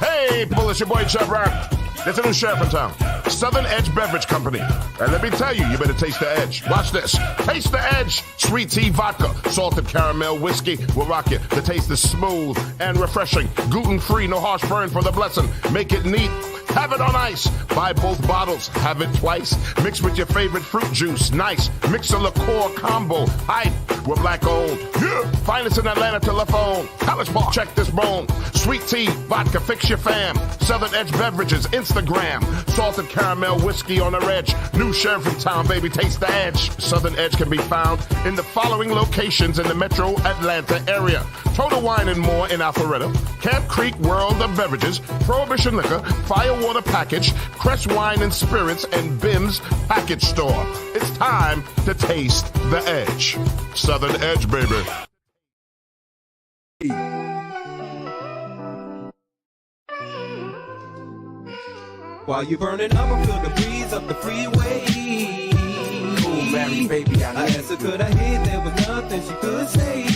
Hey, people, it's your boy Chub Rap. There's a new sheriff in town, Southern Edge Beverage Company. And let me tell you, you better taste the edge. Watch this. Taste the edge. Sweet tea vodka, salted caramel whiskey will rock you. The taste is smooth and refreshing. Gluten-free, no harsh burn for the blessing. Make it neat. Have it on ice. Buy both bottles. Have it twice. Mix with your favorite fruit juice. Nice. Mix a liqueur combo. Hype. We're black owned. Yeah. Finest in Atlanta telephone. College Park. Check this bone. Sweet tea, vodka, fix your fam. Southern Edge Beverages, Instagram. Salted caramel whiskey on the edge. New sheriff in town, baby. Taste the edge. Southern Edge can be found in the following locations in the metro Atlanta area. Total Wine and More in Alpharetta. Camp Creek World of Beverages. Prohibition Liquor. Firewater Package. Crest Wine and Spirits. And Bim's Package Store. It's time to taste the edge. Southern Edge, baby. While you burning up, I feel the breeze up the freeway. Ooh, Mary, baby, I asked her, could I hit? There was nothing she could say.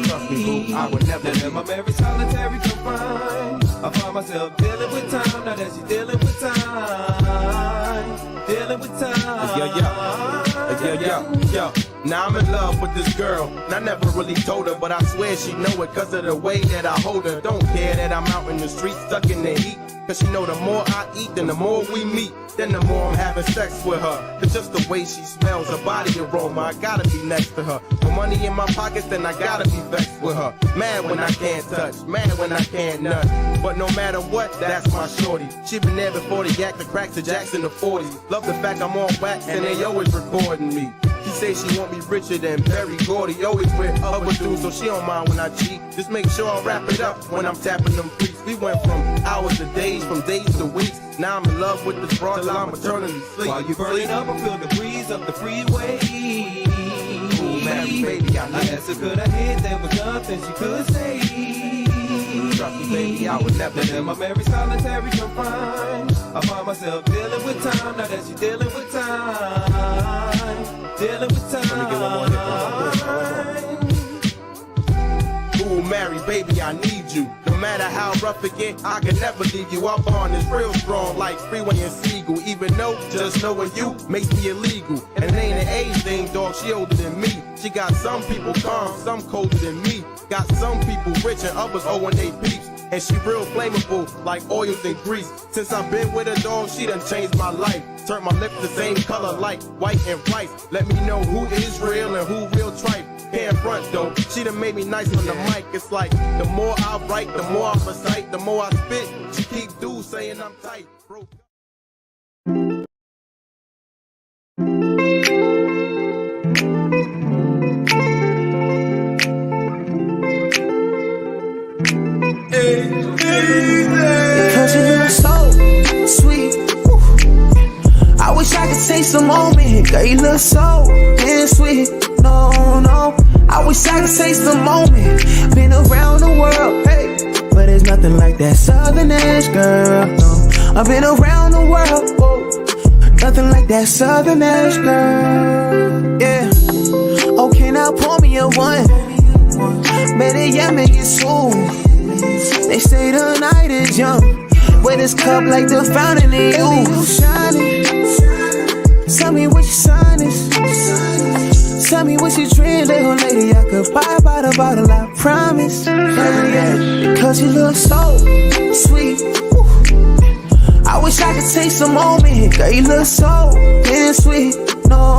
Trust me, boo, I would never Then in my very solitary confined, I find myself dealing with time. Now that she's dealing with time, dealing with time. Yo. Now I'm in love with this girl, and I never really told her, but I swear she know it cause of the way that I hold her. Don't care that I'm out in the streets stuck in the heat, cause she know the more I eat, then the more we meet, then the more I'm having sex with her. Cause just the way she smells, her body aroma, I gotta be next to her. With money in my pockets, then I gotta be vexed with her. Mad when I can't touch, mad when I can't nut. But no matter what, that's my shorty. She been there before the yak, the cracks, the jacks in the 40s. Love the fact I'm on wax and they always recording me. She say she want me richer than Barry Gordy, always with other dudes, so she don't mind when I cheat. Just make sure I wrap it up when I'm tapping them freaks. We went from hours to days, from days to weeks. Now I'm in love with this broad till I'm eternally sleep. While you burning up, I feel the breeze up the freeway. Ooh, Mary, baby, I asked her, could I hit? There was nothing she could say. Trust me, baby, I would never. Then in my very solitary confined, I find myself dealing with time. Now that she's dealing with time, dealing with time. Let me get one more hit. Ooh, Mary, baby, I need you. No matter how rough it get, I can never leave you. Our bond is real strong, like Freeway and Seagull. Even though just knowing you makes me illegal. And it ain't an age thing, dog, she older than me. She got some people calm, some colder than me. Got some people rich and others owing they peeps. And she real flammable, like oils and grease. Since I've been with her, dog, she done changed my life. Turned my lips the same color like white and rice. Let me know who is real and who real tripe. Can't front though, she done made me nice on the mic. It's like the more I write, the more I recite, the more I spit. She keep dudes saying I'm tight. Bro. Because you look so sweet. Woo. I wish I could taste the moment. Girl, you look so damn sweet. No. I wish I could taste the moment. Been around the world, hey, but there's nothing like that Southern Edge, girl. No. I've been around the world, whoa. Nothing like that Southern Edge, girl. Yeah. Okay, now pour me a one. Better yet, make it soon. They say the night is young, but this cup like the fountain in you shining. Tell me what your sign is. Tell me what you drink, little lady. I could buy by the bottle, I promise. Yeah, because you look so sweet. Woo. I wish I could taste the moment. Girl, you look so damn sweet. No.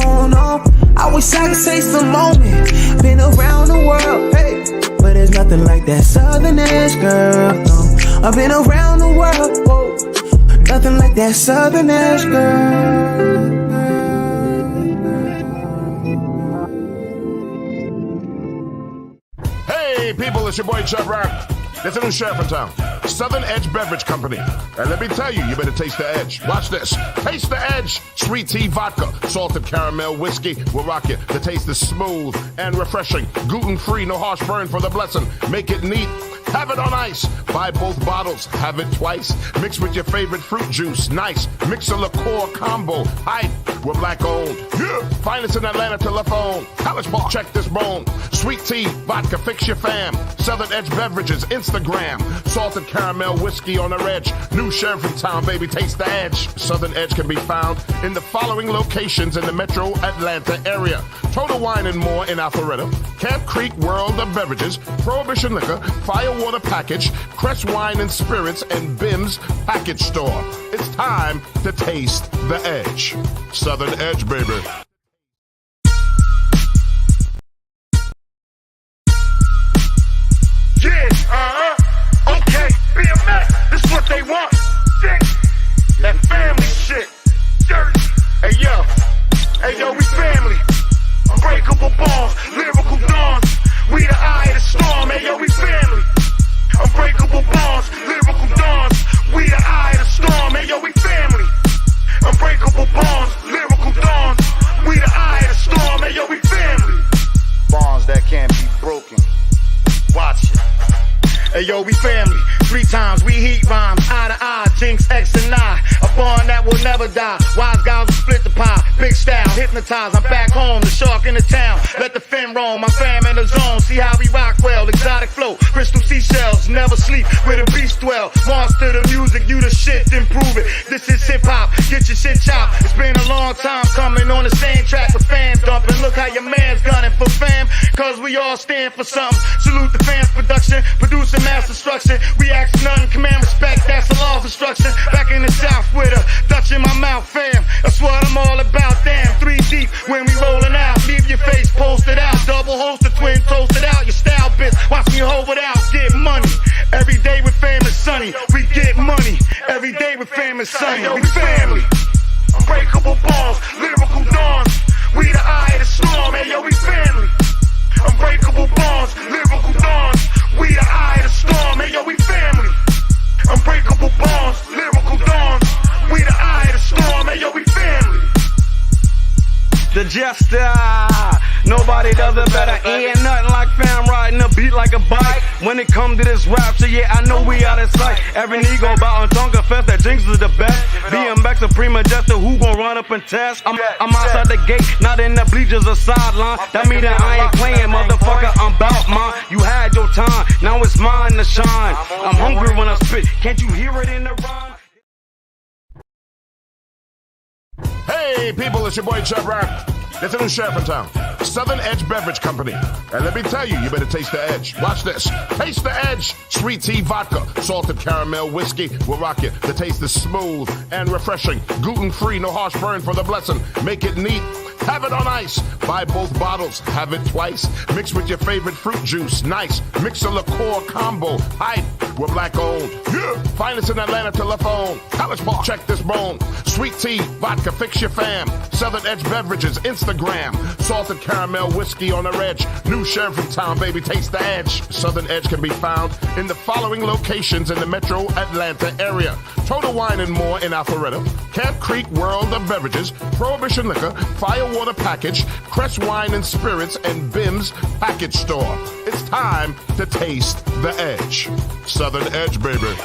I wish I could taste the moment. Been around the world, hey, but there's nothing like that Southern Edge, girl. No. I've been around the world, whoa. Nothing like that Southern Edge, girl. Hey, people, it's your boy Chub Rap. There's a new sheriff in town, Southern Edge Beverage Company. And let me tell you, you better taste the edge. Watch this. Taste the edge. Sweet tea vodka, salted caramel whiskey will rock you. The taste is smooth and refreshing. Gluten-free, no harsh burn for the blessing. Make it neat. Have it on ice. Buy both bottles. Have it twice. Mix with your favorite fruit juice. Nice. Mix a liqueur combo. Hype. we're black owned. Yeah. Finest in Atlanta telephone. College Park, check this bone. Sweet tea, vodka, fix your fam. Southern Edge Beverages, Instagram. Salted caramel whiskey on the edge. New sheriff in town, baby, taste the edge. Southern Edge can be found in the following locations in the metro Atlanta area. Total Wine and More in Alpharetta. Camp Creek World of Beverages. Prohibition Liquor. Firewater Package. Crest Wine and Spirits and Bim's Package Store. It's time to taste the edge. Southern Edge, baby. Yeah, okay, BMX, this is what they want. That family shit. Dirty. Hey yo, we family. Unbreakable bonds, lyrical dawns. We the eye of the storm. Hey yo, we family. Unbreakable bonds, lyrical dawns. We the eye of the storm. Hey yo, we family. Unbreakable bonds, lyrical dawns. We the eye of the storm. Hey yo, we family. Bonds that can't be broken. Watch it. Hey yo, we family. 3 times we heat rhymes, eye to eye, Jinx, X and I. A bond that will never die. Wise guys will split the pie. Big style, hypnotize. I'm back home, the shark in the town. Let the fin roam, my fam in the zone. See how we rock well, exotic flow. Crystal seashells, never sleep where the beast dwell. Monster the music, you the shit, then prove it. This is hip hop, get your shit chopped. It's been a long time coming on the same track with fan dumping. Look how your man's gunning for fam, cause we all stand for something. Salute the fans production, producing mass destruction. We ask none, command respect, that's the law of instruction. Back in the south with a Dutch in my mouth, fam. That's what I'm all about, damn. 3 deep when we rolling out. Leave your face posted out. Double holster, twin toasted out. Your style bitch, watch me hold it out. Get money. Every day with fam is sunny. We get money. Every day with fam is sunny. We family. Unbreakable balls, lyrical dawns. We the eye of the storm. Hey yo, we family. Unbreakable bonds, lyrical dawns. We the eye of the storm, hey yo, we family. Unbreakable bonds, lyrical dawns. We the eye of the storm, hey yo, we family. The Jester, nobody does it better. Ain't nothing like fam riding a beat like a bike. When it come to this rap, so yeah, I know we out of sight. Every nigga about on Tonka Fest, that Jinx is the best. BMX a prima jester, who gon' run up and test? I'm outside the gate, not in the bleachers or sideline. That mean that I ain't playing, motherfucker, I'm bout mine. You had your time, now it's mine to shine. I'm hungry when I spit, can't you hear it in the rhyme? Hey, people, it's your boy Chub Rap. There's a new sheriff in town. Southern Edge Beverage Company. And let me tell you, you better taste the edge. Watch this. Taste the edge. Sweet tea vodka, salted caramel whiskey will rock you. The taste is smooth and refreshing. Gluten-free, no harsh burn for the blessing. Make it neat. Have it on ice. Buy both bottles. Have it twice. Mix with your favorite fruit juice. Nice. Mix a liqueur combo. Hype. We're black owned. Yeah. Finest in Atlanta telephone. College Park. Check this bone. Sweet tea, vodka, fix your fam. Southern Edge Beverages, Instagram. Salted caramel whiskey on the edge. New sheriff in town, baby, taste the edge. Southern Edge can be found in the following locations in the metro Atlanta area. Total Wine and More in Alpharetta. Camp Creek World of Beverages. Prohibition Liquor. Firewater Package. Crest Wine and Spirits and Bim's Package Store. It's time to taste the edge. Southern Edge, baby.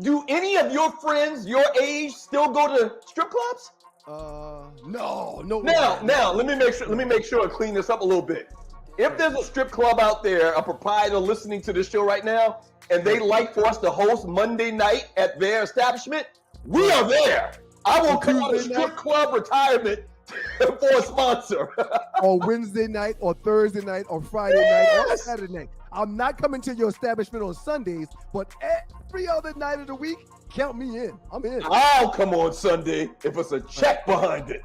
Do any of your friends your age still go to strip clubs? No. Now, let me make sure and clean this up a little bit. if there's a strip club out there, a proprietor listening to this show right now, and they like for us to host Monday night at their establishment, we are there. I will come on a strip club retirement for a sponsor. Or Wednesday night, or Thursday night, or Friday night, or Saturday night. I'm not coming to your establishment on Sundays, but every other night of the week, count me in. I'm in. I'll come on Sunday if it's a check behind it.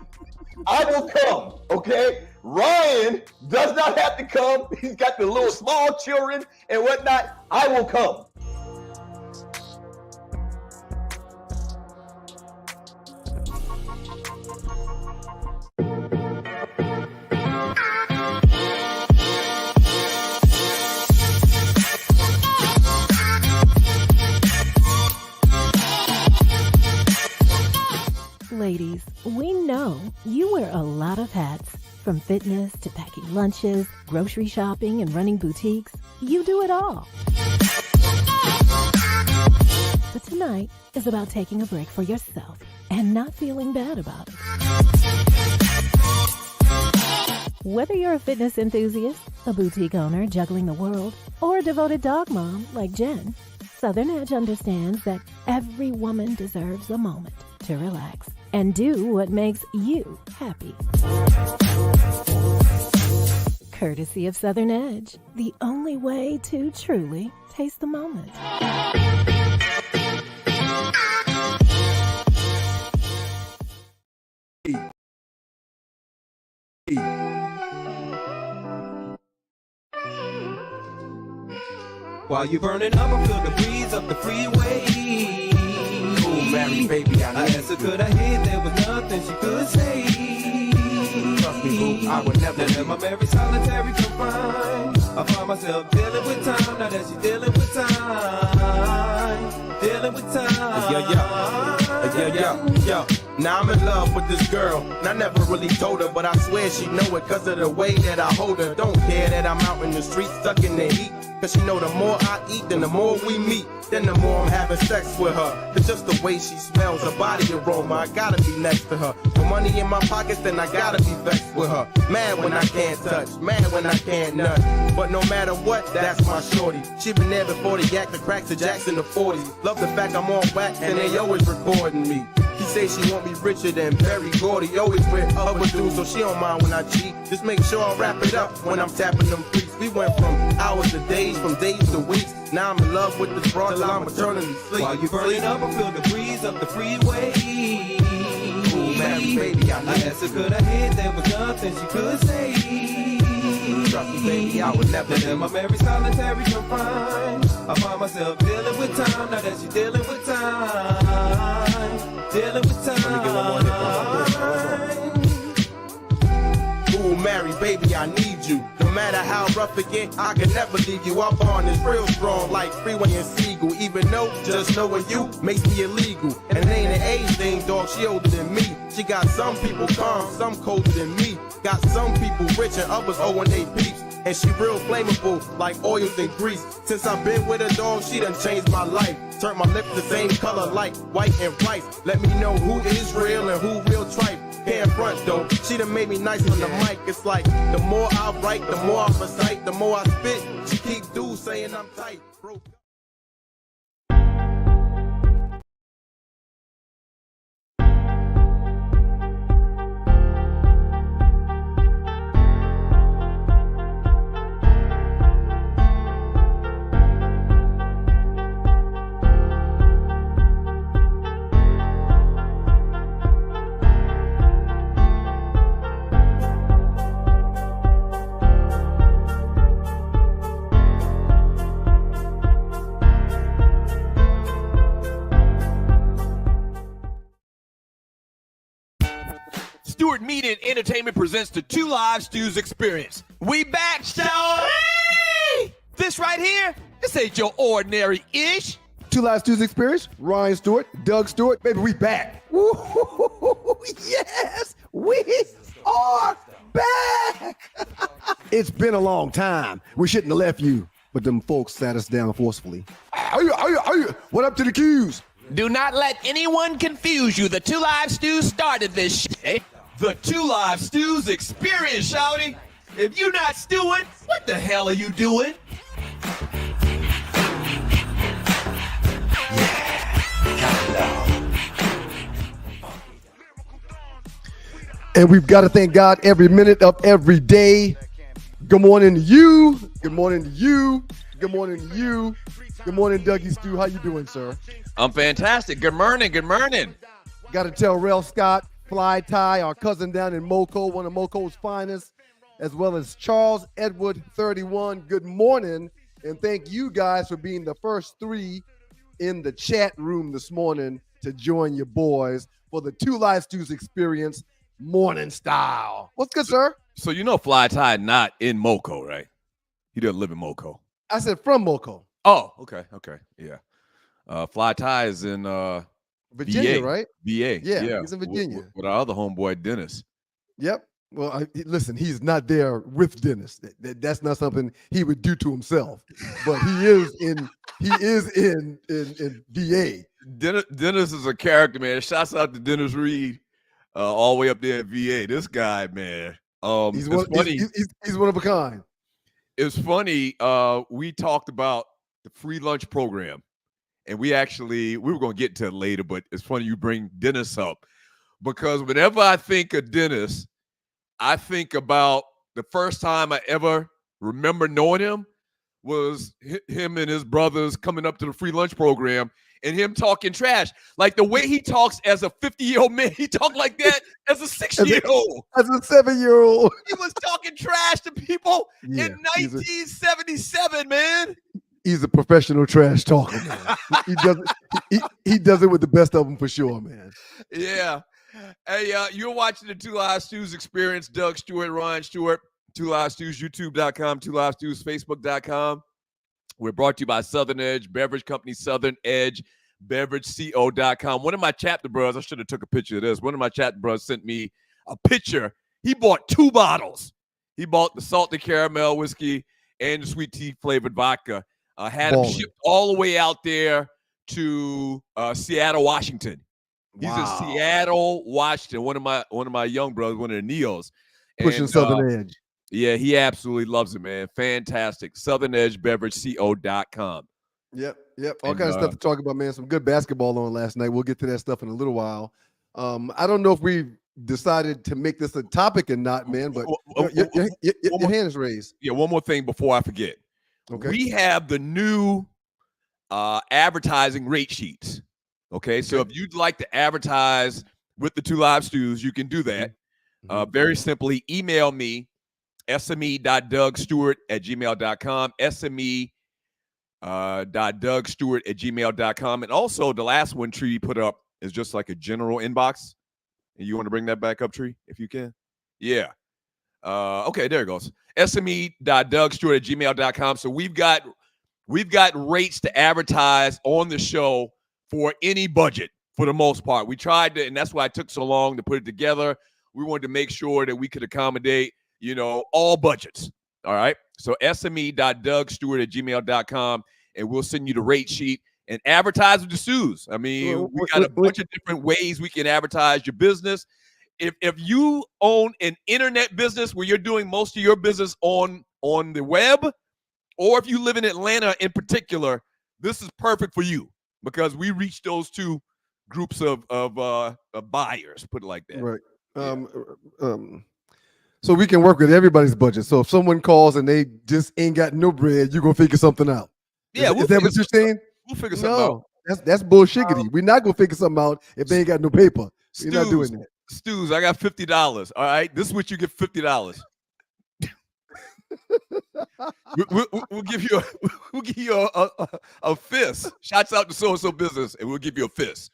I will come, okay? Ryan does not have to come. He's got the little small children and whatnot. I will come. Ladies, we know you wear a lot of hats. From fitness to packing lunches, grocery shopping, and running boutiques, you do it all. But tonight is about taking a break for yourself and not feeling bad about it. Whether you're a fitness enthusiast, a boutique owner juggling the world, or a devoted dog mom like Jen, Southern Edge understands that every woman deserves a moment to relax and do what makes you happy. Courtesy of Southern Edge, the only way to truly taste the moment. While you burning up, I feel the breeze up the freeway. Ooh, Mary, baby, I I need asked her, could I hit? There was nothing she could say. Trust me, boo, I would never Then in my very solitary confined, I find myself dealing with time. Now that she's dealing with time, dealing with time. Yo. Now I'm in love with this girl, and I never really told her, but I swear she know it cause of the way that I hold her. Don't care that I'm out in the street stuck in the heat, cause she know the more I eat, then the more we meet, then the more I'm having sex with her. It's just the way she smells, her body aroma, I gotta be next to her. With money in my pockets, then I gotta be vexed with her. Mad when I can't touch, mad when I can't nut, but no matter what, that's my shorty. She been there before the yak, the cracks, the jacks in the 40s. Love the fact I'm on wax, and they always recording me. She say she want me richer than Berry Gordy, always with other dudes, so she don't mind when I cheat. Just make sure I wrap it up when I'm tapping them freaks. We went from hours to days, from days to weeks. Now I'm in love with this broad till I'm eternally sleep. While you burning up, I feel the breeze up the freeway. Ooh, Mary, baby, I need asked her, could I hit? There was nothing she could say. Trust me, baby, I would never Then in my very solitary confined, I find myself dealing with time. Now that she's dealing with time, dealing with time. Ooh, Mary, baby, I need you. No matter how rough it get, I can never leave you. Up on is real strong, like Freeway and Seagull. Even though just knowing you makes me illegal. And it ain't an age thing, dog, she older than me. She got some people calm, some colder than me. Got some people rich and others owing they peeps. And she real flammable, like oils and grease. Since I've been with her, dog, she done changed my life. Turned my lips the same color like white and rice. Let me know who is real and who real tripe. Can't front though, she done made me nice on the mic. It's like the more I write, the more I recite, the more I spit. She keep dudes saying I'm tight, bro. Stewart Media and Entertainment presents the Two Live Stews Experience. We back, show. This right here, this ain't your ordinary ish. Two Live Stews Experience, Ryan Stewart, Doug Stewart, baby, we back. Woo-hoo-hoo-hoo-hoo. Yes, we are back. It's been a long time. We shouldn't have left you, but them folks sat us down forcefully. What up to the Qs? Do not let anyone confuse you. The Two Live Stews started this shit. The Two Live Stews Experience, shouty. If you're not stewing, what the hell are you doing? And we've got to thank God every minute of every day. Good morning to you. Good morning to you. Good morning to you. Good morning, Dougie Stew. How you doing, sir? I'm fantastic. Good morning. Good morning. Got to tell Rel Scott, Fly Tie, our cousin down in Moco, one of Moco's finest, as well as Charles Edward 31. Good morning, and thank you guys for being the first 3 in the chat room this morning to join your boys for the Two Live Stews experience morning style. What's good, sir? So you know Fly Tie not in Moco, right? He doesn't live in Moco. I said from Moco. Oh, okay, yeah. Fly Tie is in Virginia, VA, right? VA, Yeah, he's in Virginia. With our other homeboy, Dennis. Yep. Well, listen, he's not there with Dennis. That's not something he would do to himself. But he is in VA. Dennis is a character, man. Shouts out to Dennis Reed, all the way up there at VA. This guy, man. He's one of a kind. It's funny. We talked about the free lunch program, and we were going to get to it later, but it's funny you bring Dennis up, because whenever I think of Dennis, I think about the first time I ever remember knowing him was him and his brothers coming up to the free lunch program and him talking trash. Like the way he talks as a 50-year-old man, he talked like that as a 6-year-old. As a 7-year-old. He was talking trash to people in 1977, man. He's a professional trash talker, man. he does it with the best of them for sure, man. Yeah. Hey, you're watching the Two Live Stews experience. Doug Stewart, Ryan Stewart, Two Live Stews, YouTube.com, Two Live Stews, Facebook.com. We're brought to you by Southern Edge Beverage Company, Southern Edge BeverageCo.com. One of my chapter bros, I should have took a picture of this. One of my chapter bros sent me a picture. He bought 2 bottles. He bought the salted caramel whiskey and the sweet tea flavored vodka. Had them shipped all the way out there to Seattle, Washington. He's in Seattle, Washington. One of my young brothers, one of the Neos. Pushing Southern Edge. Yeah, he absolutely loves it, man. Fantastic. Southern Edge BeverageCo.com. Yep. All kinds of stuff to talk about, man. Some good basketball on last night. We'll get to that stuff in a little while. I don't know if we've decided to make this a topic or not, man, but your hand is raised. Yeah, one more thing before I forget. Okay. We have the new advertising rate sheets. Okay, so if you'd like to advertise with the Two Live Stews, you can do that. Very simply, email me, sme.dougstewart@gmail.com, sme.dougstewart@gmail.com. And also, the last one Tree put up is just like a general inbox. And you want to bring that back up, Tree, if you can? Yeah. Okay, there it goes. sme.dougstewart@gmail.com. So we've got rates to advertise on the show for any budget, for the most part. We tried to, and that's why it took so long to put it together. We wanted to make sure that we could accommodate, all budgets. All right. So sme.dougstewart@gmail.com, and we'll send you the rate sheet and advertise with the Stews. I mean, we got a bunch of different ways we can advertise your business. If you own an internet business where you're doing most of your business on the web, or if you live in Atlanta in particular, this is perfect for you, because we reach those 2 groups of buyers, put it like that. Right. So we can work with everybody's budget. So if someone calls and they just ain't got no bread, you're going to figure something out. Yeah. Is that what you're saying? We'll figure something out. That's bullshiggity. We're not going to figure something out if they ain't got no paper. We're not doing that. Stews, I got $50. All right. This is what you get $50. We'll give you a fist. Shouts out to so-and-so business, and we'll give you a fist.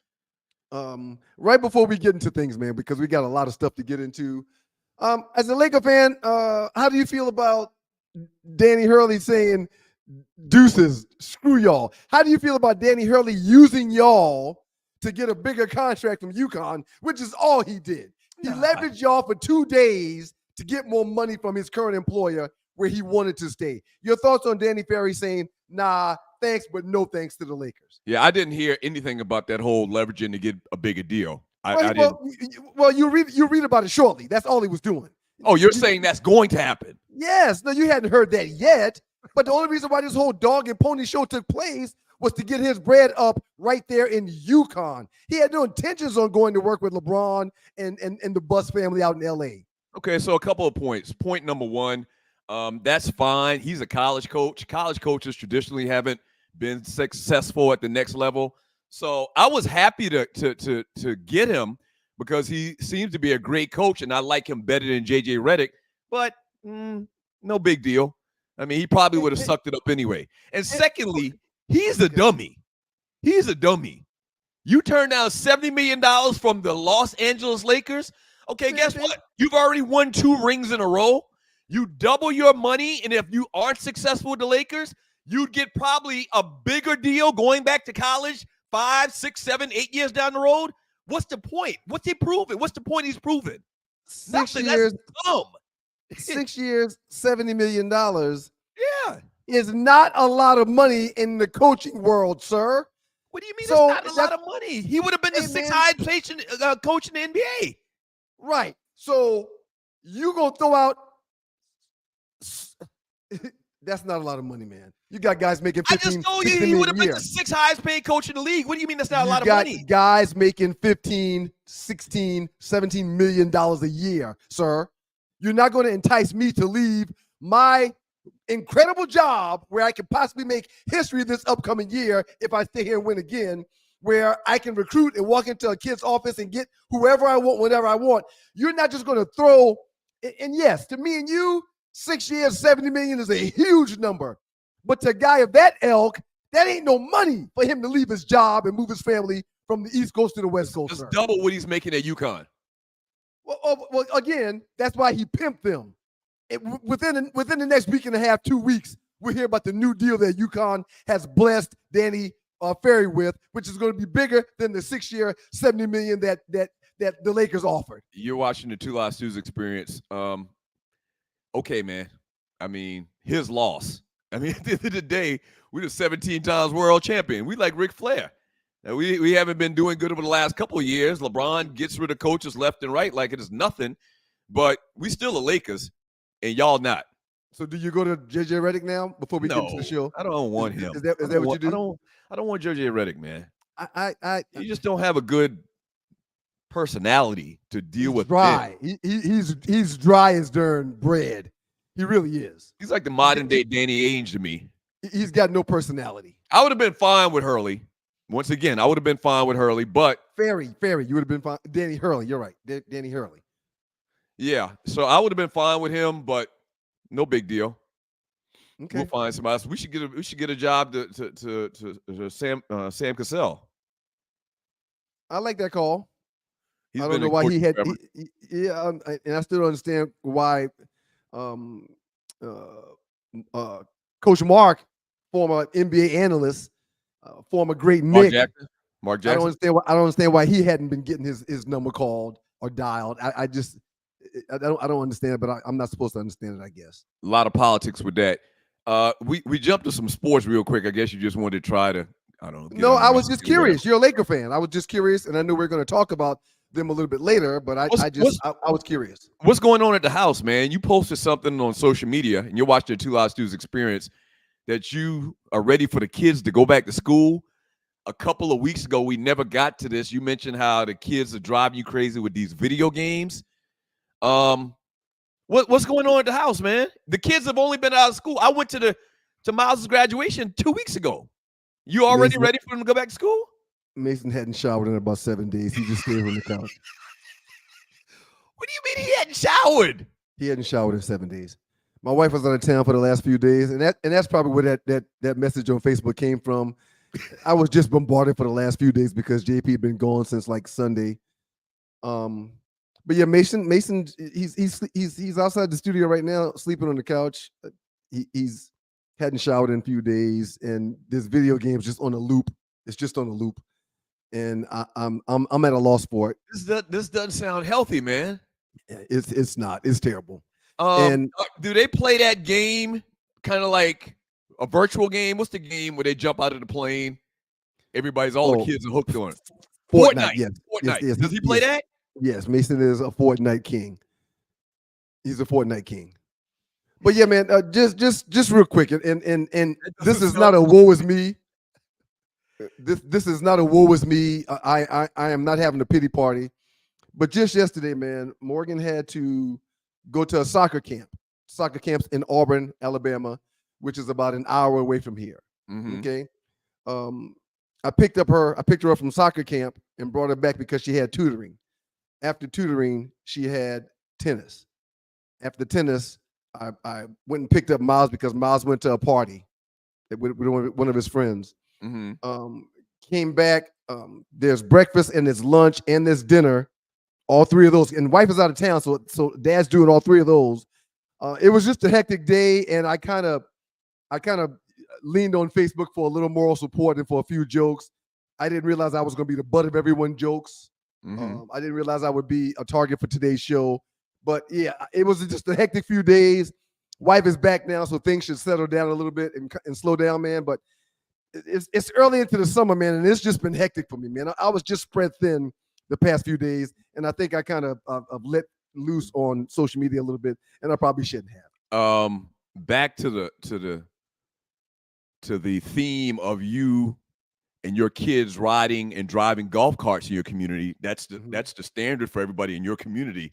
Right before we get into things, man, because we got a lot of stuff to get into. As a Laker fan, how do you feel about Danny Hurley saying deuces, screw y'all? How do you feel about Danny Hurley using y'all to get a bigger contract from UConn, which is all he did? He leveraged y'all for 2 days to get more money from his current employer where he wanted to stay. Your thoughts on Danny Ferry saying, nah, thanks, but no thanks to the Lakers? Yeah, I didn't hear anything about that whole leveraging to get a bigger deal. Well, you read about it shortly. That's all he was doing. Oh, you're saying that's going to happen? Yes. No, you hadn't heard that yet. But the only reason why this whole dog and pony show took place was to get his bread up right there in Yukon. He had no intentions on going to work with LeBron and the Bus family out in LA. Okay, so a couple of points. Point number one, that's fine. He's a college coach. College coaches traditionally haven't been successful at the next level. So I was happy to get him because he seems to be a great coach, and I like him better than JJ Redick. But no big deal. I mean, he probably would have sucked it up anyway. And secondly, he's a dummy. He's a dummy. You turned down $70 million from the Los Angeles Lakers. Okay, guess what? You've already won 2 rings in a row. You double your money, and if you aren't successful with the Lakers, you'd get probably a bigger deal going back to college 5, 6, 7, 8 years down the road. What's the point? What's he proving? What's the point he's proving? 6 Nothing. years. That's dumb. 6 years, $70 million Yeah. is not a lot of money in the coaching world, sir. What do you mean So it's not a lot of money? He would have been the Hey, sixth man. highest coach in the NBA. Right. So you gonna throw out that's not a lot of money, man. You got guys making I 15, just told you 16 he would million have a been year. the 6th highest paid coach in the league. What do you mean that's not a You lot of got money? guys making 15, 16, 17 million dollars a year, sir. You're not going to entice me to leave my incredible job where I can possibly make history this upcoming year if I stay here and win again, where I can recruit and walk into a kid's office and get whoever I want, whenever I want. You're not just going to throw, and yes, to me and you, 6 years, 70 million is a huge number. But to a guy of that ilk, that ain't no money for him to leave his job and move his family from the East Coast to the West Coast. It's Sir. double what he's making at UConn. Well, again, that's why he pimped them. Within the next week and a half, 2 weeks, we'll hear about the new deal that UConn has blessed Danny Ferry with, which is going to be bigger than the 6 year, $70 million that the Lakers offered. You're watching the Two Live Stews experience. Okay, man. I mean, his loss. I mean, at the end of the day, we're the 17 times world champion. We like Ric Flair. Now, we haven't been doing good over the last couple of years. LeBron gets rid of coaches left and right like it is nothing, but we still the Lakers, and y'all not. So do you go to JJ Redick now before we get into the show? I don't want him. Is that what you do? I don't want JJ Redick, man. You just don't have a good personality to deal with. Dry. He's dry as darn bread. He really is. He's like the modern day Danny Ainge to me. He's got no personality. I would have been fine with Hurley. Once again, I would have been fine with Hurley, but Ferry, you would have been fine. Danny Hurley, you're right. Danny Hurley. Yeah, so I would have been fine with him, but no big deal. Okay. We'll find somebody else. We should get a job to Sam Cassell. I like that call. He's I been don't know why he had. forever. And I still don't understand why. Coach Mark, former NBA analyst, former great Nick. Mark Jackson. I don't understand why he hadn't been getting his number called or dialed. I don't understand, but I'm not supposed to understand it, I guess. A lot of politics with that. We jumped to some sports real quick. I guess you just wanted to try to, I don't know. No, I was just curious. You're a Laker fan. I was just curious, and I knew we were going to talk about them a little bit later, but I was curious. What's going on at the house, man? You posted something on social media, and you're watching the Two Live Stews experience, that you are ready for the kids to go back to school. A couple of weeks ago, we never got to this. You mentioned how the kids are driving you crazy with these video games. What's going on at the house, man? The kids have only been out of school. I went to Miles' graduation 2 weeks ago. You already ready for them to go back to school? Mason hadn't showered in about 7 days. He just stayed on the couch. What do you mean he hadn't showered? He hadn't showered in 7 days. My wife was out of town for the last few days, and that's probably where that message on Facebook came from. I was just bombarded for the last few days because JP had been gone since like Sunday. But yeah, Mason, he's outside the studio right now, sleeping on the couch. He's hadn't showered in a few days, and this video game's just on a loop. It's just on a loop, and I'm at a loss for it. This doesn't sound healthy, man. It's not. It's terrible. And do they play that game kind of like a virtual game? What's the game where they jump out of the plane? The kids are hooked on it. Fortnite. Yes. Fortnite. Yes. Does he play that? Yes. Mason is a Fortnite king. He's a Fortnite king. But yeah, man, just real quick, and this is not a sound- woe is me. This is not a woe is me. I am not having a pity party. But just yesterday, man, Morgan had to go to a soccer camps in Auburn, Alabama, which is about an hour away from here. Mhm. Okay. I picked her up from soccer camp and brought her back because she had tutoring. After tutoring, she had tennis. After tennis, I went and picked up Miles because Miles went to a party with one of his friends. Mhm. Came back. There's breakfast and there's lunch and there's dinner. All three of those. And wife is out of town, so dad's doing all three of those. It was just a hectic day, and I kind of leaned on Facebook for a little moral support and for a few jokes. I didn't realize I was going to be the butt of everyone's jokes. Mhm. I didn't realize I would be a target for today's show. But yeah, it was just a hectic few days. Wife is back now, so things should settle down a little bit and slow down, man. But it's early into the summer, man, and it's just been hectic for me, man. I was just spread thin the past few days, and I think I kind of let loose on social media a little bit, and I probably shouldn't have. Back to the theme of you and your kids riding and driving golf carts in your community. That's the standard for everybody in your community.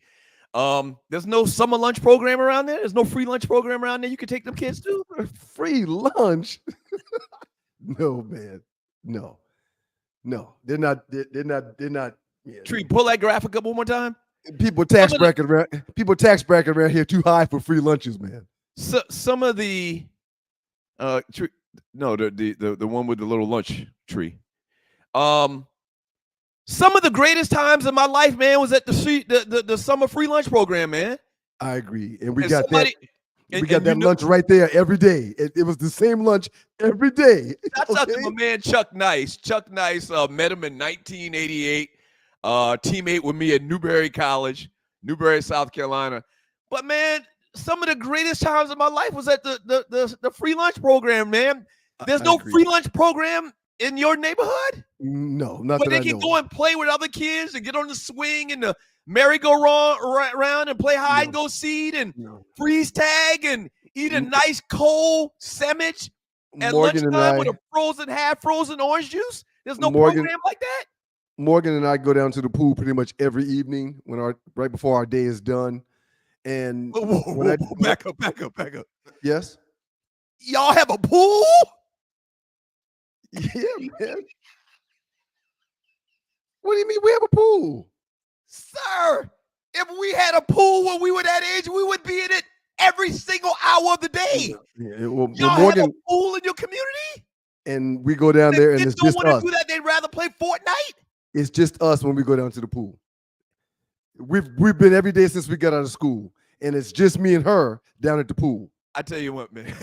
There's no summer lunch program around there. There's no free lunch program around there. You can take them kids to free lunch. No, man. No. They're not. Yeah. Tree, pull that graphic up one more time. People tax bracket around here too high for free lunches, man. So some of the tree, no, the one with the little lunch tree. Some of the greatest times in my life, man, was at the summer free lunch program, man. I agree, and we got that. We got that lunch right there every day. It was the same lunch every day. That's out to my man Chuck Nice. Chuck Nice met him in 1988. Teammate with me at Newberry College, Newberry, South Carolina. But man, some of the greatest times of my life was at the free lunch program, man. There's no free lunch program in your neighborhood? No, not where that they I can know go and play with other kids and get on the swing and the merry-go-round and play hide and go seed and freeze tag and eat a nice cold sandwich at lunchtime with a half-frozen orange juice? There's no program like that? Morgan and I go down to the pool pretty much every evening right before our day is done. And back up. Yes? Y'all have a pool? Yeah, man. What do you mean we have a pool? Sir, if we had a pool when we were that age, we would be in it every single hour of the day. Yeah, well, Y'all Morgan, have a pool in your community? And we go down there and it's just us. Don't want to do that. They'd rather play Fortnite? It's just us when we go down to the pool. We've been every day since we got out of school, and it's just me and her down at the pool. I tell you what, man.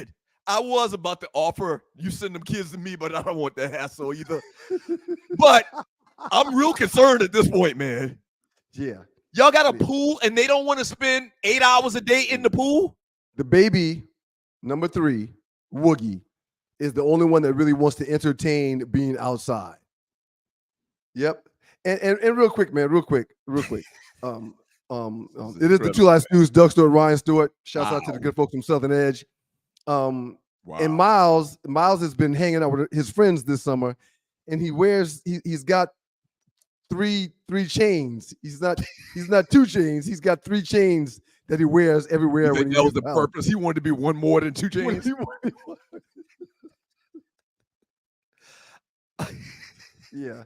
I was about to offer you send them kids to me, but I don't want that hassle either. But I'm real concerned at this point, man. Yeah. Y'all got a pool and they don't want to spend 8 hours a day in the pool? The baby, number 3, Woogie, is the only one that really wants to entertain being outside. Yep. And real quick, man, real quick. It is the Two Live Stews, Doug Stewart, Ryan Stewart. Shouts out to the good folks from Southern Edge. And Miles has been hanging out with his friends this summer, and he's got three chains. He's not 2 chains. He's got 3 chains that he wears everywhere. That was the purpose. He wanted to be one more than 2 chains. Yeah.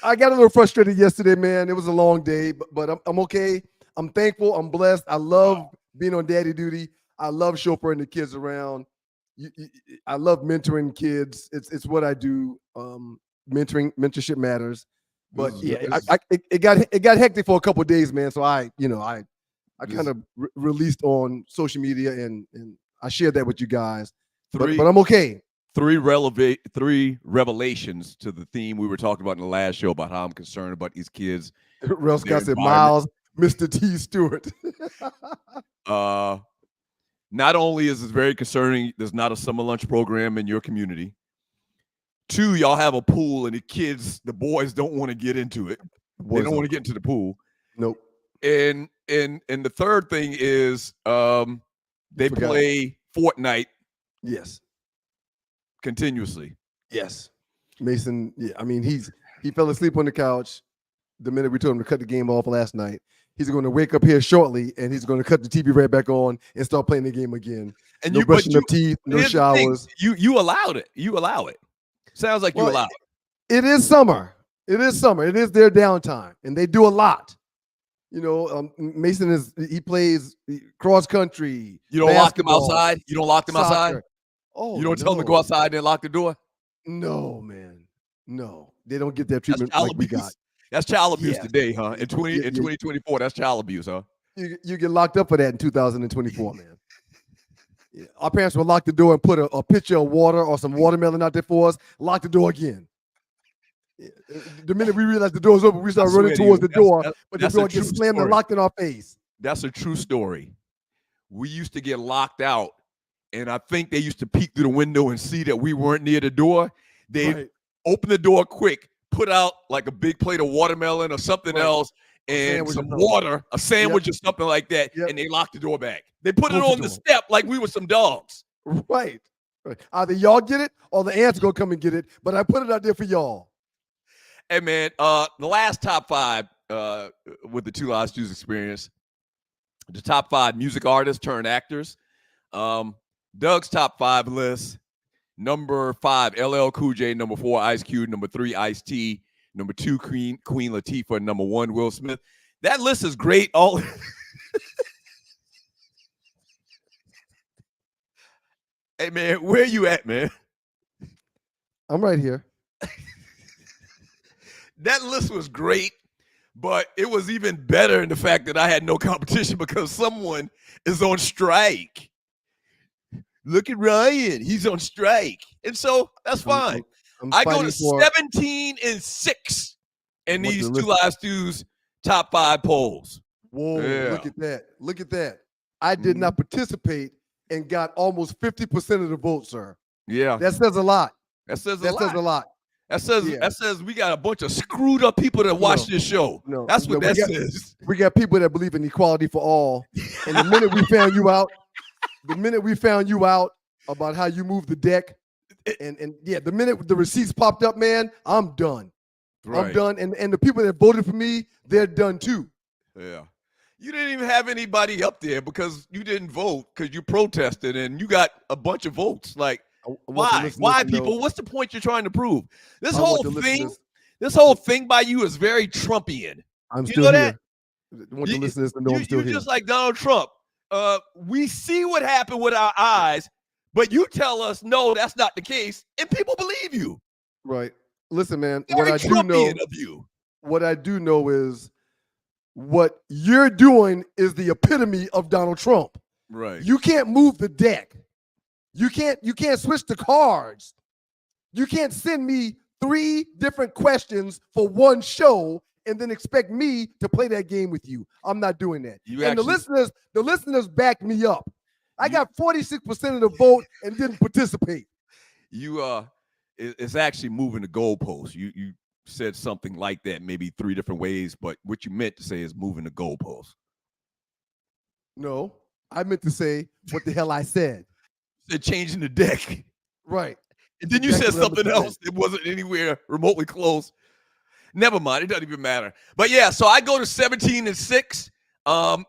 I got a little frustrated yesterday, man. It was a long day, but I'm okay. I'm thankful. I'm blessed. I love being on daddy duty. I love chauffeuring the kids around. I love mentoring kids. It's what I do. Mentorship matters. But it got hectic for a couple of days, man. So I kind of released on social media and I shared that with you guys. But I'm okay. 3 revelations to the theme we were talking about in the last show about how I'm concerned about these kids. Real Scott said, Miles, Mr. T. Stewart. Not only is this very concerning, there's not a summer lunch program in your community. 2, y'all have a pool and the boys don't want to get into it. They don't want to get into the pool. Nope. And the third thing is They play Fortnite. Yes. Continuously. Yes. Mason, yeah, I mean, he fell asleep on the couch the minute we told him to cut the game off last night. He's going to wake up here shortly, and he's going to cut the TV right back on and start playing the game again. And no brushing of teeth, no showers. You allowed it. You allow it. Sounds like you allow it. It is summer. It is summer. It is their downtime, and they do a lot. You know, Mason he plays cross country. You don't lock them outside. You don't lock them soccer. outside. Oh, you don't tell them to go outside and then lock the door. No, man. No, they don't get that treatment like we got. That's child abuse today, huh? In 2024, that's child abuse, huh? You get locked up for that in 2024, man. Yeah. Our parents would lock the door and put a pitcher of water or some watermelon out there for us. Lock the door again. Yeah. The minute we realize the door's open, we start running towards the door, but the door gets slammed and locked in our face. That's a true story. We used to get locked out, and I think they used to peek through the window and see that we weren't near the door. They'd open the door quick, put out like a big plate of watermelon or something else, and some water, a sandwich or something like that, and they lock the door back. They put it on the step like we were some dogs. Right. Either y'all get it or the ants gonna come and get it, but I put it out there for y'all. Hey, man, the last top 5 with the Two Live Stews experience, the top 5 music artists turned actors. Doug's top 5 list. Number 5, LL Cool J. Number 4, Ice Cube. Number 3, Ice-T. Number 2, Queen Latifah. Number 1, Will Smith. That list is great. All Hey, man, where you at, man? I'm right here. That list was great, but it was even better in the fact that I had no competition because someone is on strike. Look at Ryan. He's on strike. And so that's fine. I go to 17-6 in these Two Live Stews top 5 polls. Whoa, look at that. Look at that. I did not participate and got almost 50% of the vote, sir. Yeah. That says a lot. That says a lot. That says we got a bunch of screwed up people that watch this show. That's what that says. We got people that believe in equality for all. And the minute we found you out, about how you move the deck, and the minute the receipts popped up, man, I'm done. Right. I'm done. And the people that voted for me, they're done too. Yeah. You didn't even have anybody up there because you didn't vote because you protested and you got a bunch of votes. Like, why? Why, people? What's the point you're trying to prove? This whole thing by you is very Trumpian. I'm still here. I want the listeners to know I'm still here. You're just like Donald Trump. We see what happened with our eyes, but you tell us, no, that's not the case, and people believe you. Right. Listen, man, very Trumpian of you. What I do know is what you're doing is the epitome of Donald Trump. Right. You can't move the deck. You can't switch the cards. You can't send me 3 different questions for one show and then expect me to play that game with you. I'm not doing that. The listeners backed me up. I got 46% of the vote and didn't participate. It's actually moving the goalpost. You said something like that, maybe 3 different ways, but what you meant to say is moving the goalpost. No, I meant to say what the hell I said. They're changing the deck. Right. And then you said something else that wasn't anywhere remotely close. Never mind. It doesn't even matter. But yeah, so I go to 17-6.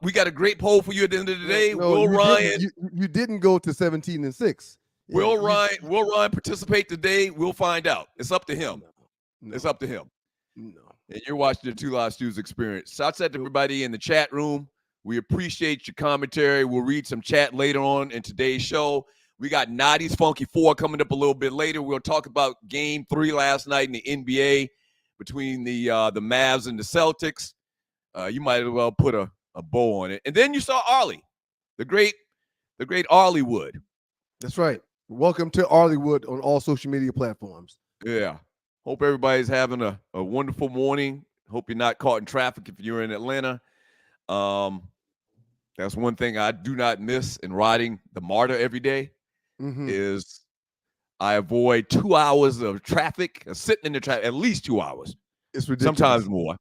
We got a great poll for you at the end of the day. No, you didn't go to 17-6. Will Ryan participate today? We'll find out. It's up to him. No. It's up to him. No. And you're watching the Two Live Stews experience. Shouts out to everybody in the chat room. We appreciate your commentary. We'll read some chat later on in today's show. We got Nadi's Funky 4 coming up a little bit later. We'll talk about Game 3 last night in the NBA between the Mavs and the Celtics. You might as well put a bow on it. And then you saw Arlie, the great Arlie Wood. That's right. Welcome to Arlie Wood on all social media platforms. Yeah. Hope everybody's having a wonderful morning. Hope you're not caught in traffic if you're in Atlanta. That's one thing I do not miss in riding the MARTA every day. Is I avoid 2 hours of traffic, sitting in the traffic, at least 2 hours. It's ridiculous. Sometimes more.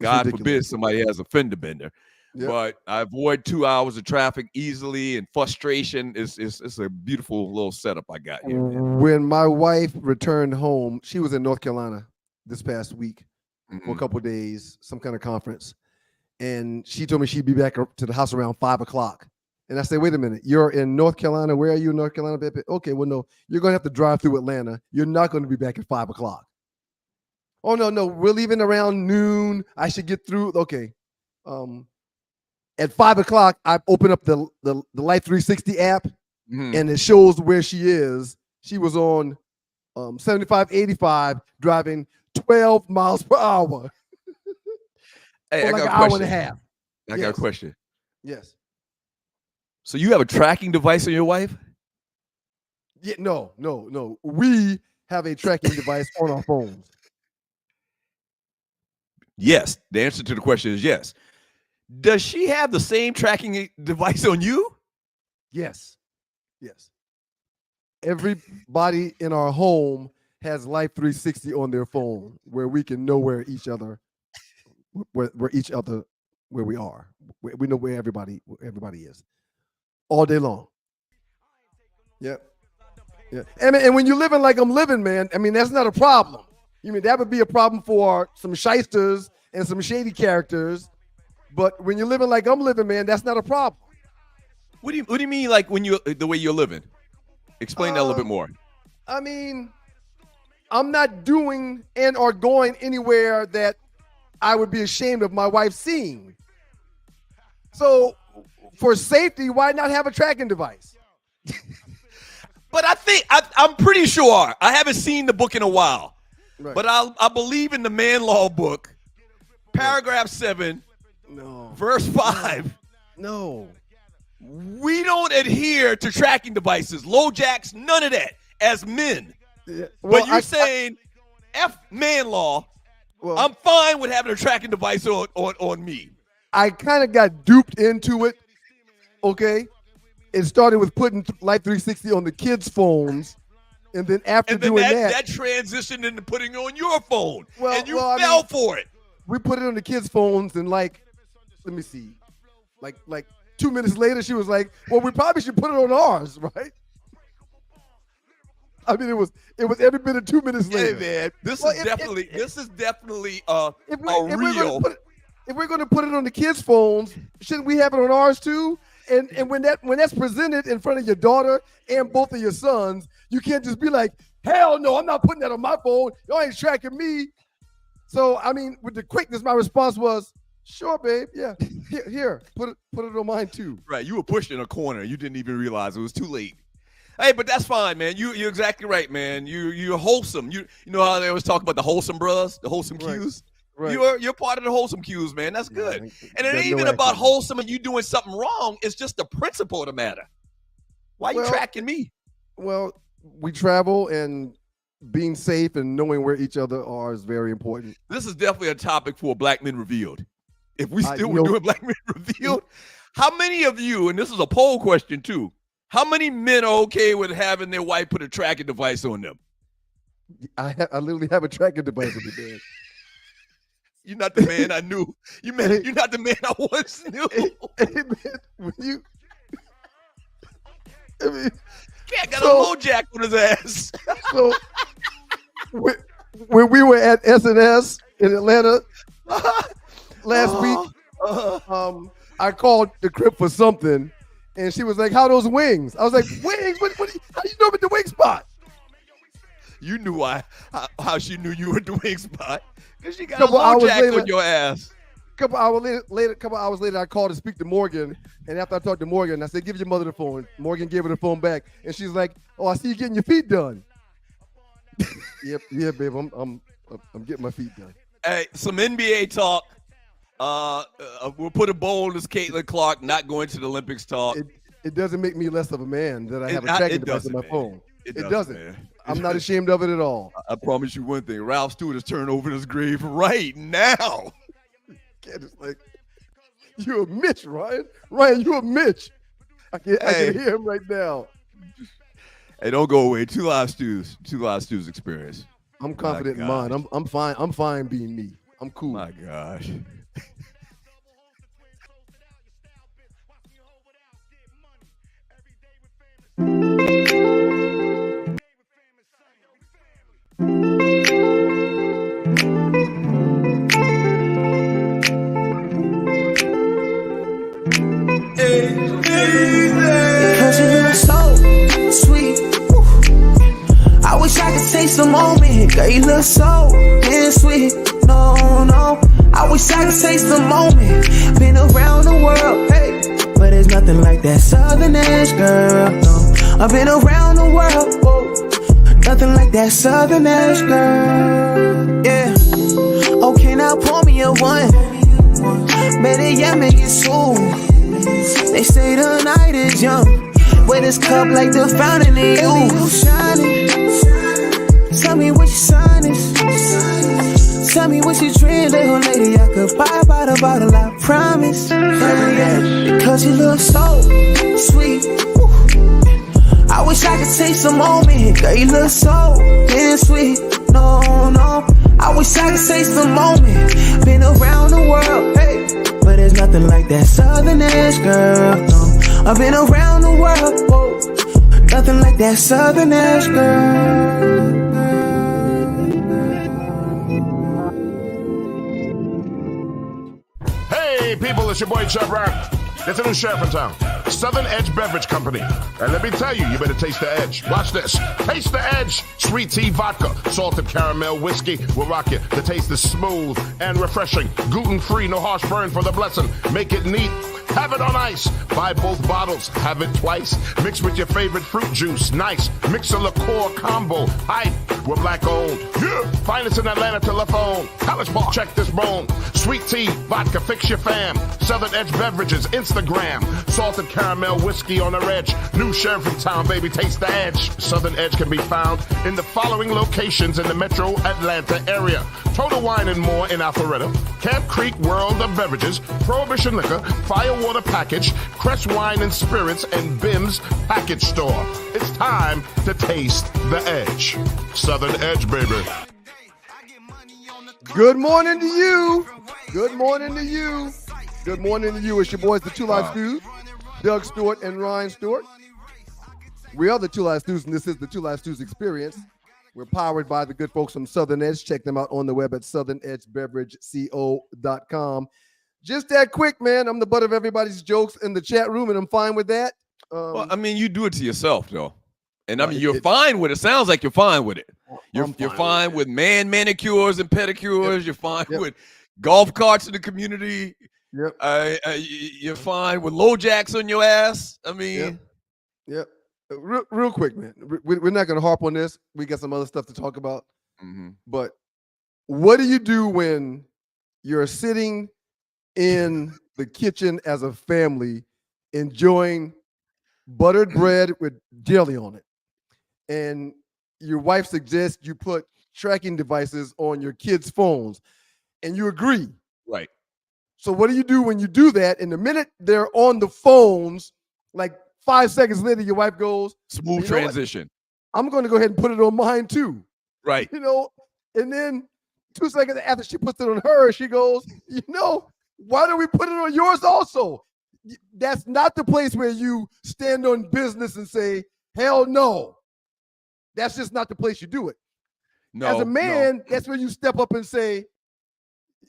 God forbid somebody has a fender bender. Yep. but I avoid 2 hours of traffic easily, and frustration is it's a beautiful little setup I got here, man. When my wife returned home, she was in North Carolina this past week for a Mhm. couple of days, some kind of conference. And she told me she'd be back to the house around 5 o'clock. And I said, wait a minute, you're in North Carolina. Where are you in North Carolina, baby? Okay, well, no, you're going to have to drive through Atlanta. You're not going to be back at 5 o'clock. Oh, no, we're leaving around noon. I should get through. Okay. At 5 o'clock, I open up the Life 360 app, Mhm. and it shows where she is. She was on 7585 driving 12 miles per hour. Hey, for I like got an a hour question. and a half. I got a Yes. question. Yes. So you have a tracking device on your wife? Yeah, no. We have a tracking device on our phones. Yes. The answer to the question is yes. Does she have the same tracking device on you? Yes. Everybody in our home has Life 360 on their phone, where we can know where we are. We know where everybody is all day long. Yep. Yeah. And when you're living like I'm living, man, I mean, that's not a problem. You mean that would be a problem for some shysters and some shady characters. But when you're living like I'm living, man, that's not a problem. What do you mean, like when you the way you're living? Explain that a little bit more. I mean, I'm not doing and or going anywhere that I would be ashamed of my wife seeing. So for safety, why not have a tracking device? But I think I'm pretty sure, I haven't seen the book in a while, Right. but I believe in the man law book, paragraph 7, No. verse 5. No. We don't adhere to tracking devices, low jacks, none of that as men. Yeah, But you're saying F man law, well, I'm fine with having a tracking device on me. I kind of got duped into it. Okay. It started with putting Life 360 on the kids' phones. And then after And then doing that transitioned into putting it on your phone. Well, and you I fell mean, for it. we put it on the kids' phones, and like 2 minutes later, she was like, well, we probably should put it on ours, right? I mean, it was every bit of 2 minutes Hey later. man, this Well, is definitely If real. we're going to put it on the kids' phones, shouldn't we have it on ours too? And when that's presented in front of your daughter and both of your sons, you can't just be like, hell no, I'm not putting that on my phone. Y'all ain't tracking me. So I mean, with the quickness, my response was, sure, babe, yeah, here, put it on mine too. Right, you were pushed in a corner. You didn't even realize it was too late. Hey, but that's fine, man. You're exactly right, man. You're wholesome. You know how they always talk about the wholesome brothers, the wholesome Right. cues. Right. You're part of the wholesome cues, man. That's good. Yeah, And it got ain't no even about accent. wholesome and you doing something wrong. It's just the principle of the matter. Why you Well, tracking me? Well, we travel, and being safe and knowing where each other are is very important. This is definitely a topic for Black Men Revealed. If we still you were know- doing Black Men Revealed, how many of you, and this is a poll question too, how many men are okay with having their wife put a tracking device on them? I literally have a tracking device in the bed. You're not the man I knew. You're not the man I once knew. Hey, man, when you, I mean, Cat got So- a low jack on his ass. so when we were at SNS in Atlanta last week, I called the crib for something, and she was like, "How those wings?" I was like, "Wings? What? How do you know I'm at the wing spot?" You knew how she knew you were at the wing spot because she got Couple a low hours jack later- on your ass. Couple hours later, I called to speak to Morgan, and after I talked to Morgan, I said, "Give your mother the phone." Morgan gave her the phone back, and she's like, "Oh, I see you getting your feet done." Yeah, babe, I'm getting my feet done. Hey, some NBA talk. We'll put a bow on this Caitlin Clark not going to the Olympics talk. It doesn't make me less of a man that I have a It tracking device doesn't, on my man. phone. It It doesn't, doesn't. man. I'm not ashamed of it at all. I promise you one thing. Ralph Stewart is turning over in his grave right now. Cat is like, "You a Mitch, Ryan? Ryan, you a Mitch?" I can hear him right now. Hey, don't go away. Two Live Stews experience. I'm confident in mine. I'm fine. I'm fine being me. I'm cool. My gosh. Girl, you look so damn sweet. No, no, I wish I could taste the moment. Been around the world, hey, but there's nothing like that Southern edge, girl. No, I've been around the world, whoa. Nothing like that Southern edge, girl. Yeah. Okay, now pour me a one. Better yet, make it soon. They say the night is young. Wet this cup like the fountain in you. Shining. Tell me what your sign is. Tell me what you dream, little lady. I could buy by the bottle, I promise. Because you look so sweet. Woo. I wish I could take some moment. Girl, you look so damn sweet. No, no, I wish I could taste the moment. Been around the world, hey, but there's nothing like that Southern edge, girl. No, I've been around the world, whoa. Nothing like that Southern edge, girl. Hey, people, it's your boy Chubb Rock. There's a new sheriff in town, Southern Edge Beverage Company. And let me tell you, you better taste the edge. Watch this. Taste the edge. Sweet tea vodka, salted caramel whiskey will rock you. The taste is smooth and refreshing. Gluten-free, no harsh burn for the blessing. Make it neat. Have it on ice. Buy both bottles. Have it twice. Mix with your favorite fruit juice. Nice. Mix a liqueur combo. Hype. We're black owned. Yeah. Find us in Atlanta telephone. College Park. Check this bone. Sweet tea, vodka, fix your fam. Southern Edge Beverages, Instagram. Salted caramel whiskey on the edge. New sheriff in town, baby. Taste the edge. Southern Edge can be found in the following locations in the metro Atlanta area. Total Wine and More in Alpharetta. Camp Creek World of Beverages. Prohibition Liquor. Firewater Package. Crest Wine and Spirits and Bim's Package Store. It's time to taste the edge. Southern Edge, baby. Good morning to you. Good morning to you. Good morning to you. It's your boys, the Two Live Stews, Doug Stewart and Ryan Stewart. We are the Two Live Stews, and this is the Two Live Stews Experience. We're powered by the good folks from Southern Edge. Check them out on the web at southernedgebeverageco.com. Just that quick, man. I'm the butt of everybody's jokes in the chat room, and I'm fine with that. Well, I mean, you do it to yourself, though. And I mean, you're fine with it. Sounds like you're fine with it. You're fine with man manicures and pedicures. Yep. You're fine with golf carts in the community. Yep. You're fine with low jacks on your ass. I mean, yep. Real quick, man. We're not going to harp on this. We got some other stuff to talk about. Mm-hmm. But what do you do when you're sitting in the kitchen as a family enjoying buttered bread with jelly on it, and your wife suggests you put tracking devices on your kids' phones, and you agree? Right. So what do you do when you do that? And the minute they're on the phones, like 5 seconds later, your wife goes, smooth transition. I'm going to go ahead and put it on mine too. Right. And then 2 seconds after she puts it on hers, she goes, why don't we put it on yours also? That's not the place where you stand on business and say, hell no. That's just not the place you do it. No. As a man, that's where you step up and say,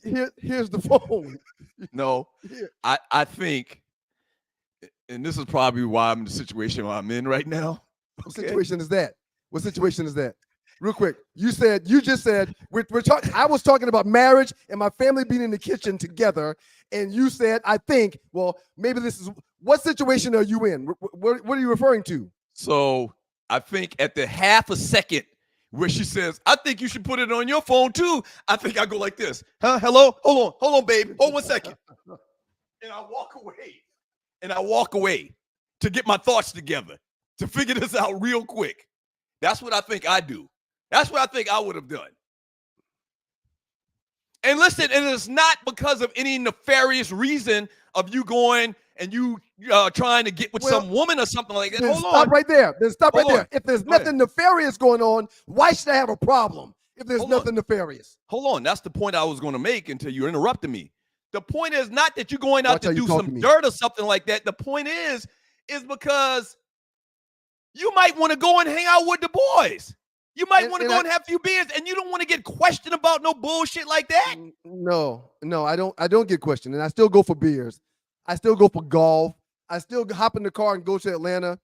here's the phone. No, I think, and this is probably why I'm in the situation I'm in right now. What situation is that? What situation is that? Real quick, you just said we're talking. I was talking about marriage and my family being in the kitchen together, and you said, I think, well, maybe this is what situation are you in? What are you referring to? So I think at the half a second where she says, I think you should put it on your phone too, I think I go like this. Huh? Hello? Hold on, baby. Hold 1 second. And I walk away to get my thoughts together, to figure this out real quick. That's what I think I do. That's what I think I would have done. And listen, and it's not because of any nefarious reason of you going and you trying to get with some woman or something like that. Hold on. Stop right there. Then stop right there. If there's nothing nefarious going on, why should I have a problem if there's nothing nefarious? Hold on. That's the point I was going to make until you interrupted me. The point is not that you're going out to do some dirt or something like that. The point is because you might want to go and hang out with the boys. You might want to go and have a few beers, and you don't want to get questioned about no bullshit like that. No, I don't get questioned, and I still go for beers. I still go for golf. I still hop in the car and go to Atlanta.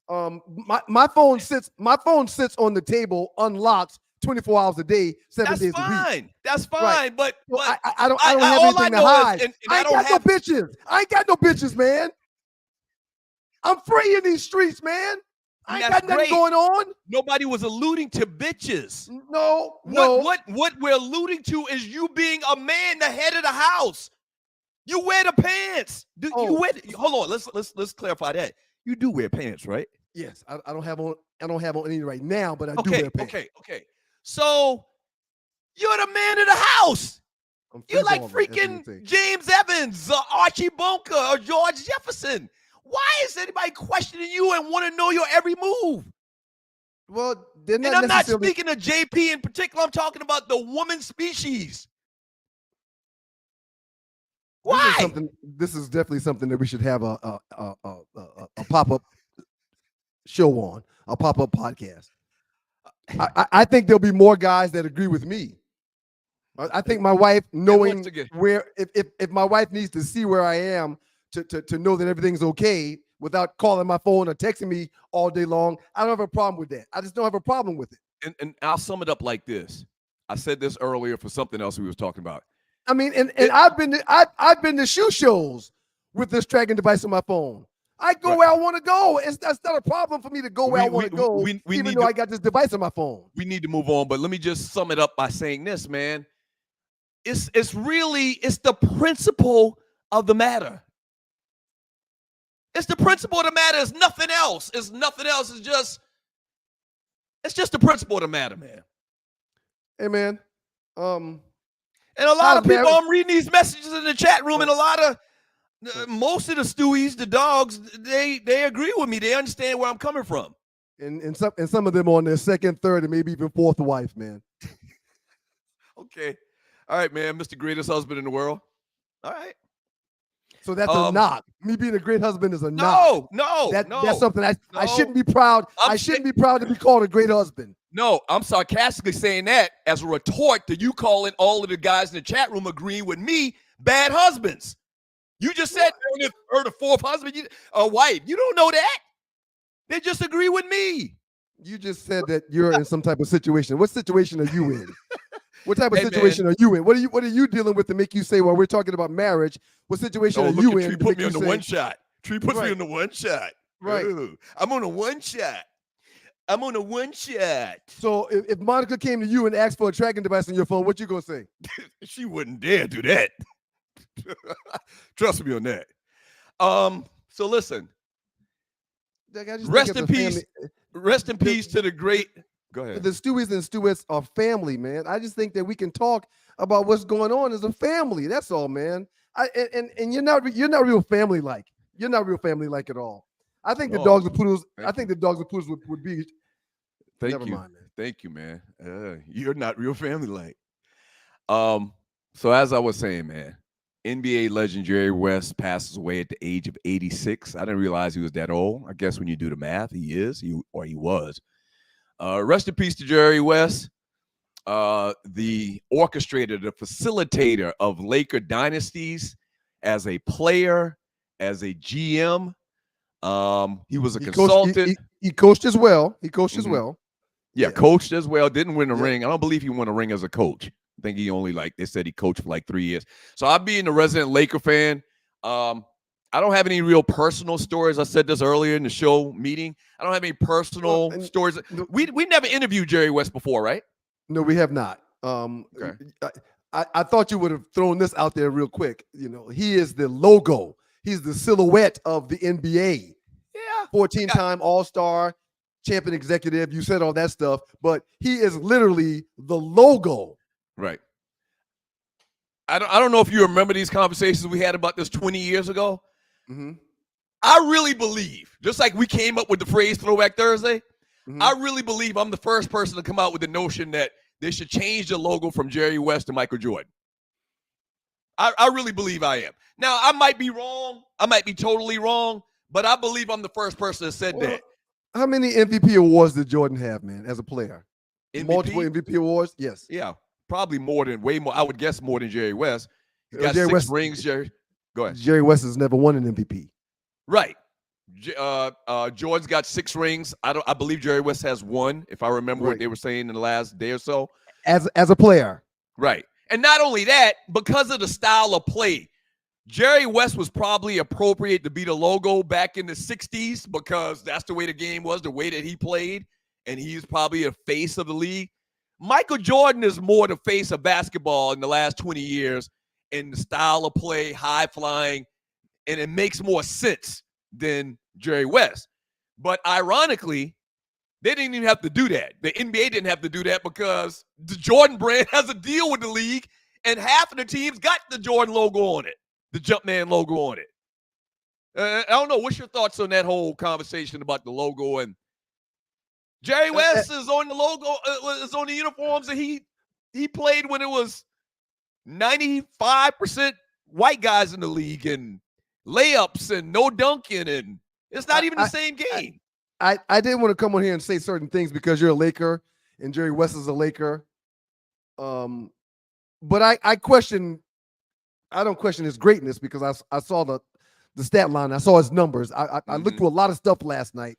My phone sits on the table unlocked 24 hours a day, 7 days a week. Fine. That's fine. Right. But I don't have all I anything to know hide. is, and I ain't got no bitches. I ain't got no bitches, man. I'm free in these streets, man. I ain't got nothing going on. Nobody was alluding to bitches. No. What we're alluding to is you being a man, the head of the house. You wear the pants. You wear? Hold on. Let's clarify that. You do wear pants, right? Yes. I don't have on any right now, but I do wear pants. Okay. So you're the man of the house. You're like freaking freaking James Evans, or Archie Bunker, or George Jefferson. Why is anybody questioning you and want to know your every move? Well, they're not. And I'm not speaking of JP in particular. I'm talking about the woman species. Why? This is definitely something that we should have a pop-up show on, a pop-up podcast. I think there'll be more guys that agree with me. I think my wife, knowing where, if my wife needs to see where I am to know that everything's okay without calling my phone or texting me all day long, I don't have a problem with that. I just don't have a problem with it. And I'll sum it up like this. I said this earlier for something else we was talking about. I mean, and I've been to shoe shows with this tracking device on my phone. I go where I want to go. That's not a problem for me to go where I want to go, even though I got this device on my phone. We need to move on, but let me just sum it up by saying this, man. It's the principle of the matter. It's the principle of the matter. It's nothing else. It's nothing else. It's just the principle of the matter, man. Hey, man. And a lot of people, I'm reading these messages in the chat room, and most of the Stewies, the dogs, they agree with me. They understand where I'm coming from. And some of them on their second, third, and maybe even fourth wife, man. Okay. All right, man. Mr. Greatest Husband in the world. All right. So that's a knock. Me being a great husband is a knock. No. That's something I shouldn't be proud. I shouldn't be proud to be called a great husband. No, I'm sarcastically saying that as a retort to you calling all of the guys in the chat room agreeing with me bad husbands. You just said you're the fourth husband, a wife. You don't know that. They just agree with me. You just said that you're in some type of situation. What situation are you in? What type of situation are you in? What are you dealing with to make you say, well, we're talking about marriage? What situation are you in? Tree put me on the one shot. Tree puts me on the one shot. Right. Ooh, I'm on a one shot. I'm on a one shot. So if Monica came to you and asked for a tracking device on your phone, what you gonna say? She wouldn't dare do that. Trust me on that. So listen. Rest in peace. Rest in peace to the great. Go ahead. The Stewies and Stewettes are family, man. I just think that we can talk about what's going on as a family. That's all, man. And you're not real family like. You're not real family like at all. I think the dogs and poodles. I think the dogs and poodles would be. Never mind, man. Thank you, man. You're not real family like. So as I was saying, man, NBA legend Jerry West passes away at the age of 86. I didn't realize he was that old. I guess when you do the math, he was. Rest in peace to Jerry West, the orchestrator, the facilitator of Laker dynasties as a player, as a GM. He was a consultant. He coached as well. As well. Yeah, coached as well. Didn't win a ring. I don't believe he won a ring as a coach. I think he only, they said he coached for 3 years. So I being a resident Laker fan, I don't have any real personal stories. I said this earlier in the show meeting. I don't have any personal stories. We never interviewed Jerry West before, right? No, we have not. Okay. I thought you would have thrown this out there real quick. You know, he is the logo. He's the silhouette of the NBA. Yeah. 14-time All-Star, champion executive. You said all that stuff, but he is literally the logo. Right. I don't know if you remember these conversations we had about this 20 years ago. Mm-hmm. I really believe, just like we came up with the phrase Throwback Thursday, I really believe I'm the first person to come out with the notion that they should change the logo from Jerry West to Michael Jordan. I really believe I am. Now, I might be wrong. I might be totally wrong, but I believe I'm the first person that said that. How many MVP awards did Jordan have, man, as a player? MVP? Multiple MVP awards? Yes. Yeah, probably way more. I would guess more than Jerry West. He got Jerry 6 rings, Jerry. Go ahead. Jerry West has never won an MVP. Right. Jordan's got 6 rings. I believe Jerry West has 1, if I remember what they were saying in the last day or so. As a player. Right. And not only that, because of the style of play, Jerry West was probably appropriate to be the logo back in the 60s because that's the way the game was, the way that he played, and he's probably a face of the league. Michael Jordan is more the face of basketball in the last 20 years in the style of play, high flying, and it makes more sense than Jerry West. But ironically, they didn't even have to do that. The NBA didn't have to do that because the Jordan brand has a deal with the league, and half of the teams got the Jordan logo on it, the Jumpman logo on it. I don't know. What's your thoughts on that whole conversation about the logo? And Jerry West is on the logo, is on the uniforms that he played when it was 95% white guys in the league and layups and no dunking, and it's not even the same game. I didn't want to come on here and say certain things because you're a Laker and Jerry West is a Laker. But I don't question his greatness because I saw the stat line. I saw his numbers. I looked through a lot of stuff last night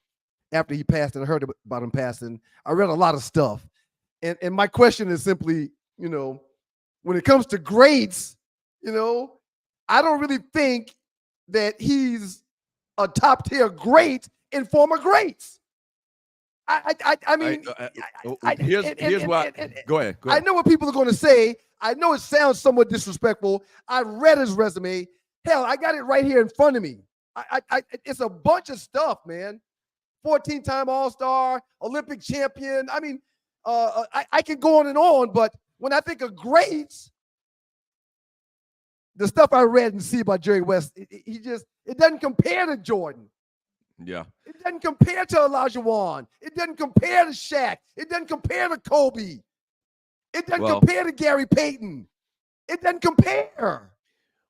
after he passed and I heard about him passing. I read a lot of stuff. And my question is simply, when it comes to greats, I don't really think that he's a top tier great in former greats. I mean, here's why. Go ahead. I know what people are going to say. I know it sounds somewhat disrespectful. I read his resume. Hell, I got it right here in front of me. It's a bunch of stuff, man. 14-time All-Star, Olympic champion. I mean, I can go on, but when I think of greats, the stuff I read and see about Jerry West, it doesn't compare to Jordan. Yeah. It doesn't compare to Olajuwon. It doesn't compare to Shaq. It doesn't compare to Kobe. It doesn't compare to Gary Payton. It doesn't compare.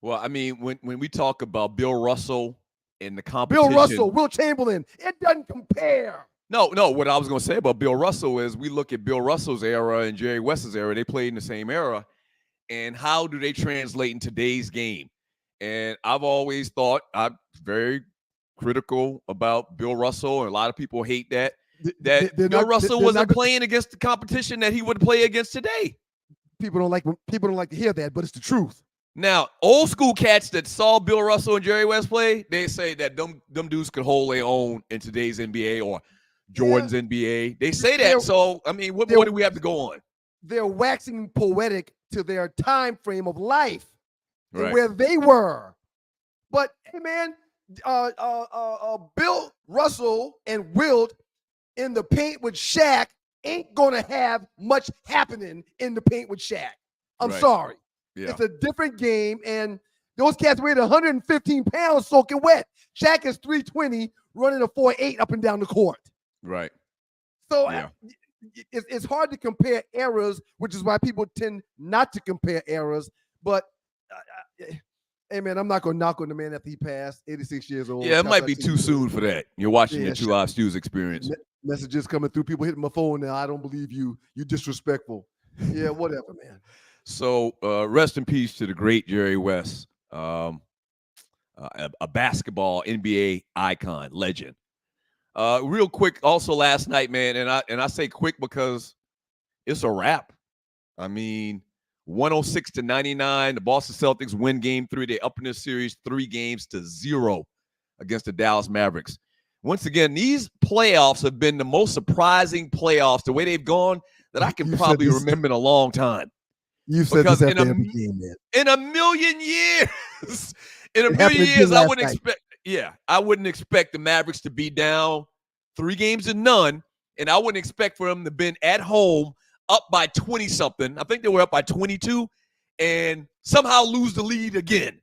Well, I mean, when we talk about Bill Russell and the competition. Bill Russell, Will Chamberlain, it doesn't compare. No, what I was going to say about Bill Russell is we look at Bill Russell's era and Jerry West's era. They played in the same era. And how do they translate in today's game? And I've always thought, I'm very critical about Bill Russell, and a lot of people hate that Bill Russell wasn't playing against the competition that he would play against today. People don't like to hear that, but it's the truth. Now, old school cats that saw Bill Russell and Jerry West play, they say that them dudes could hold their own in today's NBA or Jordan's NBA. They say that. So, I mean, what more do we have to go on? They're waxing poetic to their time frame of life and right. where they were. But, hey, man, Bill Russell and Wilt in the paint with Shaq ain't going to have much happening in the paint with Shaq. I'm sorry. Yeah. It's a different game, and those cats weighed 115 pounds soaking wet. Shaq is 320, running a 4.8 up and down the court. Right. So it's hard to compare eras, which is why people tend not to compare eras. But, hey, man, I'm not going to knock on the man after he passed, 86 years old. Yeah, it might be too soon for that. You're watching the Two Live Stews experience. Messages coming through, people hitting my phone now. I don't believe you. You disrespectful. Yeah, whatever, man. So rest in peace to the great Jerry West, a basketball NBA icon, legend. Real quick, also last night, man, and I say quick because it's a wrap. I mean, 106-99, the Boston Celtics win Game 3. They up in this series 3-0 against the Dallas Mavericks. Once again, these playoffs have been the most surprising playoffs, the way they've gone, that I can probably remember in a long time. You've said this after every game, man. In a million years, I wouldn't expect. Yeah, I wouldn't expect the Mavericks to be down 3-0, and I wouldn't expect for them to been at home up by 20-something. I think they were up by 22, and somehow lose the lead again.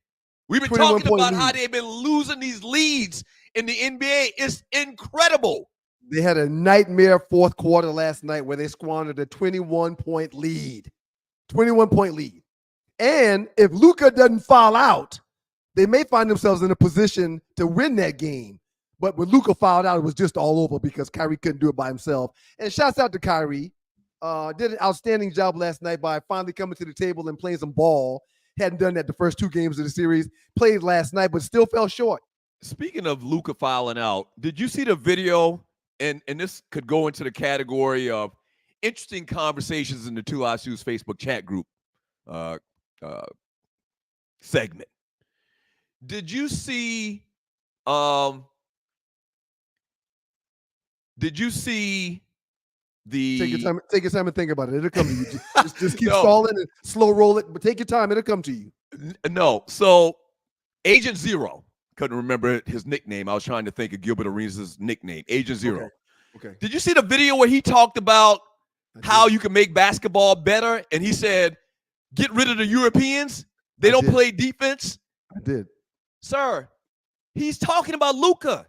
We've been talking about how they've been losing these leads in the NBA. It's incredible. They had a nightmare fourth quarter last night where they squandered a 21-point lead. 21-point lead. And if Luka doesn't foul out, they may find themselves in a position to win that game. But when Luka fouled out, it was just all over because Kyrie couldn't do it by himself. And shouts out to Kyrie. Did an outstanding job last night by finally coming to the table and playing some ball. Hadn't done that the first 2 games of the series. Played last night, but still fell short. Speaking of Luka fouling out, did you see the video? And this could go into the category of interesting conversations in the Two Live Stews Facebook chat group segment. Did you see? Did you see the? Take your time and think about it. It'll come to you. Just keep stalling and slow roll it, but take your time. It'll come to you. No. So Agent Zero, couldn't remember his nickname. I was trying to think of Gilbert Arenas' nickname. Agent Zero. Okay. Did you see the video where he talked about how you can make basketball better? And he said, get rid of the Europeans. They don't play defense. I did. Sir, he's talking about Luka.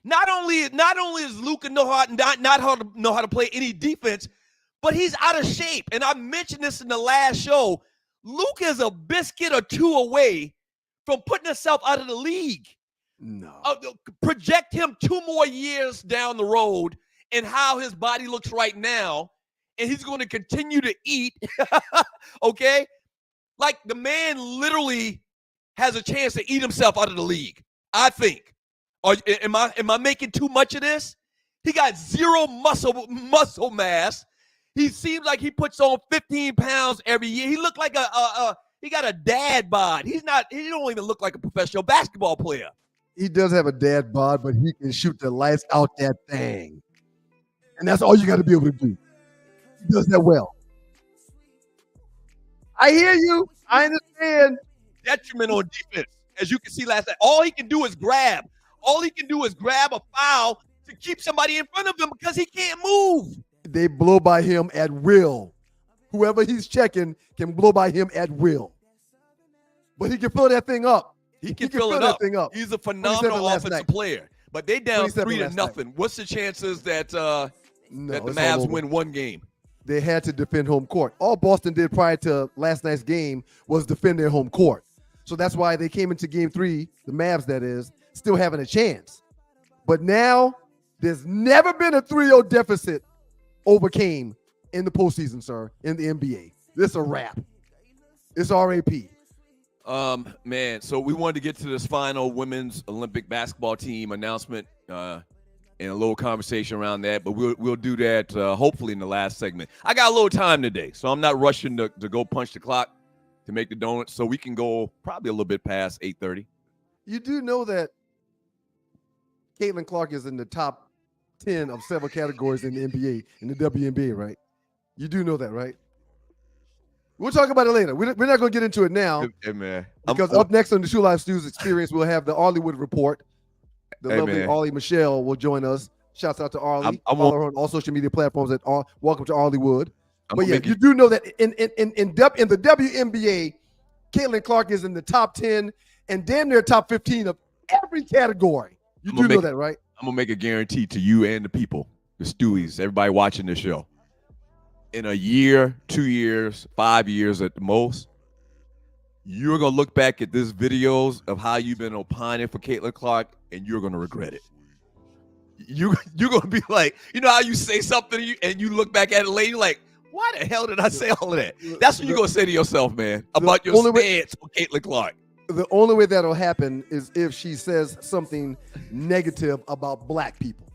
Not only does Luka know how to play any defense, but he's out of shape. And I mentioned this in the last show. Luka is a biscuit or two away from putting himself out of the league. No. Project him 2 more years down the road and how his body looks right now, and he's going to continue to eat, okay? Like, the man literally has a chance to eat himself out of the league, I think. Am I making too much of this? He got zero muscle mass. He seems like he puts on 15 pounds every year. He looked like he got a dad bod. He don't even look like a professional basketball player. He does have a dad bod, but he can shoot the lights out that thing. And that's all you got to be able to do. He does that well. I hear you. I understand. Detriment on defense, as you can see last night. All he can do is grab. All he can do is grab a foul to keep somebody in front of him because he can't move. They blow by him at will. Whoever he's checking can blow by him at will. But he can fill that thing up. He can fill that thing up. He's a phenomenal offensive player. But they down 3-0. What's the chances that that the Mavs win one game? They had to defend home court. All Boston did prior to last night's game was defend their home court. So that's why they came into game 3, the Mavs that is, still having a chance. But now there's never been a 3-0 deficit overcame in the postseason, sir, in the NBA. This is a wrap. It's RAP. Man, so we wanted to get to this final women's Olympic basketball team announcement and a little conversation around that, but we'll do that hopefully in the last segment. I got a little time today, so I'm not rushing to go punch the clock to make the donuts, so we can go probably a little bit past 8:30. You do know that Caitlin Clark is in the top 10 of several categories in the NBA, in the WNBA, right? You do know that, right? We'll talk about it later. We're not going to get into it now. Hey, man. Because up next on the Two Live Stews Experience, we'll have the Arleywood Report. The lovely Arlie Michelle will join us. Shouts out to Arlie. Follow her on all social media platforms at Welcome to Arleywood. But yeah, you do know that in the WNBA, Caitlin Clark is in the top 10 and damn near top 15 of every category. You do know that, right? I'm going to make a guarantee to you and the people, the Stewies, everybody watching this show. In a year, 2 years, 5 years at the most, you're going to look back at these videos of how you've been opining for Caitlin Clark, and you're going to regret it. You're going to be like, you know how you say something and you look back at it later, like, why the hell did I say all of that? That's what you're going to say to yourself, man, about your stance on Caitlin Clark. The only way that'll happen is if she says something negative about black people.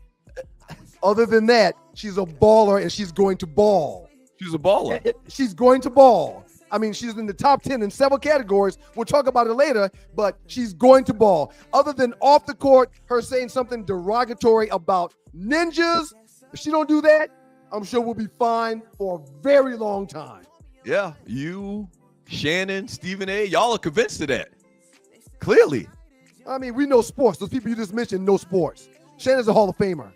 Other than that, she's a baller and she's going to ball. She's a baller. She's going to ball. I mean, she's in the top 10 in several categories. We'll talk about it later, but she's going to ball. Other than off the court, her saying something derogatory about ninjas, if she don't do that, I'm sure we'll be fine for a very long time. Yeah, you, Shannon, Stephen A., y'all are convinced of that. Clearly. I mean, we know sports. Those people you just mentioned know sports. Shannon's a Hall of Famer.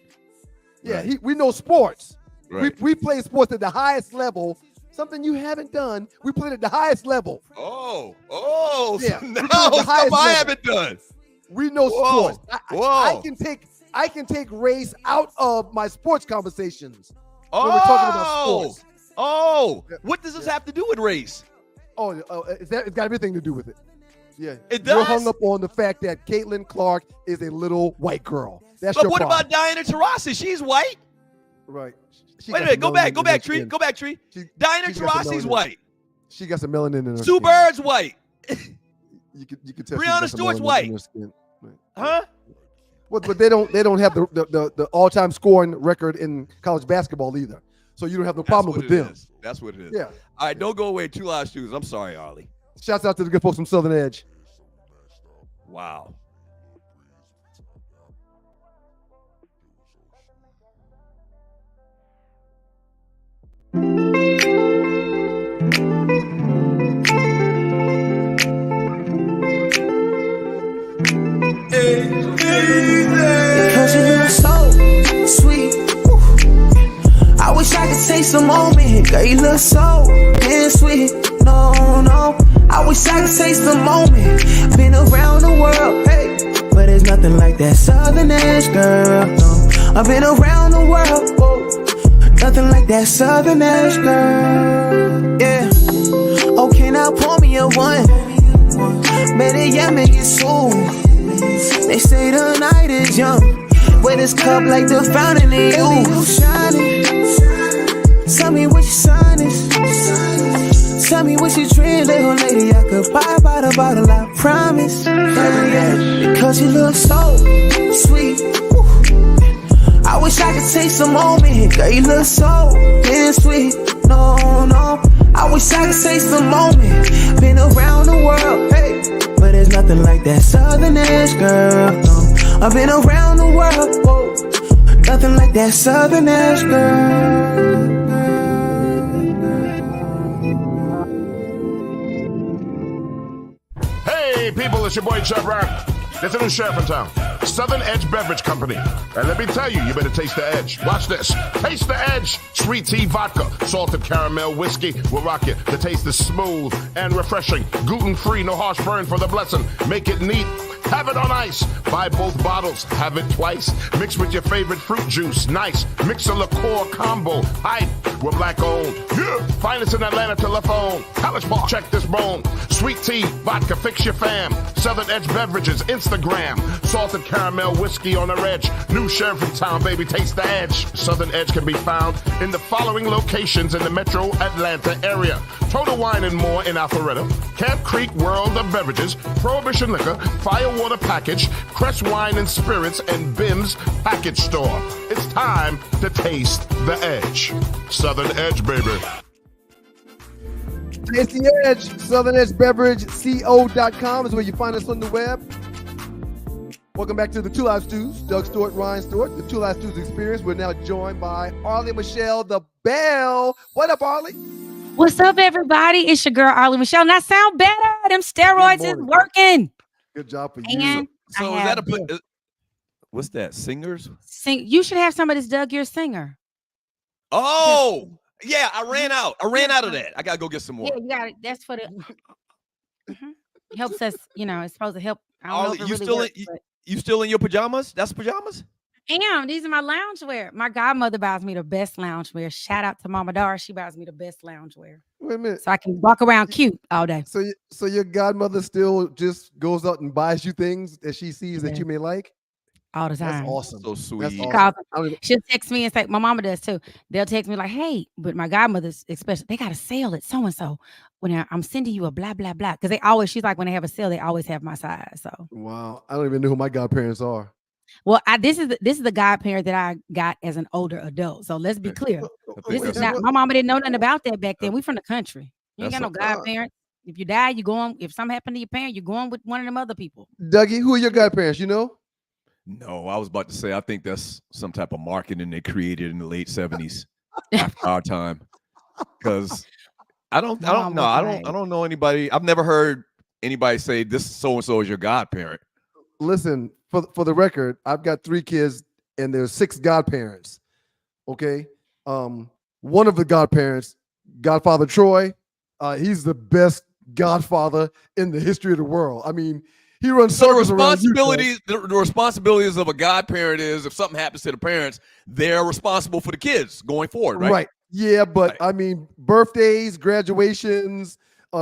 Yeah, right. We know sports. Right. We play sports at the highest level. Something you haven't done. We played at the highest level. Oh, yeah. So now something I haven't done. We know sports. Whoa. I can take race out of my sports conversations when we're talking about sports. What does this have to do with race? It's got everything to do with it. Yeah, it does. You're hung up on the fact that Caitlin Clark is a little white girl. That's but your what problem. about Diana Taurasi? She's white. Right. Wait a minute. Go back, Tree. Go back, Tree. Diana Taurasi's white. She got some melanin in her Sue skin. Bird's white. You could tell. Brianna Stewart's white. Right. Huh? But they don't have the all-time scoring record in college basketball either. So you don't have no problem with them. That's what it is. Yeah. All right, don't go away. Two Live Stews. I'm sorry, Arlie. Shouts out to the good folks from Southern Edge. Wow. Because you look so sweet. Woo. I wish I could take some moment. Girl, you look so damn sweet. No, no. I wish I could taste the moment. Been around the world, hey. But there's nothing like that Southern Edge, girl. No. I've been around the world, whoa. Nothing like that Southern Edge, girl. Yeah. Okay, now pour me a one. Better yet, make it soon. They say the night is young. Wear this cup like the fountain in you. Shining. Tell me what your sign is. Tell me what you drink, little lady. I could buy by the bottle, I promise. Because you look so sweet. Woo. I wish I could take some moment. Girl, you look so damn sweet. No, no. I wish I could take some moment. Been around the world, hey. But there's nothing like that Southern Edge, girl. No. I've been around the world, whoa. Nothing like that Southern Edge, girl. Hey, people, it's your boy Chef Rock. There's a new sheriff in town, Southern Edge Beverage Company. And let me tell you, you better taste the edge. Watch this. Taste the edge. Sweet tea vodka, salted caramel whiskey will rock you. The taste is smooth and refreshing. Gluten-free, no harsh burn for the blessing. Make it neat. Have it on ice. Buy both bottles. Have it twice. Mix with your favorite fruit juice. Nice. Mix a liqueur combo. Hype. We're black owned. Yeah. Finest in Atlanta telephone. College Park. Check this bone. Sweet tea, vodka, fix your fam. Southern Edge Beverages, Instagram. Salted caramel whiskey on the edge. New sheriff in town, baby. Taste the edge. Southern Edge can be found in the following locations in the metro Atlanta area. Total Wine and More in Alpharetta. Camp Creek World of Beverages. Prohibition Liquor. Firewater Package. Crest Wine and Spirits and Bim's Package Store. It's time to taste the edge. Southern Edge, baby. Taste the Edge, Southern Edge Beverage, co.com is where you find us on the web. Welcome back to the Two Live Stews. Doug Stewart, Ryan Stewart, the Two Live Stews Experience. We're now joined by Arlie Michelle, the Bell. What up, Arlie? What's up, everybody? It's your girl, Arlie Michelle. Now sound better. Them steroids is working. Good job for you. And So is that a what's that? Singers? you should have some of this, Doug. You're a singer. Oh, yeah. I ran out of that. I gotta go get some more. Yeah, you got it. That's for the helps us. You know, it's supposed to help. I don't Arlie, know if you it really still works, in but you still in your pajamas? That's pajamas? these are my loungewear. My godmother buys me the best loungewear. Shout out to Mama Dar. She buys me the best loungewear. Wait a minute. So I can walk around cute all day. So your godmother still just goes out and buys you things that she sees that you may like? All the time. That's awesome. So sweet. That's She awesome. calls, she'll text me and say, my mama does too. They'll text me like, hey, but my godmother's especially, they got a sale at so-and-so. When I'm sending you a blah, blah, blah. Because they always, she's like, when they have a sale, they always have my size. So Wow. I don't even know who my godparents are. well, this is the godparent that I got as an older adult. So let's be clear. This is not, my mama didn't know nothing about that back then. We from the country. You ain't got no godparents. If you die, you going, if something happened to your parent, you're going with one of them other people. Dougie, who are your godparents? You know? No, I was about to say I think that's some type of marketing they created in the late 70s after our time. Because I don't know anybody. I've never heard anybody say this so-and-so is your godparent. Listen, for the record, I've got 3 kids and there's 6 godparents. Okay. One of the godparents, Godfather Troy, he's the best godfather in the history of the world. I mean, he runs circles around you, the responsibilities of a godparent is if something happens to the parents, they're responsible for the kids going forward, right? Right. Yeah, but I mean, birthdays, graduations,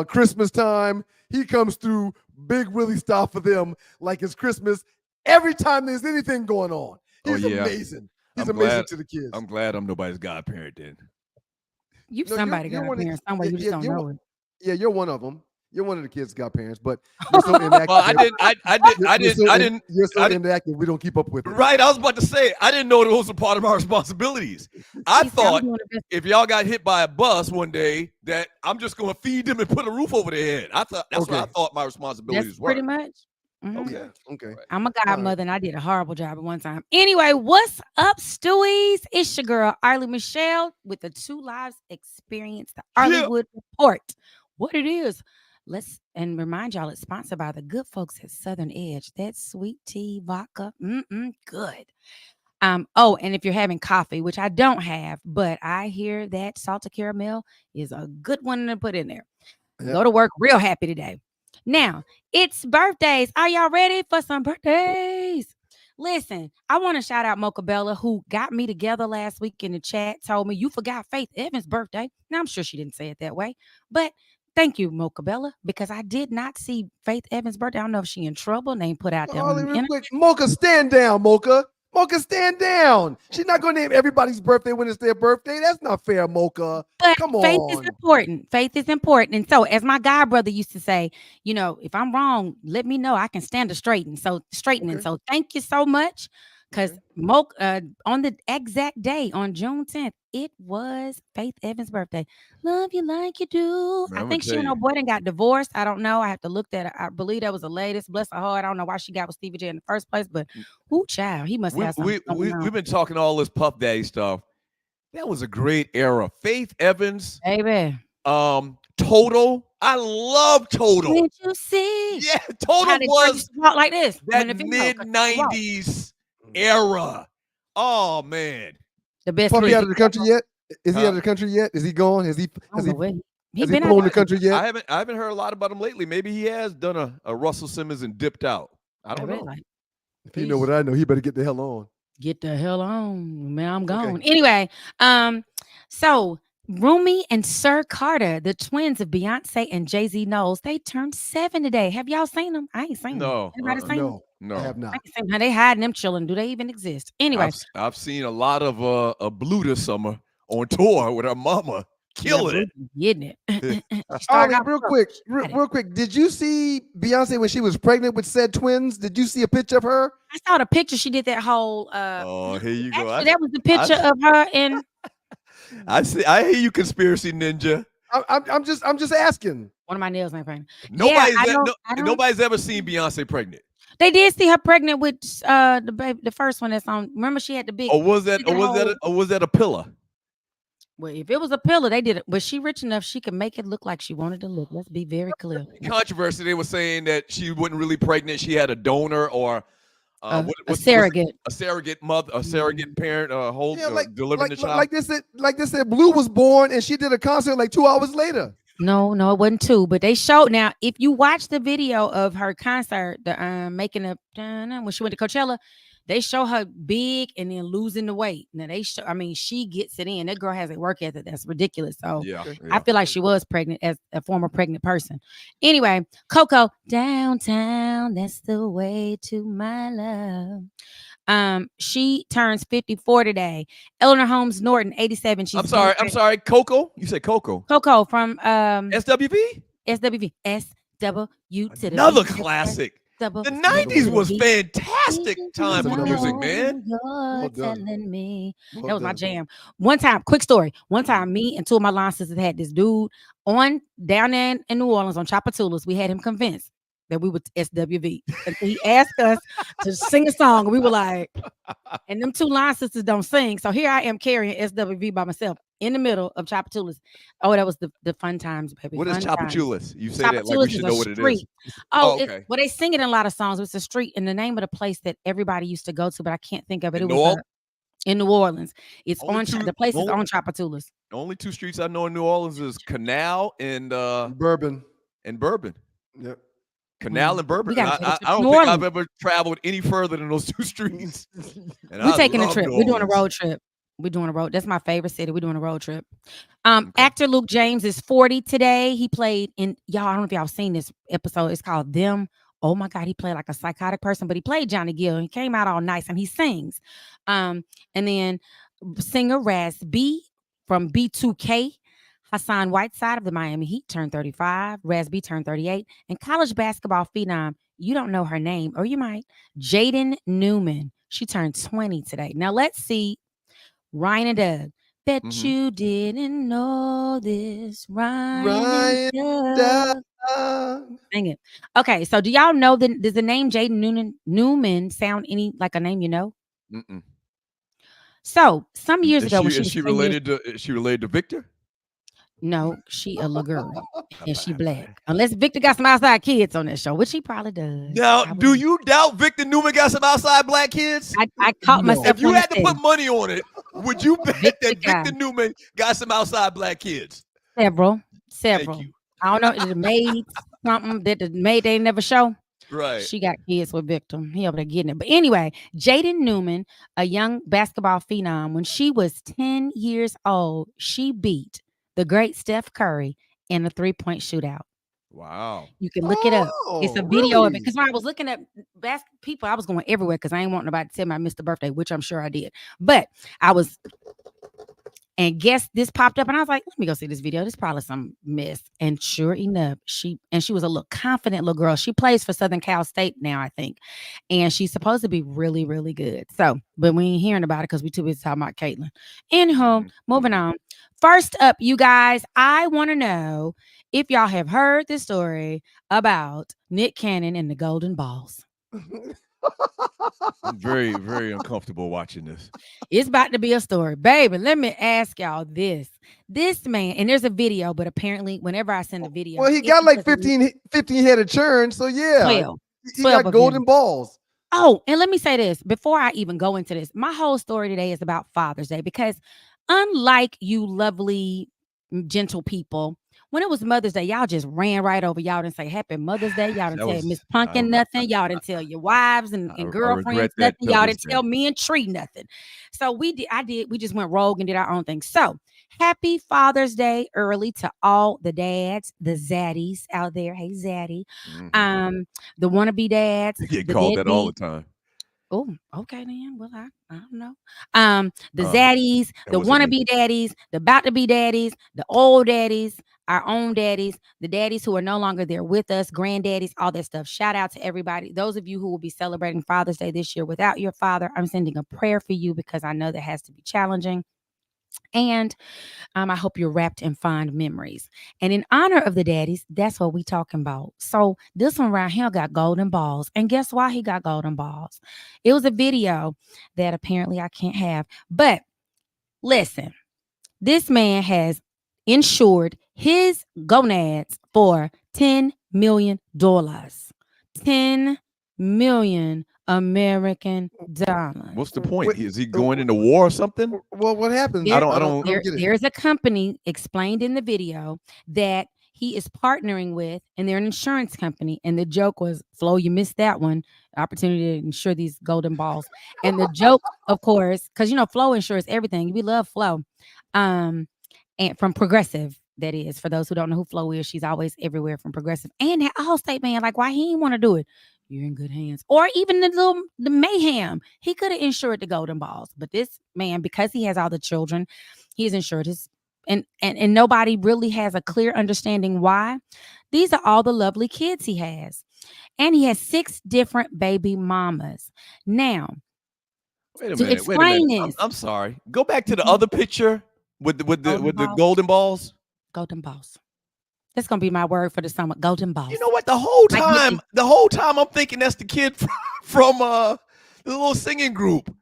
Christmas time, he comes through Big Willie style for them like it's Christmas every time there's anything going on. He's amazing. He's amazing to the kids. I'm glad I'm nobody's godparent then. Somebody got a parent somewhere, you just don't know it. Yeah, you're one of them. You're one of the kids' godparents, but you're so inactive. Well, I didn't. You're so inactive. We don't keep up with it. Right, I was about to say, I didn't know those were part of my responsibilities. I thought if y'all got hit by a bus one day, that I'm just going to feed them and put a roof over their head. I thought that's what I thought my responsibilities were. Pretty much. Okay. Okay. I'm a godmother and I did a horrible job at one time. Anyway, what's up, Stewies? It's your girl, Arlie Michelle, with the Two Lives Experience, the Arleywood Report. What it is. Let's remind y'all it's sponsored by the good folks at Southern Edge. That sweet tea vodka. Good. Oh, and if you're having coffee, which I don't have, but I hear that salted caramel is a good one to put in there. Yep. Go to work real happy today. Now, it's birthdays. Are y'all ready for some birthdays? Listen, I want to shout out Mocha Bella, who got me together last week in the chat, told me you forgot Faith Evans' birthday. Now, I'm sure she didn't say it that way, but thank you, Mocha Bella, because I did not see Faith Evans' birthday. I don't know if she in trouble. They ain't put out there. Real quick. Mocha, stand down, Mocha. Mocha, stand down. She's not going to name everybody's birthday when it's their birthday. That's not fair, Mocha. But come on. Faith is important. Faith is important. And so, as my god brother used to say, you know, if I'm wrong, let me know. I can stand to straighten. So, straightening. Okay. So, thank you so much. Because on the exact day, on June 10th, it was Faith Evans' birthday. Love you like you do. I think she and her boy got divorced. I don't know. I have to look that. I believe that was the latest. Bless her heart. I don't know why she got with Stevie J in the first place, but child, he must have something. We've been talking all this Puff Daddy stuff. That was a great era. Faith Evans. Baby. Total. I love Total. Did you see? Yeah, Total was like this. That mid-90s era. Oh man, the best. Puffy out of the country yet? Is he out of the country yet? Is he gone? Has he been in the country yet? I haven't heard a lot about him lately. Maybe he has done a Russell Simmons and dipped out. I don't know. If you know what I know, he better get the hell on. Get the hell on, man. I'm gone. Okay. Anyway, so Rumi and Sir Carter, the twins of Beyonce and Jay-Z Knowles, they turned 7 today. Have y'all seen them? I ain't seen them. Anybody seen them? No, I have not. How they hiding them chilling? Do they even exist? Anyway, I've seen a lot of Blue this summer on tour with her mama. Killing it. Getting it. Real quick. Did you see Beyonce when she was pregnant with said twins? Did you see a picture of her? I saw the picture. She did that whole here you go. That was the picture of her in I hear you, conspiracy ninja. I'm just asking. One of my nails ain't pregnant. Nobody's ever seen Beyonce pregnant. They did see her pregnant with the baby, the first one that's on. Remember, she had the big. Or was that a pillar? Well, if it was a pillar, they did it. Was she rich enough she could make it look like she wanted to look? Let's be very clear. Controversy. They were saying that she wasn't really pregnant. She had a donor or a surrogate, a surrogate mother, a surrogate parent, delivering the child. Like they said, Blue was born and she did a concert like 2 hours later. No, it wasn't 2, but they showed. Now, if you watch the video of her concert, the making a when she went to Coachella, they show her big and then losing the weight. Now she gets it in. That girl has a work ethic that's ridiculous. So I feel like she was pregnant as a former pregnant person. Anyway, Coco, downtown, that's the way to my love. She turns 54 today. Eleanor Holmes Norton, 87. I'm sorry, Coco. You said Coco. Coco from SWV? SWV. SW to another classic. The 90s was fantastic time for music, man. You're telling me. That was my jam. One time, quick story. One time, me and 2 of my line sisters had this dude down there in New Orleans on Chapatulas. We had him convinced that we were SWV. And he asked us to sing a song. And we were like, and them 2 line sisters don't sing. So here I am carrying SWV by myself in the middle of Chapatulas. Oh, that was the fun times, baby. What is Chapatulas? You say that like we should know what it is. Oh, okay. Well, they sing it in a lot of songs. It's a street and the name of the place that everybody used to go to, but I can't think of it. It was in New Orleans. It's the place is on Chapatulas. The only 2 streets I know in New Orleans is Canal and Bourbon. Yep. Canal and Bourbon. I don't think I've ever traveled any further than those 2 streets. We're taking a trip. We're doing a road trip. That's my favorite city. We're doing a road trip. Actor Luke James is 40 today. He played in, y'all, I don't know if y'all seen this episode. It's called Them. Oh my God, he played like a psychotic person, but he played Johnny Gill. He came out all nice and he sings. And then singer Raz B from B2K, Hassan Whiteside of the Miami Heat turned 35. Rasby turned 38. And college basketball phenom, you don't know her name, or you might, Jaden Newman. She turned 20 today. Now let's see Ryan and Doug. Bet Mhm. you didn't know this, Ryan, Ryan and Doug. Doug. Dang it. Okay, so do y'all know does the name Jaden Newman sound any like a name you know? Mm-mm. So some years Is ago when she she is was she 10 years, related to Victor? no, she a little girl and she Bye, black. bye. Unless Victor got some outside kids on that show, which he probably does. Now, I do would- you doubt Victor Newman got some outside black kids? I caught No. myself If you on the had to put money on it, would you bet Victor that Victor Newman got some outside black kids? several. Thank you. I don't know. The maid something that the maid they never show. Right. She got kids with Victor. He over there getting it. But anyway, Jaden Newman, a young basketball phenom, when she was 10 years old, she beat the great Steph Curry in a 3-point shootout. Wow. You can look it up. It's a Oh, video of it. really? Because when I was looking at people, I was going everywhere because I ain't want nobody to tell me I missed the birthday, which I'm sure I did. But I was, and guess this popped up, and I was like, let me go see this video. This is probably some mess. And sure enough, she was a little confident little girl. She plays for Southern Cal State now, I think. And she's supposed to be really, really good. So, but we ain't hearing about it because we too busy talking about Caitlin. Anywho, moving on. First up, you guys, I want to know if y'all have heard the story about Nick Cannon and the Golden Balls. I'm very, very uncomfortable watching this. It's about to be a story. Baby, let me ask y'all this. This man, and there's a video, but apparently whenever I send a video. Well, he got like 15 head of churn, so yeah. 12. He 12 got of golden them. balls. Oh, and let me say this before I even go into this. My whole story today is about Father's Day because unlike you lovely, gentle people, when it was Mother's Day, y'all just ran right over. Y'all didn't say Happy Mother's Day. Y'all didn't tell Miss Punkin nothing. Y'all didn't tell your wives and girlfriends nothing. Y'all didn't tell me and Tree nothing. So we just went rogue and did our own thing. So happy Father's Day early to all the dads, the zaddies out there. Hey, zaddy. The wannabe dads. You get called that all the time. Oh, okay then. Well, I don't know. The zaddies, the wannabe daddies, the about to be daddies, the old daddies, our own daddies, the daddies who are no longer there with us, granddaddies, all that stuff. Shout out to everybody. Those of you who will be celebrating Father's Day this year without your father, I'm sending a prayer for you because I know that has to be challenging. And I hope you're wrapped in fond memories. And in honor of the daddies, that's what we talking about. So this one right here got golden balls. And guess why he got golden balls? It was a video that apparently I can't have. But listen, this man has insured his gonads for $10 million. $10 million American dollars. What's the point? Is he going into war or something? Well, what happens? There's a company explained in the video that he is partnering with, and they're an insurance company. And the joke was, Flo, you missed that one. Opportunity to insure these golden balls. And the joke, of course, because Flo insures everything. We love Flo. And from Progressive, that is. For those who don't know who Flo is, she's always everywhere from Progressive. And that Allstate man, like, why he didn't want to do it? You're in good hands. Or even the mayhem. He could have insured the golden balls. But this man, because he has all the children, he's insured his and nobody really has a clear understanding why. These are all the lovely kids he has. And he has 6 different baby mamas. Now, wait a minute. I'm sorry. Go back to the other picture with the golden balls. Golden balls. That's gonna be my word for the summer. Golden balls. You know what? The whole time I'm thinking that's the kid from the little singing group.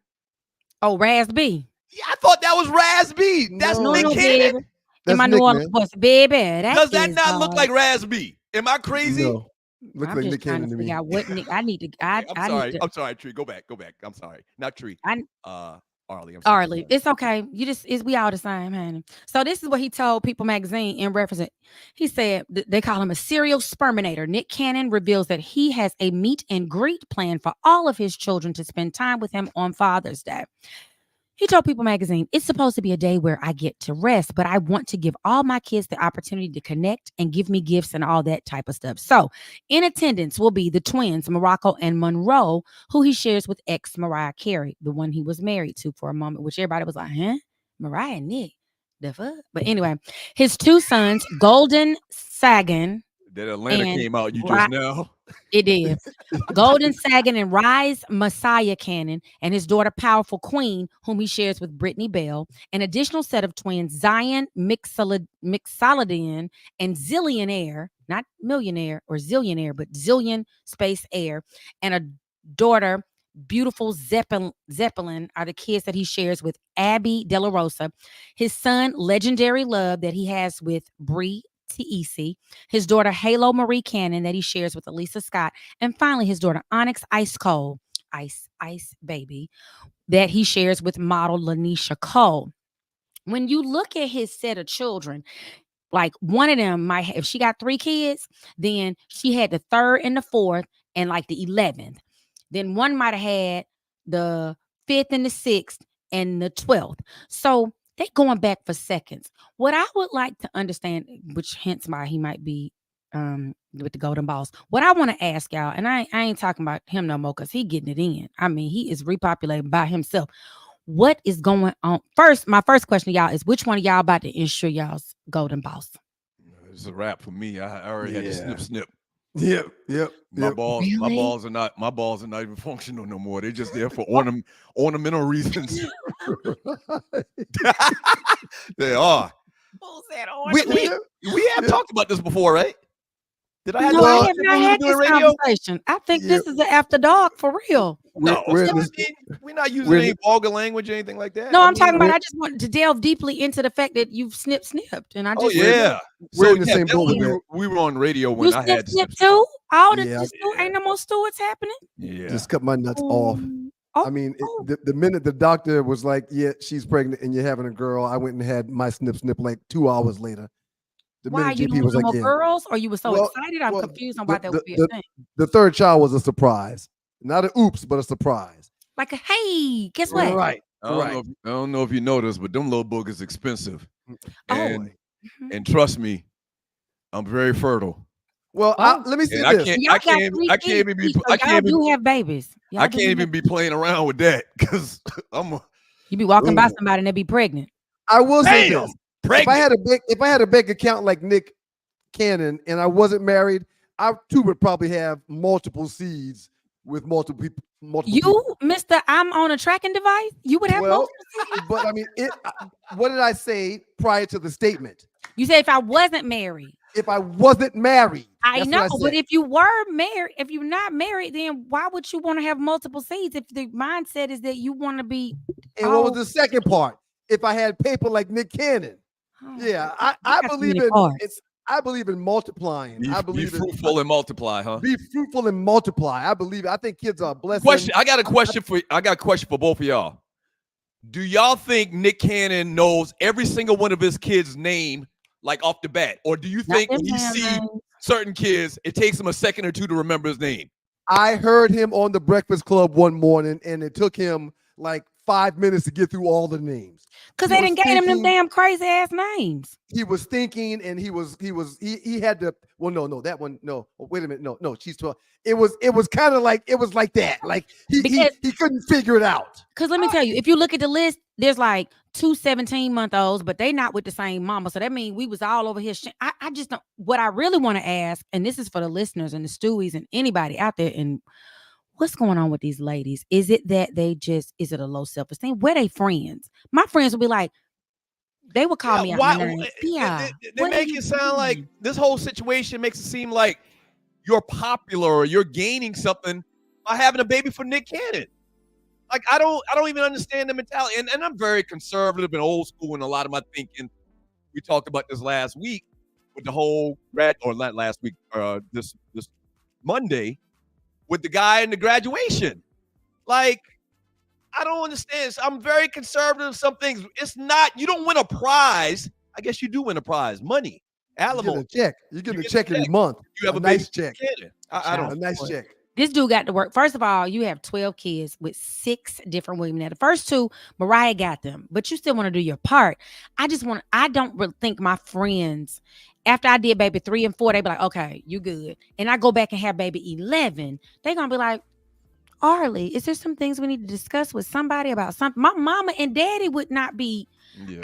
Oh, Rasby. Yeah, I thought that was Rasby. That's Nick Cannon. In my New Orleans voice, baby. Does that not look like Rasby? Am I crazy? No. Looks like Nick Cannon to me. I'm sorry, Tree. Go back. I'm sorry. Not Tree. Arlie. Arlie. It's okay. We all the same, honey. So this is what he told People Magazine in reference. He said they call him a serial sperminator. Nick Cannon reveals that he has a meet and greet plan for all of his children to spend time with him on Father's Day. He told People Magazine, it's supposed to be a day where I get to rest, but I want to give all my kids the opportunity to connect and give me gifts and all that type of stuff. So in attendance will be the twins, Morocco and Monroe, who he shares with ex Mariah Carey, the one he was married to for a moment, which everybody was like, huh? Mariah and Nick, The fuck? But anyway, his two sons, Golden Sagan. That Atlanta and came out you just now. It did. Golden Sagan and Rise Messiah Cannon, and his daughter Powerful Queen, whom he shares with Brittany Bell. An additional set of twins, Zion Mixolydian and Zillionaire, not millionaire or zillionaire, but Zillion Space Air, and a daughter, Beautiful Zeppelin, are the kids that he shares with Abby De La Rosa. His son, Legendary Love, that he has with Bree TEC, his daughter Halo Marie Cannon that he shares with Elisa Scott, and finally his daughter Onyx Ice Cold, Ice Baby, that he shares with model Lanisha Cole. When you look at his set of children, like one of them might have, if she got 3 kids, then she had the 3rd and the 4th and like the 11th. Then one might have had the 5th and the 6th and the 12th. So they going back for seconds. What I would like to understand, which hence why he might be with the Golden Balls. What I want to ask y'all, and I ain't talking about him no more because he getting it in. I mean, he is repopulating by himself. What is going on? My first question to y'all is, which one of y'all about to insure y'all's Golden Balls? It's a wrap for me. I already had to snip. Yep. My balls are not even functional no more. They're just there for ornamental reasons. They are. Who's that We have talked about this before, right? Did I have I have not had this conversation. I think this is the after dark for real. We're not using any vulgar language or anything like that. No, I'm talking about, I just wanted to delve deeply into the fact that you've snipped. And I just we're in the same boat. We were on radio when I had snip too. All the ain't no more stewards happening. Yeah. Just cut my nuts off. I mean, the minute the doctor was like, yeah, she's pregnant and you're having a girl, I went and had my snip like 2 hours later. Why you losing was like, more girls, or you were so excited? I'm confused on why that would be a thing. The 3rd child was a surprise, not an oops, but a surprise. Like a hey, guess what? Right. I don't know if you know this, but them little boogers expensive, and trust me, I'm very fertile. Well, let me see this. I can't even be playing around with that because you be walking by somebody and they be pregnant. I will say this. Pregnant. If I had a bank account like Nick Cannon and I wasn't married, I too would probably have multiple seeds with multiple people. Mr. I'm on a tracking device. You would have multiple seeds. But I mean, what did I say prior to the statement? You said if I wasn't married. If I wasn't married. I know, but if you were married, if you're not married, then why would you want to have multiple seeds if the mindset is that you want to be? And what was the second part? If I had paper like Nick Cannon. I believe in multiplying. Be fruitful and multiply, huh? Be fruitful and multiply. I think kids are blessed. I got a question for both of y'all. Do y'all think Nick Cannon knows every single one of his kids' name, like off the bat, or do you think when he sees certain kids, it takes him a second or two to remember his name? I heard him on the Breakfast Club one morning, and it took him like 5 minutes to get through all the names. Because they didn't get him them damn crazy ass names. He was thinking, and he had to. Well, no, that one, no. Oh, wait a minute, no, she's 12. It was kind of like that. Like he couldn't figure it out. Because let me tell you, if you look at the list, there's like 2 17-month-olds, but they not with the same mama. So that means we was all over here. I just don't. What I really want to ask, and this is for the listeners and the Stewies and anybody out there, and what's going on with these ladies? Is it that is it a low self-esteem? Where they friends? My friends would be like, they would call me out my name. They make it sound like this whole situation makes it seem like you're popular or you're gaining something by having a baby for Nick Cannon. Like, I don't even understand the mentality. And I'm very conservative and old school in a lot of my thinking. We talked about this last week with the whole not last week, this Monday, with the guy in the graduation. Like, I don't understand. I'm very conservative. Some things, it's not, you don't win a prize. I guess you do win a prize. Money. Alimony. You get a check every month. You have a nice check. I don't. A nice check. This dude got to work. First of all, you have 12 kids with 6 different women. Now, the first 2, Mariah got them, but you still want to do your part. I don't really think my friends, after I did baby 3 and 4, they be like, okay, you good. And I go back and have baby 11. They're going to be like, Arlie, is there some things we need to discuss with somebody about something? My mama and daddy would not be. Yeah.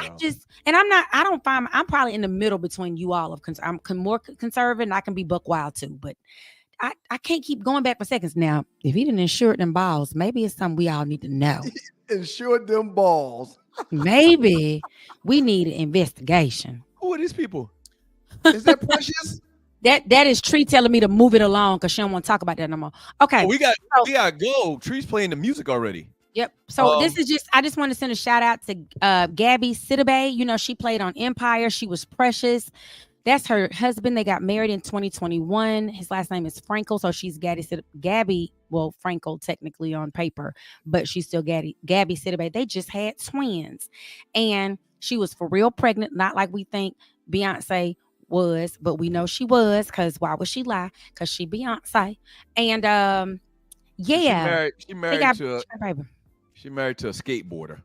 I'm probably in the middle between you all. I'm more conservative and I can be buck wild too, but I can't keep going back for seconds. Now, if he didn't insure them balls, maybe it's something we all need to know. Insured them balls. Maybe we need an investigation. Who are these people? Is that Precious? That is Tree telling me to move it along because she don't want to talk about that no more. Okay. Oh, we got go. Tree's playing the music already. Yep. So I just want to send a shout out to Gabby Sidibe. You know, she played on Empire. She was Precious. That's her husband. They got married in 2021. His last name is Frankel. So she's Gabby, well, Frankel technically on paper, but she's still Gabby Sidibe. They just had twins. And she was for real pregnant, not like we think Beyonce was, but we know she was, because why would she lie? Because she Beyonce. And She married to a skateboarder.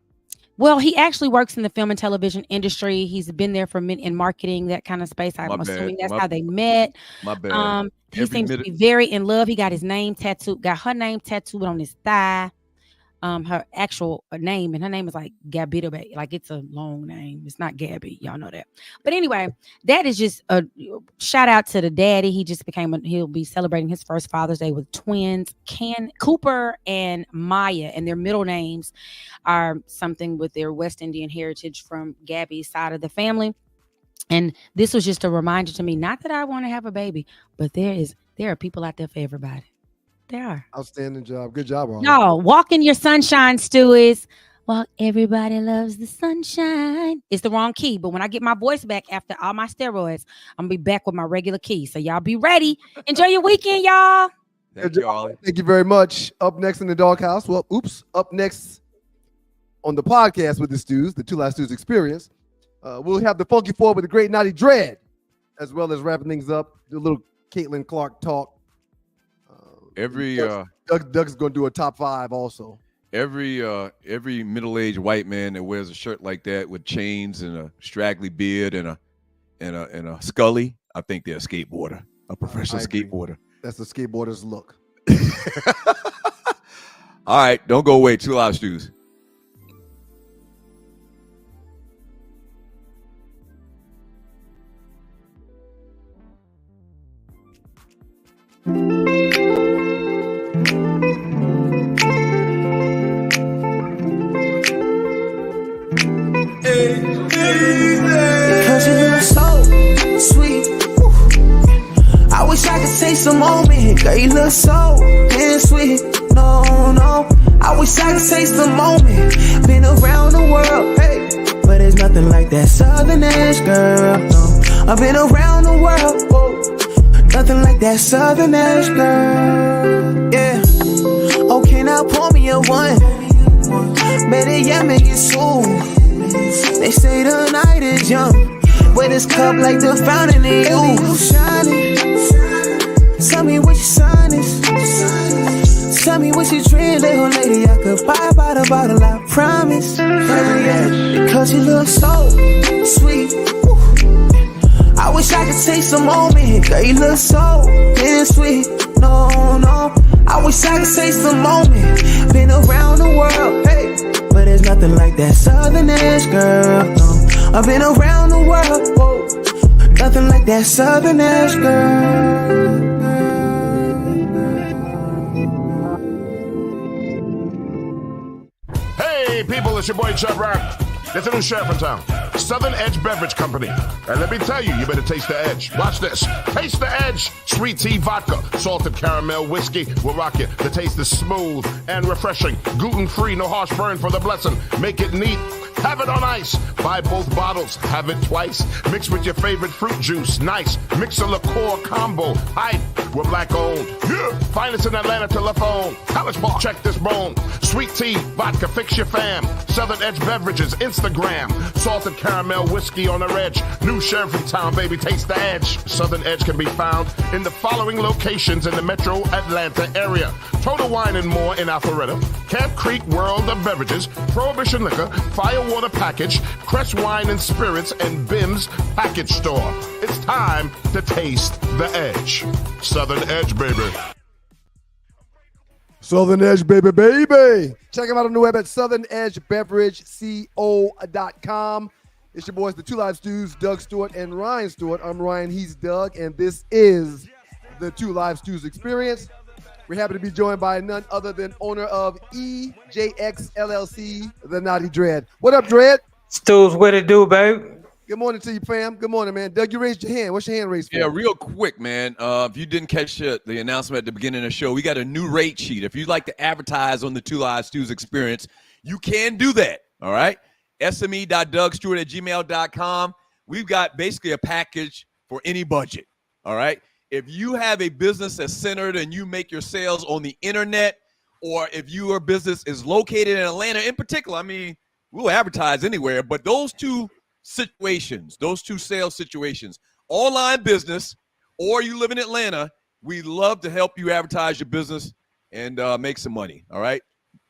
Well, he actually works in the film and television industry. He's been there for in marketing, that kind of space. I'm assuming that's how they met. My bad. He seems to be very in love. He got her name tattooed on his thigh. Her actual name, and her name is like Gabby. Like, it's a long name. It's not Gabby. Y'all know that. But anyway, that is just a shout out to the daddy. He just he'll be celebrating his first Father's Day with twins, Cooper and Maya, and their middle names are something with their West Indian heritage from Gabby's side of the family. And this was just a reminder to me, not that I want to have a baby, but there are people out there for everybody. They are. Outstanding job. Good job, Arlie. No, walk in your sunshine, Stewies. Well, everybody loves the sunshine. It's the wrong key, but when I get my voice back after all my steroids, I'm gonna be back with my regular key. So y'all be ready. Enjoy your weekend, y'all. Thank you, Arlie. Thank you very much. Up next in the doghouse. Well, up next on the podcast with the Stews, the Two Live Stews Experience, we'll have the Funky Four with the Great Naughty Dread, as well as wrapping things up, do a little Caitlin Clark talk. Doug's gonna do a top 5 also. Every middle-aged white man that wears a shirt like that with chains and a straggly beard and a scully, I think they're a skateboarder, a professional skateboarder. That's the skateboarder's look. All right, don't go away. Two Live Stews. Cause you look so sweet. I wish I could take some moment. Girl, you look so damn sweet. No. I wish I could taste the moment. Been around the world, hey, but there's nothing like that Southern edge, girl. No. I've been around the world, whoa. Nothing like that Southern edge, girl. Yeah. Okay, now pour me a one. Better yet, make it soon. They say the night is young, with this cup like the fountain in you. Shining. Tell me what your sign is. Tell me what you drink, little lady. I could buy by the bottle, I promise. Because you look so sweet. I wish I could take some moment. Girl, you look so damn sweet. No. I wish I could take some moment. Been around the world, hey, but there's nothing like that Southern edge, girl. No. I've been around the world, whoa. Nothing like that Southern edge, girl. Hey, people, it's your boy Chub Rap. There's a new sheriff in town, Southern Edge Beverage Company. And let me tell you, you better taste the edge. Watch this. Taste the edge. Sweet tea vodka, salted caramel whiskey will rock you. The taste is smooth and refreshing. Gluten-free, no harsh burn for the blessing. Make it neat. Have it on ice. Buy both bottles. Have it twice. Mix with your favorite fruit juice. Nice. Mix a liqueur combo. Hype. We're black owned. Yeah. Finest in Atlanta telephone. College Park. Check this bone. Sweet tea, vodka, fix your fam. Southern Edge Beverages, Instagram. Salted caramel whiskey on the edge. New sheriff in town, baby. Taste the edge. Southern Edge can be found in the following locations in the metro Atlanta area. Total Wine and More in Alpharetta. Camp Creek World of Beverages. Prohibition Liquor. Firewater Package. Crest Wine and Spirits and Bim's Package Store. It's time to taste the edge. Southern Edge, baby. Southern Edge, baby, baby. Check them out on the web at southernedgebeverageco.com. It's your boys, the Two Live Stews, Doug Stewart and Ryan Stewart. I'm Ryan, he's Doug, and this is the Two Live Stews Experience. We're happy to be joined by none other than owner of EJX LLC, the Naughty Dread. What up, Dread? Stews, what it do, babe? Good morning to you, fam. Good morning, man. Doug, you raised your hand. What's your hand raised for? Yeah, real quick, man. If you didn't catch the announcement at the beginning of the show, we got a new rate sheet. If you'd like to advertise on the Two Live Stews Experience, you can do that, all right? sme.dougstewart@gmail.com. We've got basically a package for any budget, all right? If you have a business that's centered and you make your sales on the internet, or if your business is located in Atlanta in particular, I mean, we'll advertise anywhere, but those two situations, those two sales situations, online business, or you live in Atlanta, we love to help you advertise your business and make some money, all right?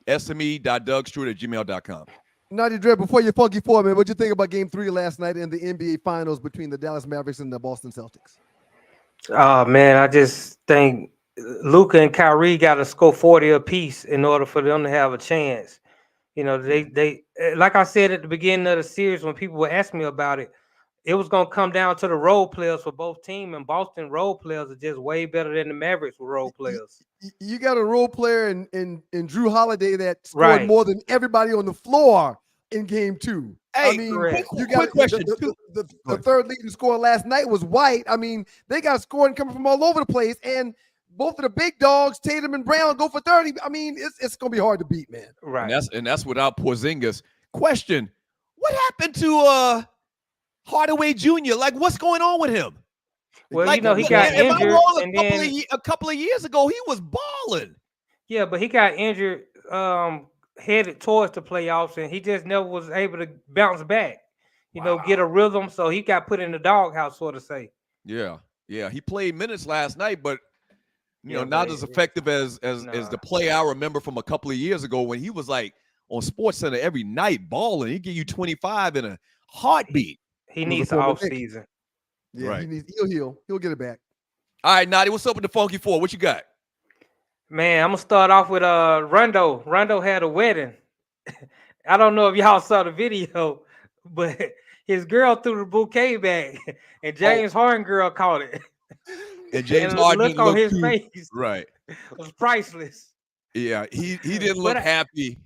sme.dougstewart@gmail.com. Naughty Dread, before you funky four, man, what'd you think about Game 3 last night in the NBA Finals between the Dallas Mavericks and the Boston Celtics? Oh, man, I just think Luka and Kyrie got to score 40 apiece in order for them to have a chance. You know, they like I said at the beginning of the series when people were asking me about it, it was going to come down to the role players for both teams, and Boston role players are just way better than the Mavericks with role players. You got a role player in Drew Holiday that scored more than everybody on the floor in Game 2. Hey, I mean, you got the third leading scorer last night was White. I mean, they got scoring coming from all over the place, and both of the big dogs, Tatum and Brown, go for 30. I mean, it's going to be hard to beat, man. Right. And that's without Porzingis. Question, what happened to Hardaway Jr.? Like, what's going on with him? Well, like, you know, he got injured. A couple of years ago, he was balling. Yeah, but he got injured headed towards the playoffs, and he just never was able to bounce back, you know, get a rhythm. So he got put in the doghouse, so to say. Yeah. He played minutes last night, but you know, not as effective as the play I remember from a couple of years ago when he was like on SportsCenter every night balling. He'd give you 25 in a heartbeat. He needs the off season. Yeah, right. He'll heal. He'll get it back. All right, Naughty, what's up with the Funky Four? What you got? Man, I'm gonna start off with Rondo. Rondo had a wedding. I don't know if y'all saw the video, but his girl threw the bouquet back, and James Harden girl caught it. And James Harden look on his face, right, was priceless. Yeah, he didn't look happy.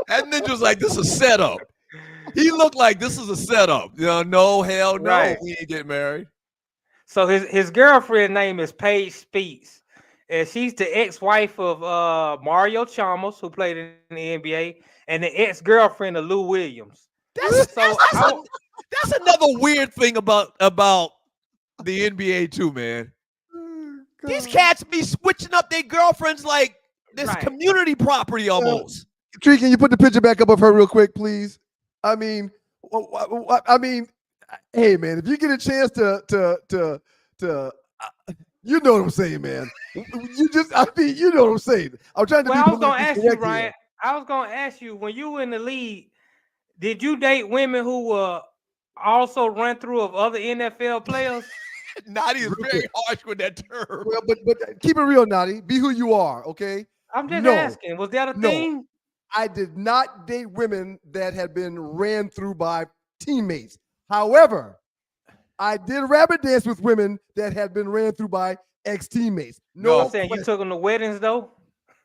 That ninja was like, this is a setup. He looked like this is a setup. You know, no, hell no, Right. we ain't get married. So his girlfriend name is Paige Speaks, and she's the ex-wife of Mario Chalmers, who played in the NBA, and the ex-girlfriend of Lou Williams. That's another weird thing about the NBA too, man. These cats be switching up their girlfriends like this community property almost. Tree, can you put the picture back up of her real quick, please? I mean, hey, man, if you get a chance to you know what I'm saying, man. You know what I'm saying. I'm trying to. Well, I was gonna ask you, Ryan. I was gonna ask you, when you were in the league, did you date women who were also run through of other NFL players? Naughty is very harsh with that term. Well, but keep it real, Naughty. Be who you are, okay? I'm just asking. Was that a thing? I did not date women that had been ran through by teammates. However, I did rabbit dance with women that had been ran through by ex-teammates. No, I'm saying you took them to weddings though?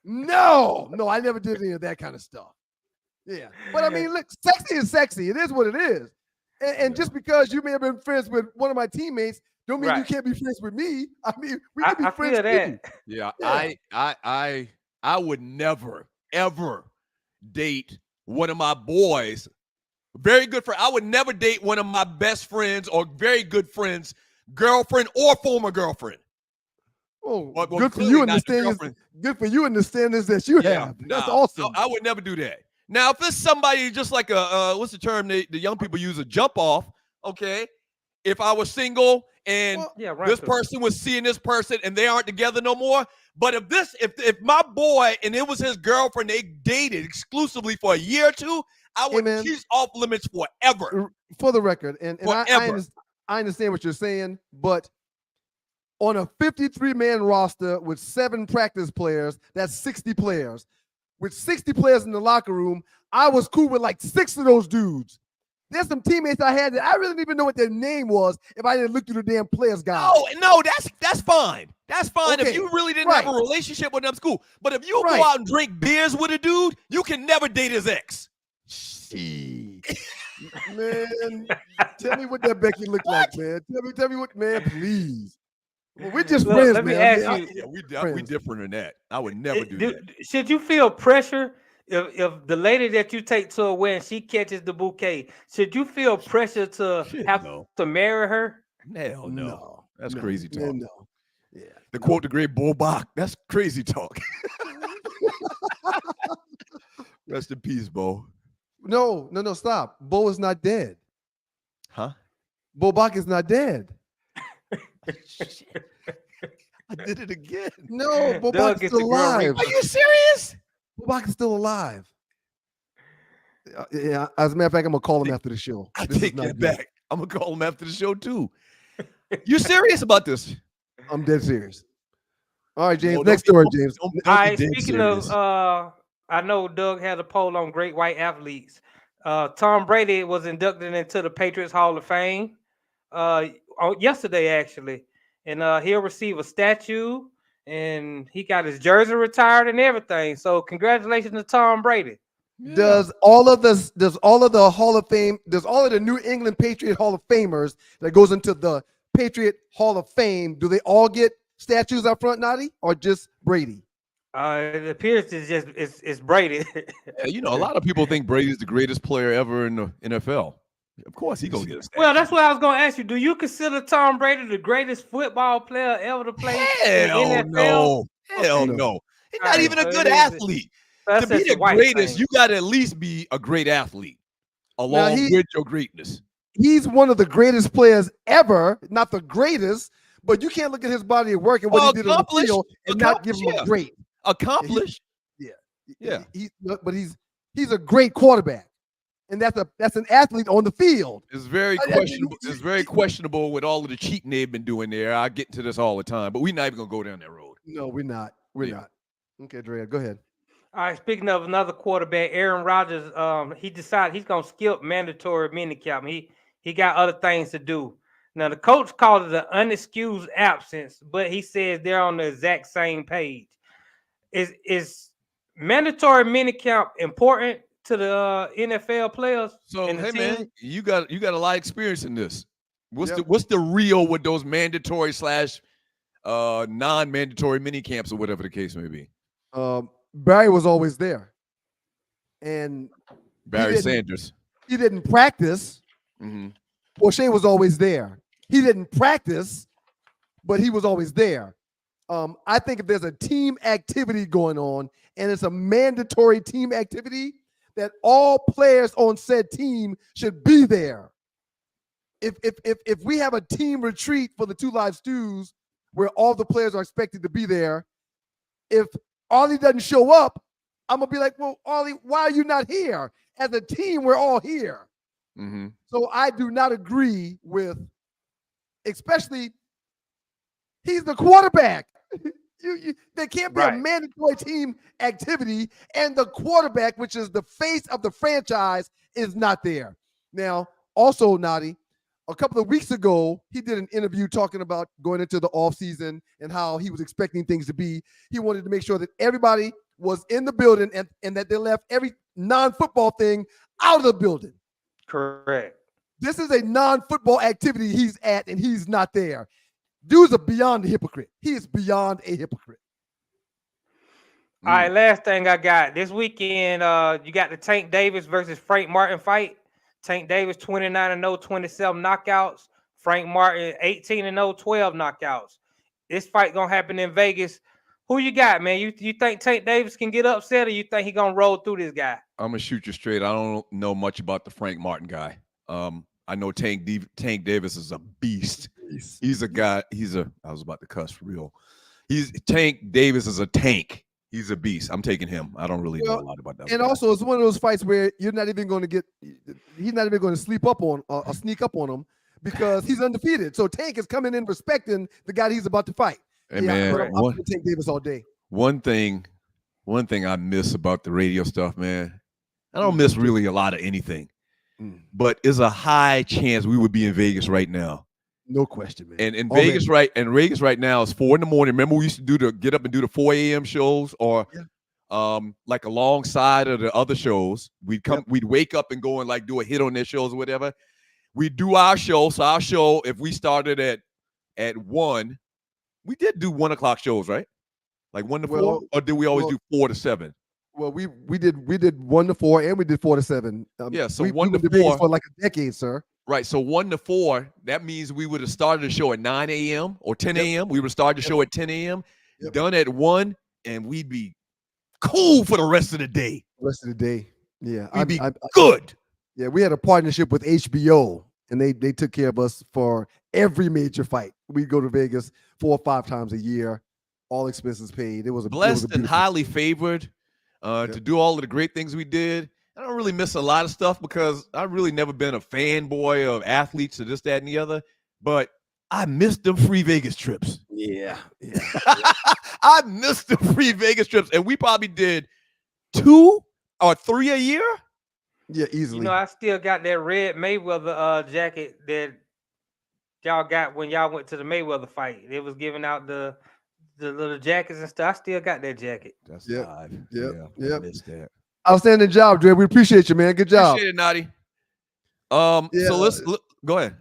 No, I never did any of that kind of stuff. Yeah, but I mean, look, sexy is sexy. It is what it is. And just because you may have been friends with one of my teammates, don't mean you can't be friends with me. I mean, we can be friends too. Yeah, I would never ever date one of my boys. Very good friend. I would never date one of my best friends or very good friends, girlfriend or former girlfriend. Oh, good for you understand. Good for you and the standards that you have. That's awesome. I would never do that. Now, if it's somebody just like a what's the term the young people use, a jump off, okay? if I was single and run this through. person was seeing this person and they aren't together no more. But if my boy and it was his girlfriend, they dated exclusively for a year or two, I would she's off limits forever. For the record, and Forever. I understand what you're saying, but on a 53-man roster with 7 practice players, that's 60 players. With 60 players in the locker room, I was cool with like 6 of those dudes. There's some teammates I had that I really didn't even know what their name was if I didn't look through the damn players guide. No, that's fine. That's fine. Okay, If you really didn't have a relationship with them, it's cool. But if you go out and drink beers with a dude, you can never date his ex. Man, tell me what that Becky looked like, man. Tell me what, man, please. Well, we're just friends, let me man. ask you. We different than that. I would never do that. Should you feel pressure if the lady that you take to a wedding, she catches the bouquet? Should you feel pressure to to marry her? Hell no. That's crazy talk. No. Yeah. To quote the great Bo Bach, that's crazy talk. Rest in peace, Bo. No, stop. Bo is not dead. Huh? Bo Bach is not dead. I did it again. No, Bo Bach is still alive. Are you serious? Bo Bach is still alive. Yeah, as a matter of fact, I'm gonna call him after the show. I take that back. I'm gonna call him after the show too. You serious about this? I'm dead serious. All right, James. Next story, James. All right. Speaking of, I know Doug had a poll on great white athletes. Tom Brady was inducted into the Patriots Hall of Fame yesterday, actually, and he'll receive a statue, and he got his jersey retired and everything. So, congratulations to Tom Brady. Yeah. Does all of the Hall of Fame, does all of the New England Patriot Hall of Famers that goes into the Patriot Hall of Fame, do they all get statues up front, Nadi, or just Brady? It appears it's Brady. Yeah, a lot of people think Brady's the greatest player ever in the NFL. Of course, he's gonna get a statue. Well, that's what I was gonna ask you. Do you consider Tom Brady the greatest football player ever to play in the NFL? Hell no. He's not even a good athlete. To be the greatest, you got to at least be a great athlete along with your greatness. He's one of the greatest players ever, not the greatest, but you can't look at his body of work and what he did on the field and not give him a great. Accomplished. Yeah. But he's a great quarterback. And that's an athlete on the field. It's very questionable. It's very questionable with all of the cheating they've been doing there. I get into this all the time, but we're not even gonna go down that road. No, we're not. We're not. Okay, Drea, go ahead. All right. Speaking of another quarterback, Aaron Rodgers, he decided he's gonna skip mandatory minicamp. He got other things to do. Now the coach called it an unexcused absence, but he says they're on the exact same page. Is mandatory minicamp important to the NFL players? So hey man, you got a lot of experience in this. What's the real with those mandatory / non-mandatory mini camps or whatever the case may be? Barry was always there, and Barry Sanders. He didn't practice. Mm-hmm. O'Shea was always there. He didn't practice, but he was always there. I think if there's a team activity going on and it's a mandatory team activity, that all players on said team should be there. If we have a team retreat for the Two Live Stews where all the players are expected to be there, if Ollie doesn't show up, I'm gonna be like, well, Ollie, why are you not here? As a team, we're all here. Mm-hmm. So I do not agree with, especially he's the quarterback. There can't be a mandatory team activity, and the quarterback, which is the face of the franchise, is not there. Now, also, Nadi, a couple of weeks ago, he did an interview talking about going into the offseason and how he was expecting things to be. He wanted to make sure that everybody was in the building and that they left every non-football thing out of the building. Correct. This is a non-football activity he's at, and he's not there. Dude's beyond a hypocrite. He is beyond a hypocrite. All right, last thing I got. This weekend, you got the Tank Davis versus Frank Martin fight. Tank Davis 29-0, 27 knockouts. Frank Martin 18-0, 12 knockouts. This fight gonna happen in Vegas. Who you got, man? You think Tank Davis can get upset, or you think he gonna roll through this guy? I'm gonna shoot you straight. I don't know much about the Frank Martin guy. I know Tank Davis is a beast. He's a guy. I was about to cuss for real. Tank Davis is a tank. He's a beast. I'm taking him. I don't really know a lot about that. And also, it's one of those fights where you're not even going to he's not even going to sleep up on or sneak up on him because he's undefeated. So Tank is coming in respecting the guy he's about to fight. Hey, man, I'm going to Tank Davis all day. One thing I miss about the radio stuff, man, I don't miss really a lot of anything, but it's a high chance we would be in Vegas right now. No question, man. And in Vegas right now it's 4 a.m. Remember we used to get up and do the 4 a.m. shows or like alongside of the other shows. We'd wake up and go and like do a hit on their shows or whatever. We do our show. So our show, if we started at 1, we did do 1 o'clock shows, right? Like 1 to 4, or did we always do 4 to 7? Well, we did 1 to 4 and we did 4 to 7. So we 1 to 4 for like a decade, sir. Right. So 1 to 4, that means we would have started the show at 9 a.m. or 10 a.m. We would start the show at 10 a.m., done at 1, and we'd be cool for the rest of the day. Yeah. We'd be good. Yeah, we had a partnership with HBO, and they took care of us for every major fight. We'd go to Vegas 4 or 5 times a year, all expenses paid. It was blessed and highly favored to do all of the great things we did. I don't really miss a lot of stuff because I've really never been a fanboy of athletes or this, that, and the other. But I missed them free Vegas trips. Yeah. I missed the free Vegas trips, and we probably did 2 or 3 a year. Yeah, easily. You know, I still got that red Mayweather jacket that y'all got when y'all went to the Mayweather fight. It was giving out the little jackets and stuff. I still got that jacket. That's I missed that. Outstanding job, Dre. We appreciate you, man. Good job. Appreciate it, Naughty. So let's go ahead.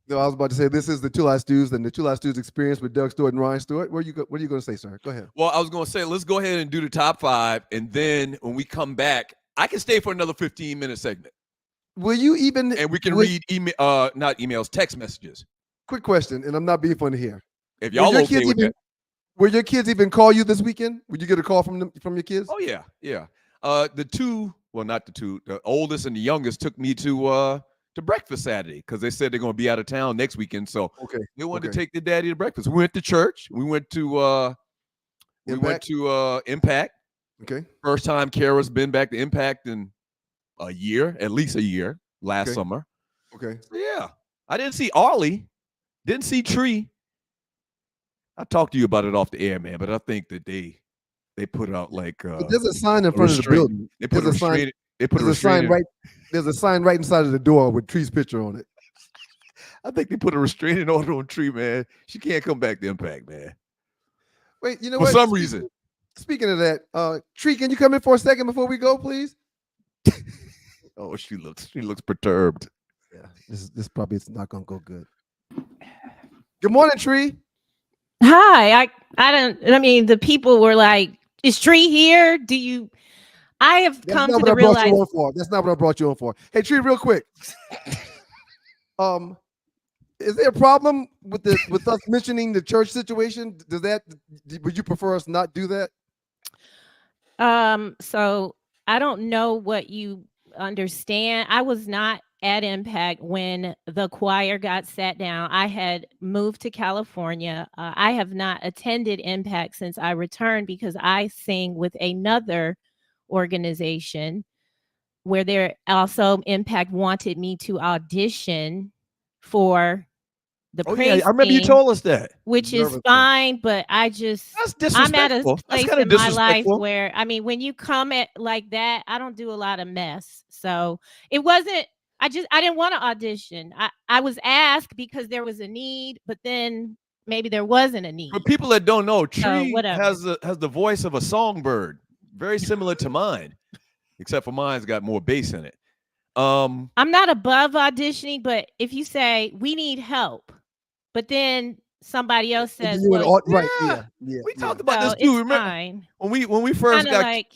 No, I was about to say this is the Two Live Stews and the Two Live Stews experience with Doug Stewart and Ryan Stewart. What are you going to say, sir? Go ahead. Well, I was going to say let's go ahead and do the top 5, and then when we come back, I can stay for another 15-minute segment. Will you even? And we can read not emails, text messages. Quick question, and I'm not being funny here. If y'all okay with that. Will your kids even call you this weekend? Would you get a call from your kids? Oh yeah. The oldest and the youngest took me to breakfast Saturday because they said they're going to be out of town next weekend. So they wanted to take their daddy to breakfast. We went to church. We went to Impact. Okay. First time Kara's been back to Impact in a year, at least a year, last summer. Okay. So, yeah. I didn't see Arlie. Didn't see Tree. I talked to you about it off the air, man, but I think that they put out like there's a sign in front of the building. They put a sign. There's a sign right. There's a sign right inside of the door with Tree's picture on it. I think they put a restraining order on Tree, man. She can't come back to Impact, man. Wait, you know what? For some reason. Speaking of that, Tree, can you come in for a second before we go, please? Oh, she looks perturbed. Yeah, this probably is not gonna go good. Good morning, Tree. Hi. I mean, the people were like, "Is Tree here? Do you?" I have come to the realize that's not what I brought you on for. Hey, Tree, real quick. Is there a problem with us mentioning the church situation? Would you prefer us not do that? So I don't know what you understand. I was not at Impact when the choir got sat down. I had moved to California. I have not attended Impact since I returned because I sing with another organization where there also Impact wanted me to audition for the praise I remember you told us that, which is fine, but I'm at a place in my life where, I mean, when you come at like that, I don't do a lot of mess. So it wasn't, I didn't want to audition. I was asked because there was a need, but then maybe there wasn't a need. For people that don't know, Tree has the voice of a songbird, very similar to mine, except for mine's got more bass in it. I'm not above auditioning, but if you say we need help, but then somebody else says, we talked about this too. Remember fine. when we first got like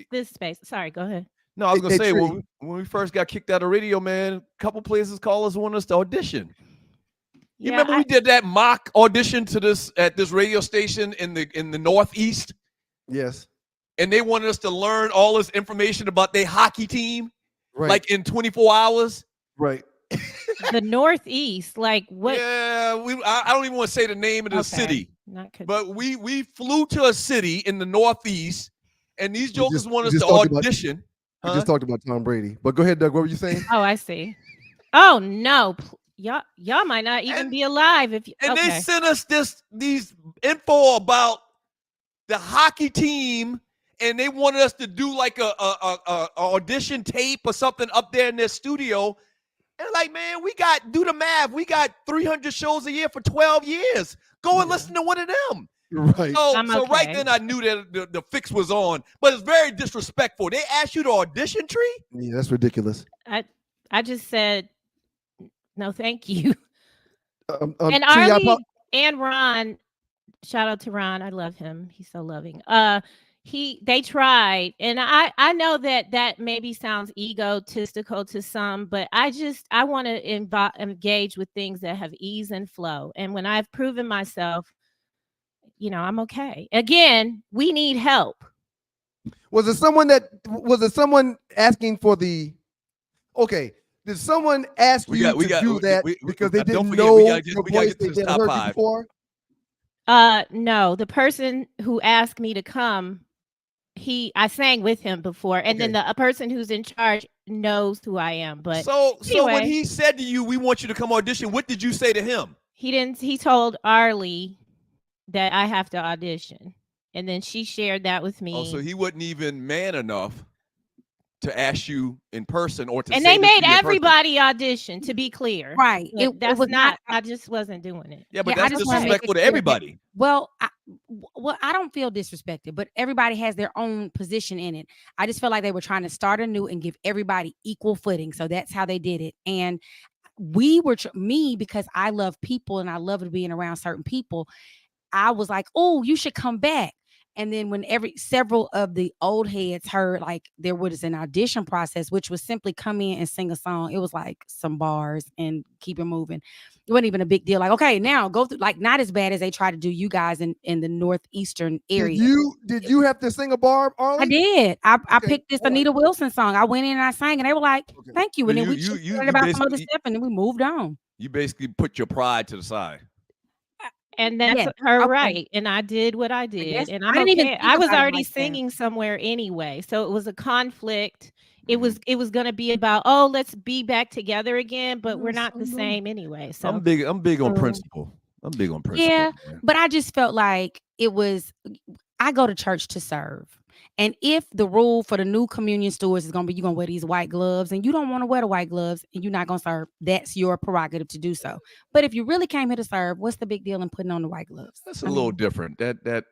this space. Sorry, go ahead. No, I was gonna say when we first got kicked out of radio, man, a couple places called us, wanted us to audition. You remember we did that mock audition at this radio station in the Northeast? Yes. And they wanted us to learn all this information about their hockey team, like in 24 hours. Right. The Northeast, like what? Yeah, I don't even want to say the name of the city, but we flew to a city in the Northeast, and these jokers want us to audition. We just talked about Tom Brady, but go ahead, Doug. What were you saying? Oh, I see. Oh no, y'all might not even be alive if you. And they sent us these info about the hockey team, and they wanted us to do like a audition tape or something up there in their studio. And like, man, do the math. We got 300 shows a year for 12 years. Go and listen to one of them. Right. So right then I knew that the fix was on, but it's very disrespectful. They asked you to audition, Tree? Yeah, that's ridiculous. I just said no, thank you. And Tree, Arlie and Ron, shout out to Ron. I love him. He's so loving. They tried, and I know that maybe sounds egotistical to some, but I want to engage with things that have ease and flow. And when I've proven myself, I'm okay. Again, we need help. Was it someone asking for the? Okay, did someone ask you to do that because they didn't know your voice? They didn't heard you before. No, the person who asked me to come, I sang with him before, and then the person who's in charge knows who I am. But so anyway, when he said to you, "We want you to come audition," what did you say to him? He didn't. He told Arlie that I have to audition, and then she shared that with me. Oh, so he wasn't even man enough to ask you in person or to. And they made everybody audition. To be clear, right? It was not. I just wasn't doing it. Yeah, but that's disrespectful to everybody. Well, I don't feel disrespected, but everybody has their own position in it. I just feel like they were trying to start anew and give everybody equal footing. So that's how they did it. And because I love people and I love being around certain people, I was like, oh, you should come back. And then when several of the old heads heard like there was an audition process, which was simply come in and sing a song. It was like some bars and keep it moving. It wasn't even a big deal. Like, okay, now go through, like, not as bad as they try to do you guys in the northeastern area. Did you have to sing a bar, Arlie? I did. I picked this Anita Wilson song. I went in and I sang, and they were like, "Thank you." And then we talked about some other stuff, and then we moved on. You basically put your pride to the side. And that's her right. And I did what I did. And I was already singing somewhere anyway. So it was a conflict. It was going to be about, let's be back together again, but we're not the same anyway. So I'm big on principle. I'm big on principle. Yeah, but I just felt like I go to church to serve. And if the rule for the new communion stewards is going to be, you're going to wear these white gloves and you don't want to wear the white gloves and you're not going to serve, that's your prerogative to do so. But if you really came here to serve, what's the big deal in putting on the white gloves? That's a little different. That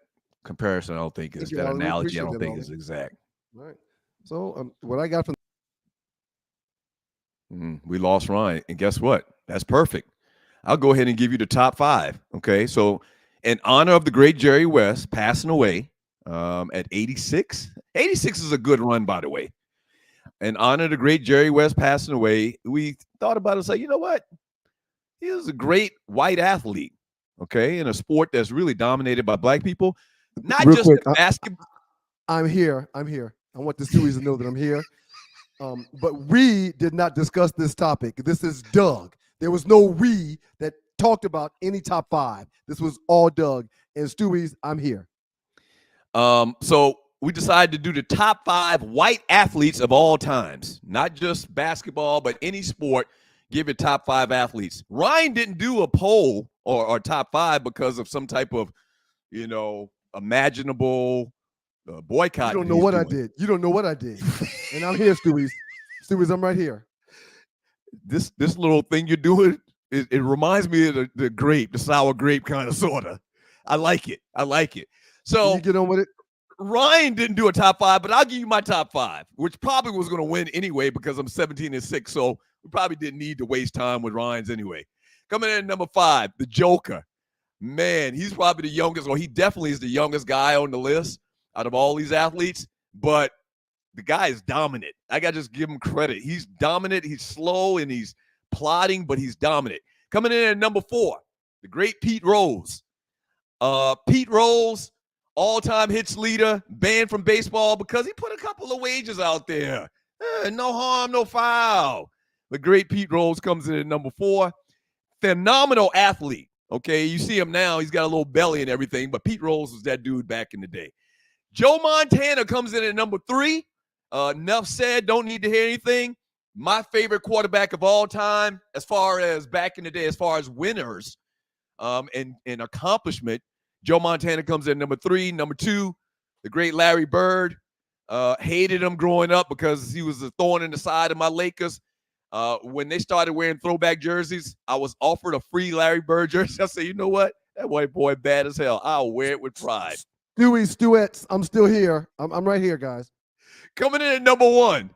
comparison, I don't think is that analogy. I don't think is exact. Right. So what I got from we lost Ryan, and guess what? That's perfect. I'll go ahead and give you the top 5. Okay, so in honor of the great Jerry West passing away at 86. 86 is a good run, by the way. In honor of the great Jerry West passing away, we thought about it and said, you know what? He was a great white athlete, okay, in a sport that's really dominated by black people. Not real just quick, basketball. I'm here. I want the Stewies to know that I'm here. But we did not discuss this topic. This is Doug. There was no we that talked about any top 5. This was all Doug. And Stewies, I'm here. So we decided to do the top 5 white athletes of all times, not just basketball, but any sport. Give your top 5 athletes. Ryan didn't do a poll or top 5 because of some type of, imaginable boycott. You don't know what I did. You don't know what I did. And I'm here, Stewies. Stewies, I'm right here. This little thing you're doing, it reminds me of the grape, the sour grape kind of sorta. I like it. So can you get on with it. Ryan didn't do a top 5, but I'll give you my top 5, which probably was going to win anyway because I'm 17-6. So we probably didn't need to waste time with Ryan's anyway. Coming in at number 5, the Joker. Man, he's probably the youngest, or he definitely is the youngest guy on the list out of all these athletes. But the guy is dominant. I got to just give him credit. He's dominant. He's slow and he's plodding, but he's dominant. Coming in at number 4, the great Pete Rose. Pete Rose, all-time hits leader, banned from baseball because he put a couple of wagers out there. No harm, no foul. The great Pete Rose comes in at number 4. Phenomenal athlete. Okay, you see him now. He's got a little belly and everything, but Pete Rose was that dude back in the day. Joe Montana comes in at number 3. Enough said. Don't need to hear anything. My favorite quarterback of all time, as far as back in the day, as far as winners and accomplishment, Joe Montana comes in number 3. Number 2, the great Larry Bird. Hated him growing up because he was a thorn in the side of my Lakers. When they started wearing throwback jerseys, I was offered a free Larry Bird jersey. I said, you know what? That white boy bad as hell. I'll wear it with pride. Stewettes, I'm still here. I'm right here, guys. Coming in at number 1,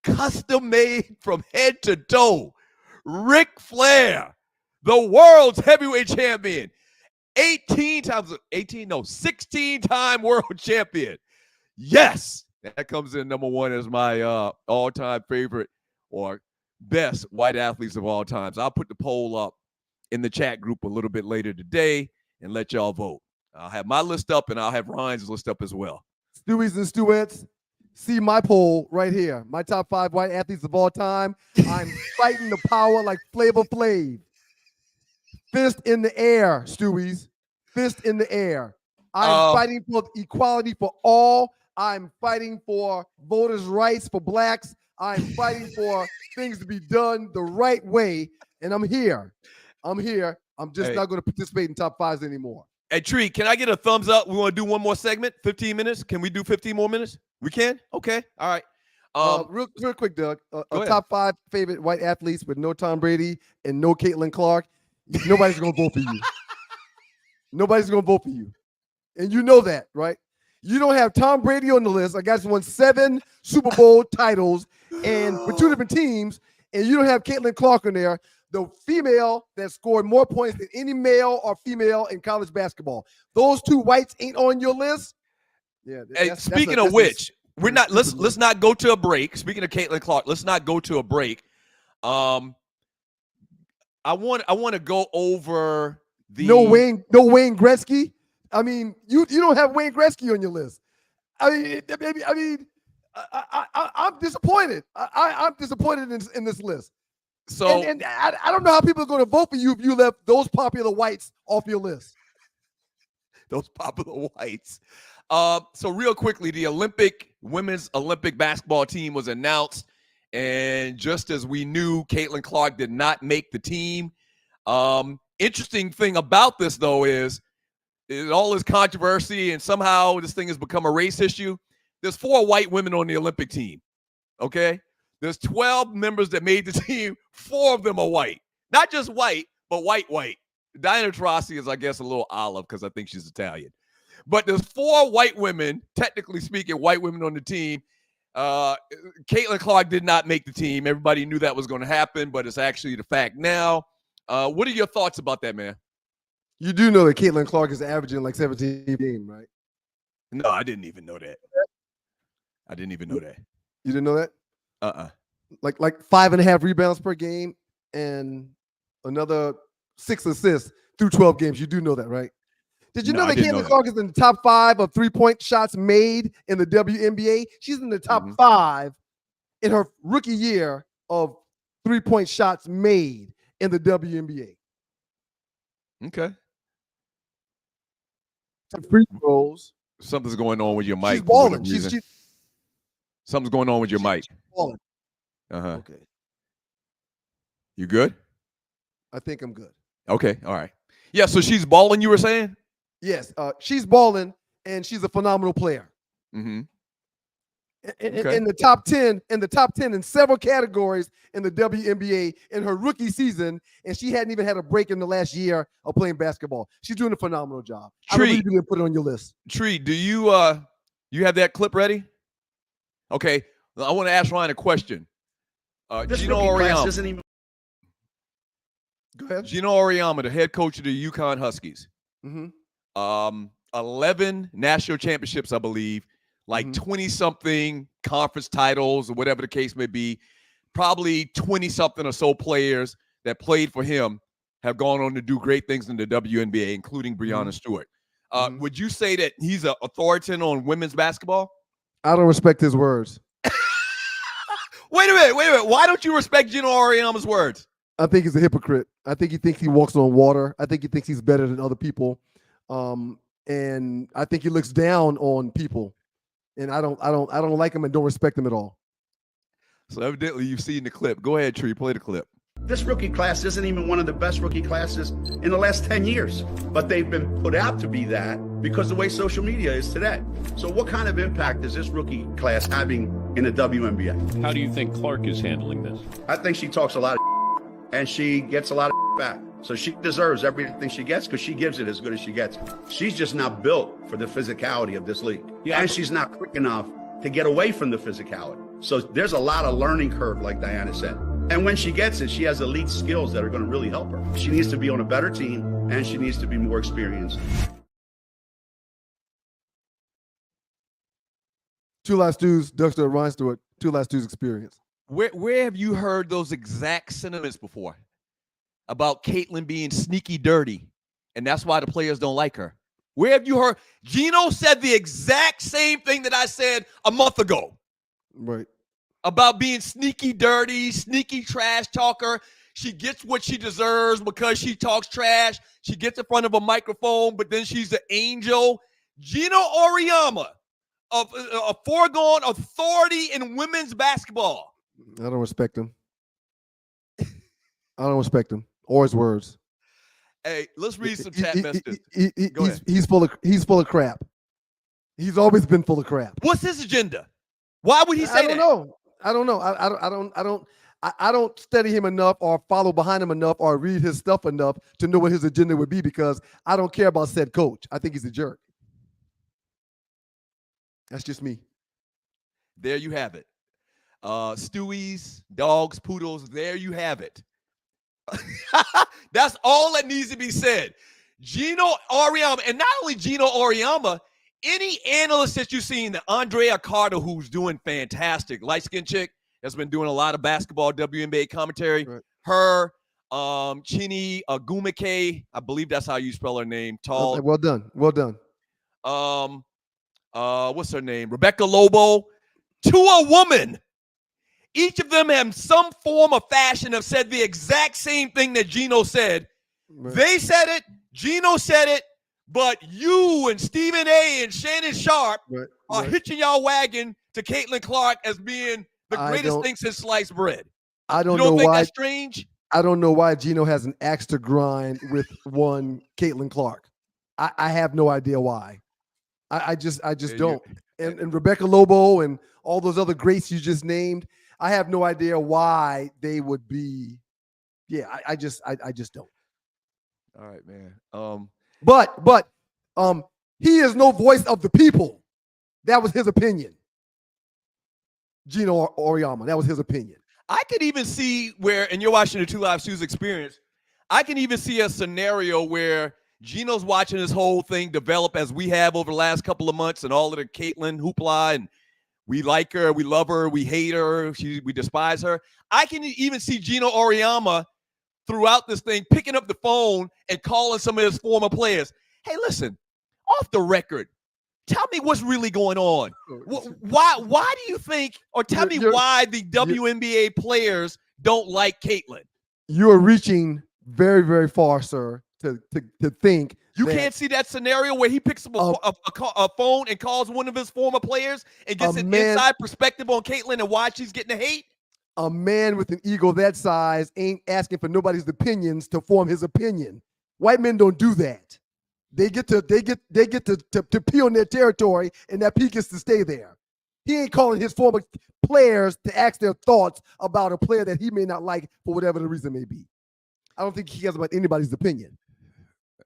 custom made from head to toe, Ric Flair, the world's heavyweight champion, 16-time world champion. Yes, that comes in number 1 as my all-time favorite or best white athletes of all times. I'll put the poll up in the chat group a little bit later today and let y'all vote. I'll have my list up and I'll have Ryan's list up as well. Stewies and Stewettes, see my poll right here. My top 5 white athletes of all time. I'm fighting the power like Flavor Flav. Fist in the air, Stewies. Fist in the air. I'm fighting for equality for all. I'm fighting for voters' rights for blacks. I'm fighting for things to be done the right way. And I'm here. I'm just not going to participate in top 5s anymore. Hey, Tree, can I get a thumbs up? We want to do one more segment, 15 minutes. Can we do 15 more minutes? We can? Okay. All right. Real quick, Doug. Top 5 favorite white athletes with no Tom Brady and no Caitlin Clark. Nobody's going to vote for you. Nobody's going to vote for you. And you know that, right? You don't have Tom Brady on the list. A guy's won 7 Super Bowl titles and with 2 different teams, and you don't have Caitlin Clark in there, the female that scored more points than any male or female in college basketball. Those 2 whites ain't on your list. Yeah. Hey, speaking of which, we're not. Let's not go to a break. Speaking of Caitlin Clark, let's not go to a break. I want to go over the no Wayne Gretzky. I mean, you don't have Wayne Gretzky on your list. I'm disappointed. I'm disappointed in this list. So and I don't know how people are going to vote for you if you left those popular whites off your list. Those popular whites. So real quickly, the women's Olympic basketball team was announced, and just as we knew, Caitlin Clark did not make the team. Interesting thing about this, though, is all this controversy, and somehow this thing has become a race issue. There's 4 white women on the Olympic team, okay? There's 12 members that made the team. 4 of them are white. Not just white, but white. Diana Taurasi is, I guess, a little olive because I think she's Italian. But there's 4 white women, technically speaking, white women on the team. Caitlin Clark did not make the team. Everybody knew that was going to happen, but it's actually the fact now. What are your thoughts about that, man? You do know that Caitlin Clark is averaging like 17 a game, right? No, I didn't even know that. You didn't know that? Like 5.5 rebounds per game and another 6 assists through 12 games. You do know that, right? Did you know that Caitlin Clark is in the top 5 of 3-point shots made in the WNBA? She's in the top 5 in her rookie year of 3-point shots made in the WNBA. Okay. Free throws. Something's going on with your mic. She's balling. Something's going on with your mic. She's balling. Okay. You good? I think I'm good. Okay. All right. Yeah. So she's balling, you were saying? Yes. She's balling, and she's a phenomenal player. Mm-hmm. In the top 10, in several categories in the WNBA in her rookie season, and she hadn't even had a break in the last year of playing basketball. She's doing a phenomenal job. I don't believe you didn't put it on your list. Tree, do you have that clip ready? Okay, I want to ask Ryan a question. Gino Auriemma. Go ahead. Gino Auriemma, the head coach of the UConn Huskies. 11 national championships, I believe. Like 20-something conference titles or whatever the case may be. Probably 20-something or so players that played for him have gone on to do great things in the WNBA, including Breanna Stewart. Would you say that he's an authority on women's basketball? I don't respect his words. Wait a minute. Why don't you respect Gino Auriemma's words? I think he's a hypocrite. I think he thinks he walks on water. I think he thinks he's better than other people. And I think he looks down on people. And I don't like him and don't respect him at all. So evidently you've seen the clip. Go ahead, Tree. Play the clip. This rookie class isn't even one of the best rookie classes in the last 10 years, but they've been put out to be that because the way social media is today. So what kind of impact is this rookie class having in the WNBA? How do you think Clark is handling this? I think she talks a lot of and she gets a lot of back. So she deserves everything she gets because she gives it as good as she gets. She's just not built for the physicality of this league. And she's not quick enough to get away from the physicality. So there's a lot of learning curve, like Diana said. And when she gets it, she has elite skills that are going to really help her. She needs to be on a better team, and she needs to be more experienced. Two Last Stews, Doug Stewart, Ryan Stewart, Two Last Stews experience. Where have you heard those exact sentiments before? About Caitlyn being sneaky dirty, and that's why the players don't like her. Where have you heard? Gino said the exact same thing that I said a month ago. Right. About being sneaky dirty, sneaky trash talker. She gets what she deserves because she talks trash. She gets in front of a microphone, but then she's an angel. Gino Auriemma, a foregone authority in women's basketball. I don't respect him. I don't respect him or his words. Hey, let's read some chat messages. He's full of crap. He's always been full of crap. What's his agenda? Why would he say that? I don't know. I don't study him enough or follow behind him enough or read his stuff enough to know what his agenda would be because I don't care about said coach. I think he's a jerk. That's just me. There you have it. Stewies, dogs, poodles, there you have it. That's all that needs to be said. Gino Auriemma, and not only Gino Auriemma, any analyst that you've seen, the Andrea Carter, who's doing fantastic, light-skinned chick, has been doing a lot of basketball WNBA commentary. Right. Her, Chini Agumike, I believe that's how you spell her name. Tall. Okay, well done. What's her name? Rebecca Lobo. To a woman. Each of them have some form of fashion have said the exact same thing that Gino said. Right. They said it. Gino said it. But you and Stephen A. and Shannon Sharp are hitching y'all wagon to Caitlin Clark as being the greatest thing since sliced bread. I don't you don't know think why. That's strange? I don't know why Gino has an axe to grind with one Caitlin Clark. I have no idea why. I just don't. And Rebecca Lobo and all those other greats you just named, I have no idea why they would be. Yeah, I just don't. All right, man. But he is no voice of the people. That was his opinion. Gino Auriemma, that was his opinion. I could even see where, and you're watching the Two Live Stews experience, I can even see a scenario where Gino's watching this whole thing develop as we have over the last couple of months and all of the Caitlyn hoopla, and we like her, we love her, we hate her, we despise her. I can even see Gino Auriemma throughout this thing picking up the phone and calling some of his former players. Hey, listen, off the record, tell me what's really going on. Why do you think, or tell me why the WNBA players don't like Caitlyn? You are reaching very, very far, sir, to think. You can't see that scenario where he picks up a phone and calls one of his former players and gets an inside perspective on Caitlyn and why she's getting the hate? A man with an ego that size ain't asking for nobody's opinions to form his opinion. White men don't do that. They get to pee on their territory, and that pee gets to stay there. He ain't calling his former players to ask their thoughts about a player that he may not like for whatever the reason may be. I don't think he cares about anybody's opinion.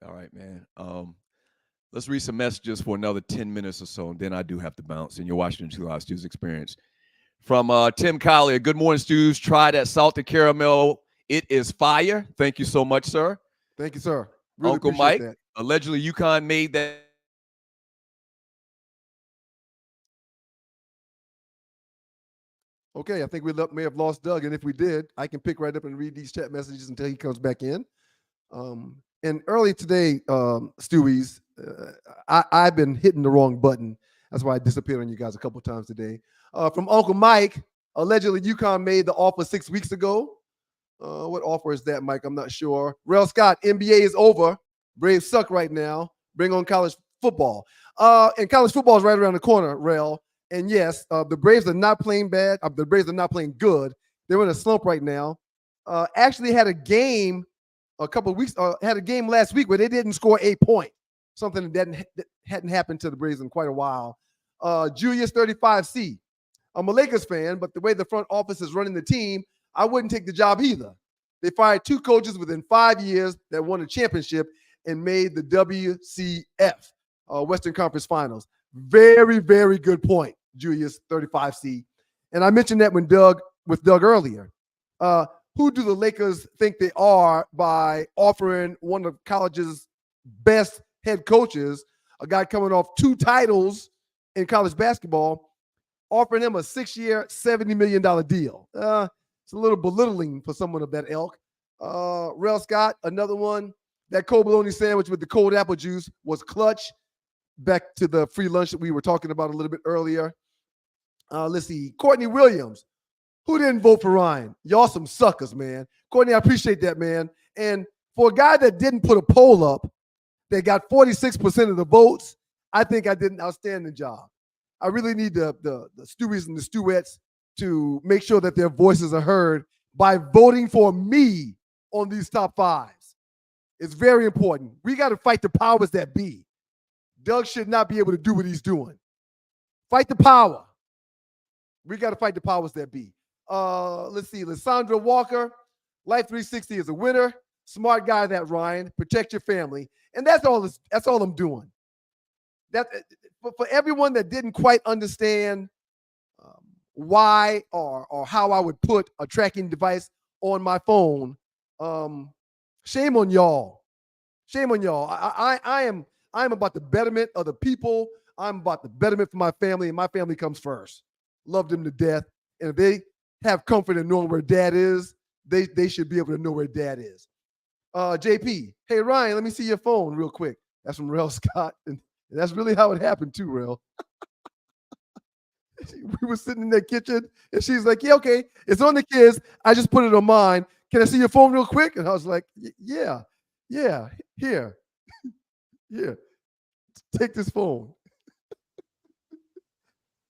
All right, man. Let's read some messages for another 10 minutes or so, and then I do have to bounce. And you're watching the Two Live Stews experience. From Tim Collier, good morning, Stews. Try that salted caramel. It is fire. Thank you so much, sir. Thank you, sir. Really Uncle Mike, that. Allegedly UConn made that. Okay, I think we may have lost Doug, and if we did, I can pick right up and read these chat messages until he comes back in. And early today, Stewies, I've been hitting the wrong button. That's why I disappeared on you guys a couple times today. From Uncle Mike, Allegedly, UConn made the offer 6 weeks ago. What offer is that, Mike? I'm not sure. Rel Scott, NBA is over. Braves suck right now. Bring on college football. And college football is right around the corner, Rel. And yes, the Braves are not playing bad. The Braves are not playing good. They're in a slump right now. Actually had a game a couple of weeks. Had a game last week where they didn't score 8 points. Something that hadn't happened to the Braves in quite a while. Julius 35C. I'm a Lakers fan, but the way the front office is running the team, I wouldn't take the job either. They fired 2 coaches within 5 years that won a championship and made the WCF, Western Conference Finals. Very, very good point, Julius 35C. And I mentioned that with Doug earlier. Who do the Lakers think they are by offering one of college's best head coaches, a guy coming off 2 titles in college basketball, offering him a 6-year, $70 million deal? It's a little belittling for someone of that ilk. Rel Scott, another one. That cold bologna sandwich with the cold apple juice was clutch. Back to the free lunch that we were talking about a little bit earlier. Let's see. Courtney Williams. Who didn't vote for Ryan? Y'all some suckers, man. Courtney, I appreciate that, man. And for a guy that didn't put a poll up, that got 46% of the votes, I think I did an outstanding job. I really need the Stewies and the Stewettes to make sure that their voices are heard by voting for me on these top 5s. It's very important. We got to fight the powers that be. Doug should not be able to do what he's doing. Fight the power. We got to fight the powers that be. Let's see. Lysandra Walker, Life 360 is a winner. Smart guy, that Ryan. Protect your family. And that's all I'm doing. That for everyone that didn't quite understand why or how I would put a tracking device on my phone, shame on y'all. Shame on y'all. I am about the betterment of the people. I'm about the betterment for my family, and my family comes first. Love them to death. And if they have comfort in knowing where dad is, they should be able to know where dad is. JP, hey, Ryan, let me see your phone real quick. That's from Rel Scott. And that's really how it happened too, Rel. We were sitting in the kitchen, and she's like, yeah, okay, it's on the kids. I just put it on mine. Can I see your phone real quick? And I was like, yeah, here. Here, take this phone.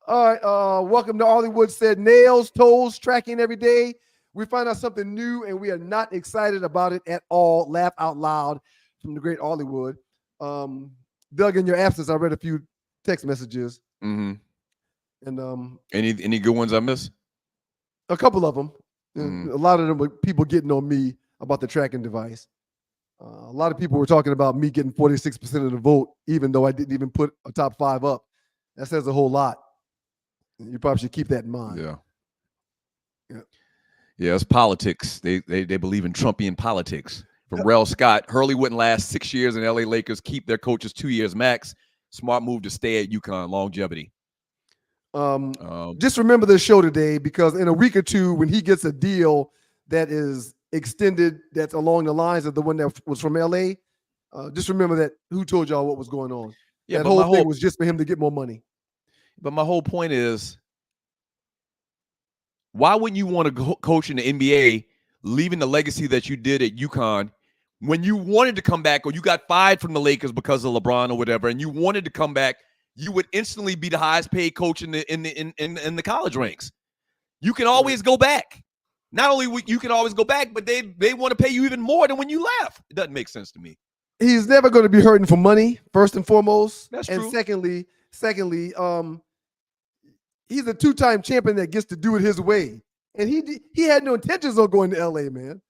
All right, welcome to Hollywood said nails, toes, tracking every day. We find out something new, and we are not excited about it at all. Laugh out loud from the great Hollywood. Doug, in your absence, I read a few text messages. Mm-hmm. And any good ones I missed? A couple of them. A lot of them were people getting on me about the tracking device. A lot of people were talking about me getting 46% of the vote, even though I didn't even put a top 5 up. That says a whole lot. You probably should keep that in mind. Yeah, it's politics. They believe in Trumpian politics. From Rel Scott, Hurley wouldn't last 6 years, and LA Lakers keep their coaches 2 years max. Smart move to stay at UConn. Longevity. Just remember this show today, because in a week or two, when he gets a deal that is extended, that's along the lines of the one that was from LA, just remember that who told y'all what was going on. Yeah, that whole thing was just for him to get more money. But my whole point is, why wouldn't you want to go coach in the NBA, leaving the legacy that you did at UConn, when you wanted to come back, or you got fired from the Lakers because of LeBron or whatever, and you wanted to come back? You would instantly be the highest paid coach in the college ranks. You can always go back. Not only you can always go back, but they want to pay you even more than when you left. It doesn't make sense to me. He's never going to be hurting for money, first and foremost. That's and true. Secondly, he's a 2-time champion that gets to do it his way. And he had no intentions of going to LA, man.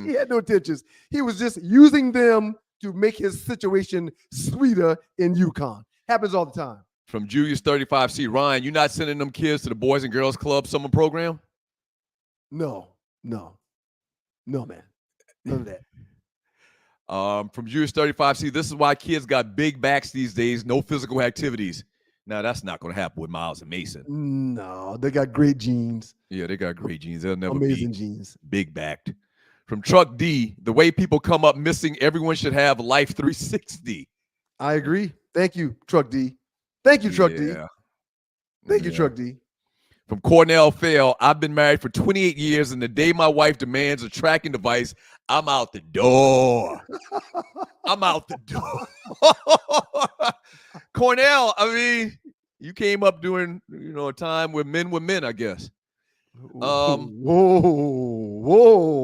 He had no intentions. He was just using them to make his situation sweeter in UConn. Happens all the time. From Julius 35C, Ryan, you not sending them kids to the Boys and Girls Club summer program? No, man. None of that. From Julius 35C, this is why kids got big backs these days, no physical activities. Now, that's not going to happen with Miles and Mason. No, they got great genes. Yeah, they got great genes. They'll never amazing be genes. Big backed. From Truck D, the way people come up missing, everyone should have Life 360. I agree. Thank you, Truck D. Thank you, Truck D. Thank you, Truck D. From Cornell Fail, I've been married for 28 years, and the day my wife demands a tracking device, I'm out the door. I'm out the door. Cornell, I mean, you came up during a time where men were men, I guess. Whoa.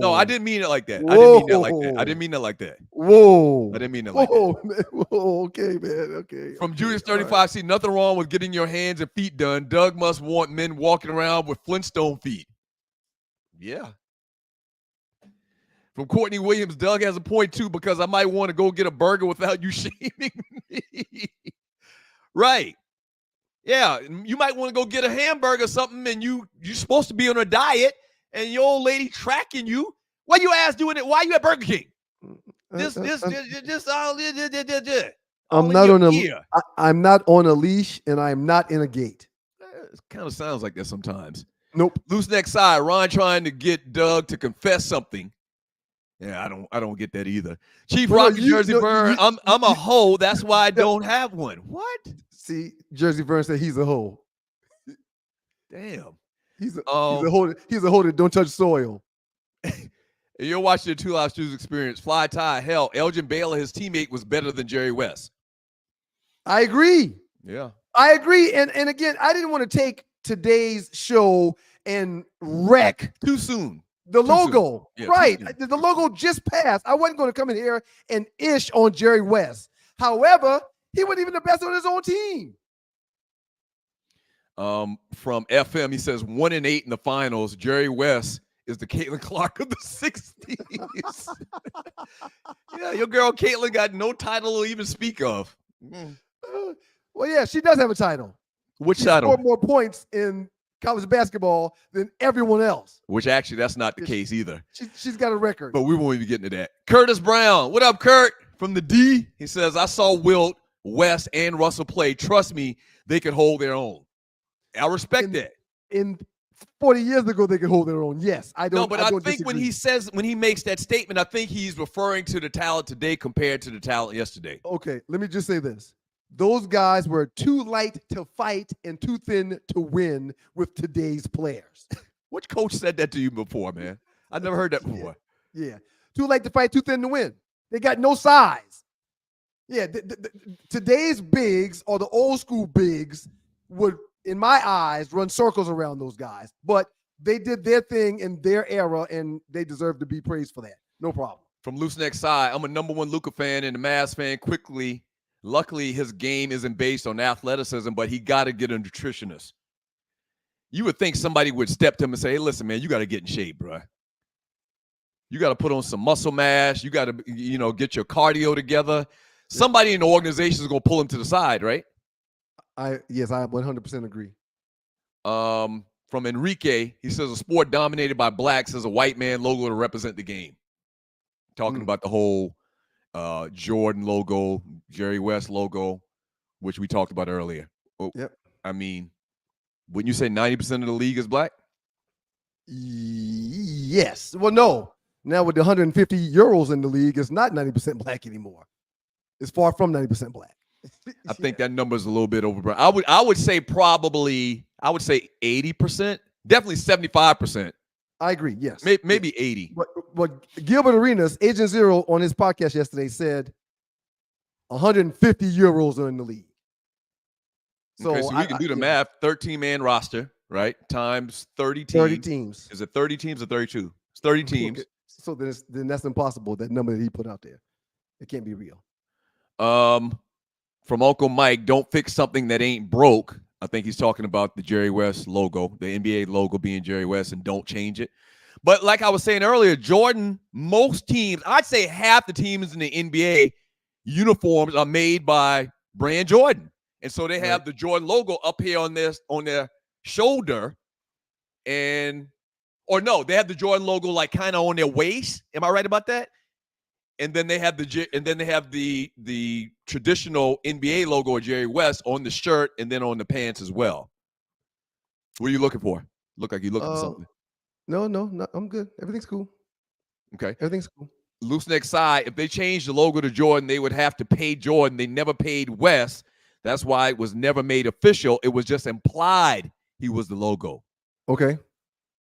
No, I didn't mean it like that. Whoa. I didn't mean that like that. I didn't mean that like that. Whoa. I didn't mean it like Whoa, that. man. Whoa, okay, man. Okay. From okay. Julius 35, see nothing wrong with getting your hands and feet done. Doug must want men walking around with Flintstone feet. Yeah. From Courtney Williams, Doug has a point too, because I might want to go get a burger without you shaming me. Right. Yeah, you might want to go get a hamburger or something, and you're supposed to be on a diet, and your old lady tracking you. Why you ass doing it? Why you at Burger King? I'm not on I'm not on a leash, and I'm not in a gate. It kind of sounds like that sometimes. Nope. Loose neck side. Ron trying to get Doug to confess something. Yeah, I don't get that either. Chief Rocky Jersey Burn. I'm a hoe. That's why I don't have one. What? See, Jersey Burn said he's a hoe. Damn. He's a hoe. He's a hoe that don't touch soil. You're watching the 2 Live Stews Experience. Fly tie. Hell, Elgin Baylor, his teammate, was better than Jerry West. I agree. Yeah. I agree. And again, I didn't want to take today's show and wreck too soon. The logo. Yeah, right. The logo just passed. I wasn't going to come in here and ish on Jerry West. However, he wasn't even the best on his own team. From FM, he says 1-8 in the finals. Jerry West is the Caitlin Clark of the 60s. Yeah, your girl Caitlin got no title to even speak of. Well, yeah, she does have a title. Which she title? Scored more points in college basketball than everyone else. Which actually, that's not the case either. She's got a record. But we won't even get into that. Curtis Brown. What up, Kurt? From the D. He says, I saw Wilt, West, and Russell play. Trust me, they could hold their own. I respect that. In 40 years ago, they could hold their own. Yes, I don't. No, but I think disagree. when he makes that statement, I think he's referring to the talent today compared to the talent yesterday. Okay, let me just say this. Those guys were too light to fight and too thin to win with today's players. Which coach said that to you before, man? I never heard that before. Yeah. Too light to fight, too thin to win. They got no size. Yeah, today's bigs or the old school bigs would, in my eyes, run circles around those guys. But they did their thing in their era, and they deserve to be praised for that. No problem. From Loose Neck Side, I'm a #1 Luka fan and a Mavs fan. Luckily, his game isn't based on athleticism, but he got to get a nutritionist. You would think somebody would step to him and say, hey, listen, man, you got to get in shape, bro. You got to put on some muscle mass. You got to, get your cardio together. Somebody in the organization is going to pull him to the side, right? Yes, I 100% agree. From Enrique, he says a sport dominated by blacks is a white man logo to represent the game. Talking about the whole Jordan logo, Jerry West logo, which we talked about earlier. Yep. I mean, wouldn't you say 90% of the league is black? Yes. Well, no. Now with the 150 Euros in the league, it's not 90% black anymore. It's far from 90% black. I think that number is a little bit overblown. I would say 80%, definitely 75%. I agree. Yes, maybe 80. But Gilbert Arenas, Agent Zero, on his podcast yesterday said 150 Euros are in the league. So we can do the math. 13-man roster, right? Times 30 teams. 30 teams. Is it 30 teams or 32? It's 30 teams. Okay. So then that's impossible. That number that he put out there, it can't be real. From Uncle Mike, don't fix something that ain't broke. I think he's talking about the Jerry West logo, the NBA logo being Jerry West, and don't change it. But like I was saying earlier, Jordan, most teams, I'd say half the teams in the NBA uniforms are made by brand Jordan. And so they have the Jordan logo up here on their shoulder. They have the Jordan logo like kind of on their waist. Am I right about that? And then they have the traditional NBA logo of Jerry West on the shirt and then on the pants as well. What are you looking for? Look like you're looking for something. No, I'm good. Everything's cool. Okay. Everything's cool. Loose neck side, if they changed the logo to Jordan, they would have to pay Jordan. They never paid West. That's why it was never made official. It was just implied he was the logo. Okay.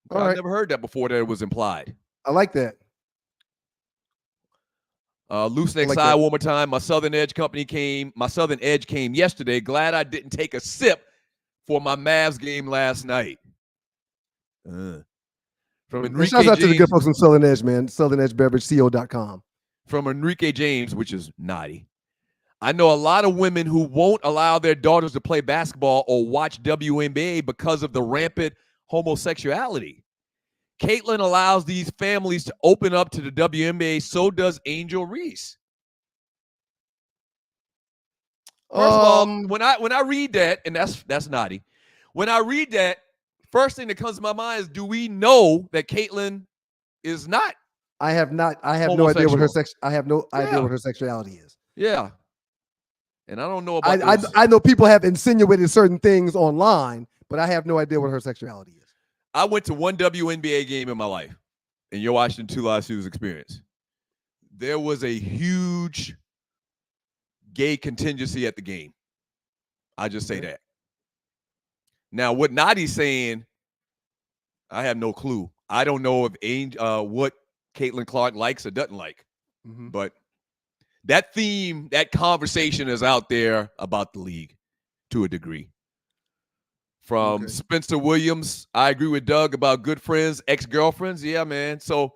All I've right. never heard that before that it was implied. I like that. Loose neck like side that. one more time. My Southern Edge came yesterday. Glad I didn't take a sip for my Mavs game last night. From And Enrique shout out to the good James, folks from Southern Edge, man. SouthernEdgeBeverageCO.com. from Enrique James, which is naughty. I know a lot of women who won't allow their daughters to play basketball or watch WNBA because of the rampant homosexuality. Caitlin allows these families to open up to the WNBA. So does Angel Reese. First of all, when I read that, and that's naughty. When I read that, first thing that comes to my mind is, do we know that Caitlin is not? I have no idea what her idea what her sexuality is. Yeah. And I don't know about I know people have insinuated certain things online, but I have no idea what her sexuality is. I went to one WNBA game in my life, in your Washington 2 Live Students experience. There was a huge gay contingency at the game. I just say that. Now, what Nadi's saying, I have no clue. I don't know if what Caitlin Clark likes or doesn't like. But that theme, that conversation is out there about the league to a degree. From Spencer Williams, I agree with Doug about good friends, ex-girlfriends. Yeah, man. So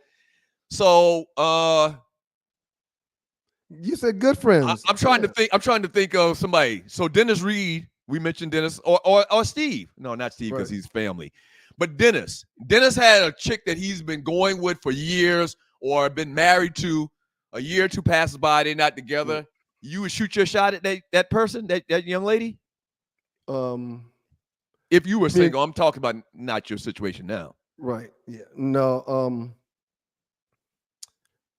you said good friends. I'm trying to think of somebody. So Dennis Reed, we mentioned Dennis, or Steve. No, not Steve, because he's family. But Dennis had a chick that he's been going with for years or been married to. A year or two passes by, they're not together. You would shoot your shot at that person, that young lady? If you were single, I'm talking about not your situation now. Right. Yeah. No.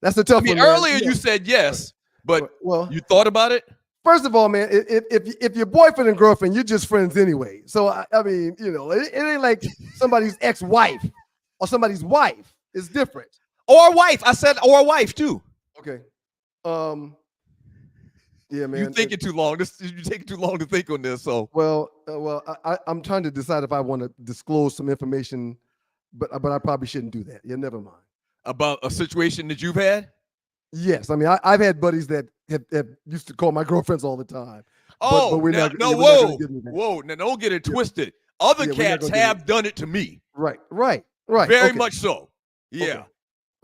That's a tough one. Earlier you said yes, but you thought about it? First of all, man, if your boyfriend and girlfriend, you're just friends anyway. So I mean, it ain't like somebody's ex-wife or somebody's wife. It's different. Or wife. I said or wife too. Okay. Yeah, man. You're thinking too long. You're taking too long to think on this. So I'm trying to decide if I want to disclose some information, but I probably shouldn't do that. Yeah, never mind. About a situation that you've had? Yes. I mean, I've had buddies that have used to call my girlfriends all the time. Oh, but whoa. Now don't get it twisted. Other cats have done it to me. Right. Very much so. Yeah. Okay.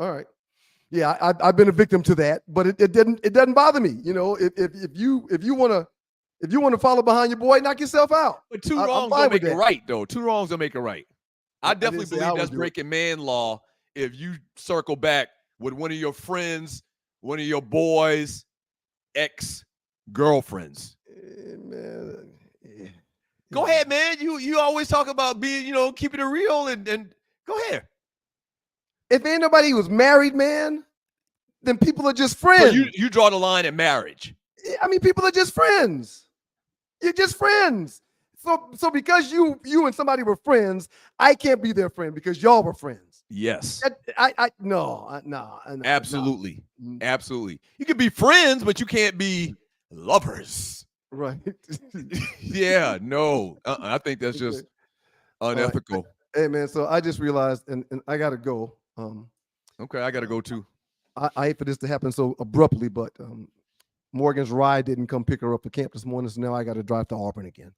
All right. Yeah, I've been a victim to that, but it doesn't bother me. If you want to follow behind your boy, knock yourself out. But two wrongs don't make it right, though. Two wrongs don't make it right. I definitely believe that's breaking man law if you circle back with one of your friends, one of your boys' ex-girlfriends. Man. Yeah. Go ahead, man. You always talk about being, keeping it real and go ahead. If ain't nobody who was married, man, then people are just friends. So you draw the line at marriage. I mean, people are just friends. You're just friends. So because you and somebody were friends, I can't be their friend because y'all were friends. Yes. No. Absolutely. Absolutely. You can be friends, but you can't be lovers. Right. Yeah, no. I think that's just unethical. Hey, man, so I just realized, and I got to go. Okay, I got to go too. I hate for this to happen so abruptly, but Morgan's ride didn't come pick her up at camp this morning, so now I got to drive to Auburn again.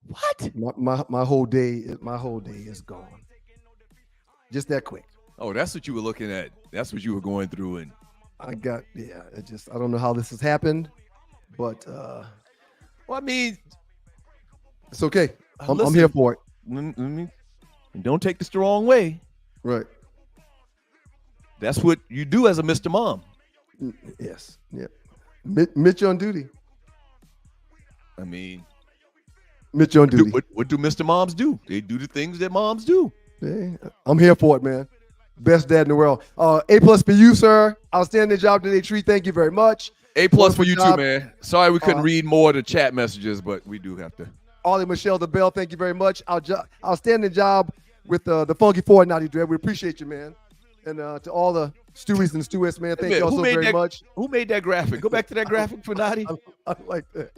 What? My whole day is gone. Just that quick. Oh, that's what you were looking at. That's what you were going through, and I don't know how this has happened, but I mean, it's okay. I'm here for it. Don't take this the wrong way. Right. That's what you do as a Mr. Mom. Yes. Yeah. Mitch on duty. I mean, Mitch on duty. What do Mr. Moms do? They do the things that moms do. Hey, I'm here for it, man. Best dad in the world. A+ for you, sir. Outstanding job today, Tree. Thank you very much. A+ for you too, man. Sorry we couldn't read more of the chat messages, but we do have to. Ollie Michelle the Bell, thank you very much. Outstanding job with the Funky Four Naughty Dread. We appreciate you, man. And to all the Stewies and Stewettes, man, thank you all so very much. Who made that graphic? Go back to that graphic for Naughty. I like that.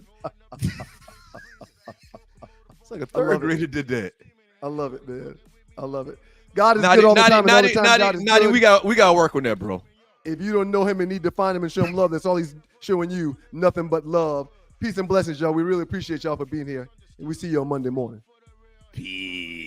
It's like a third grader did that. I love it, man. I love it. God is good all the time. And all the time God is good. we got to work on that, bro. If you don't know him and need to find him and show him love, that's all he's showing you. Nothing but love. Peace and blessings, y'all. We really appreciate y'all for being here. And we see you on Monday morning. Peace.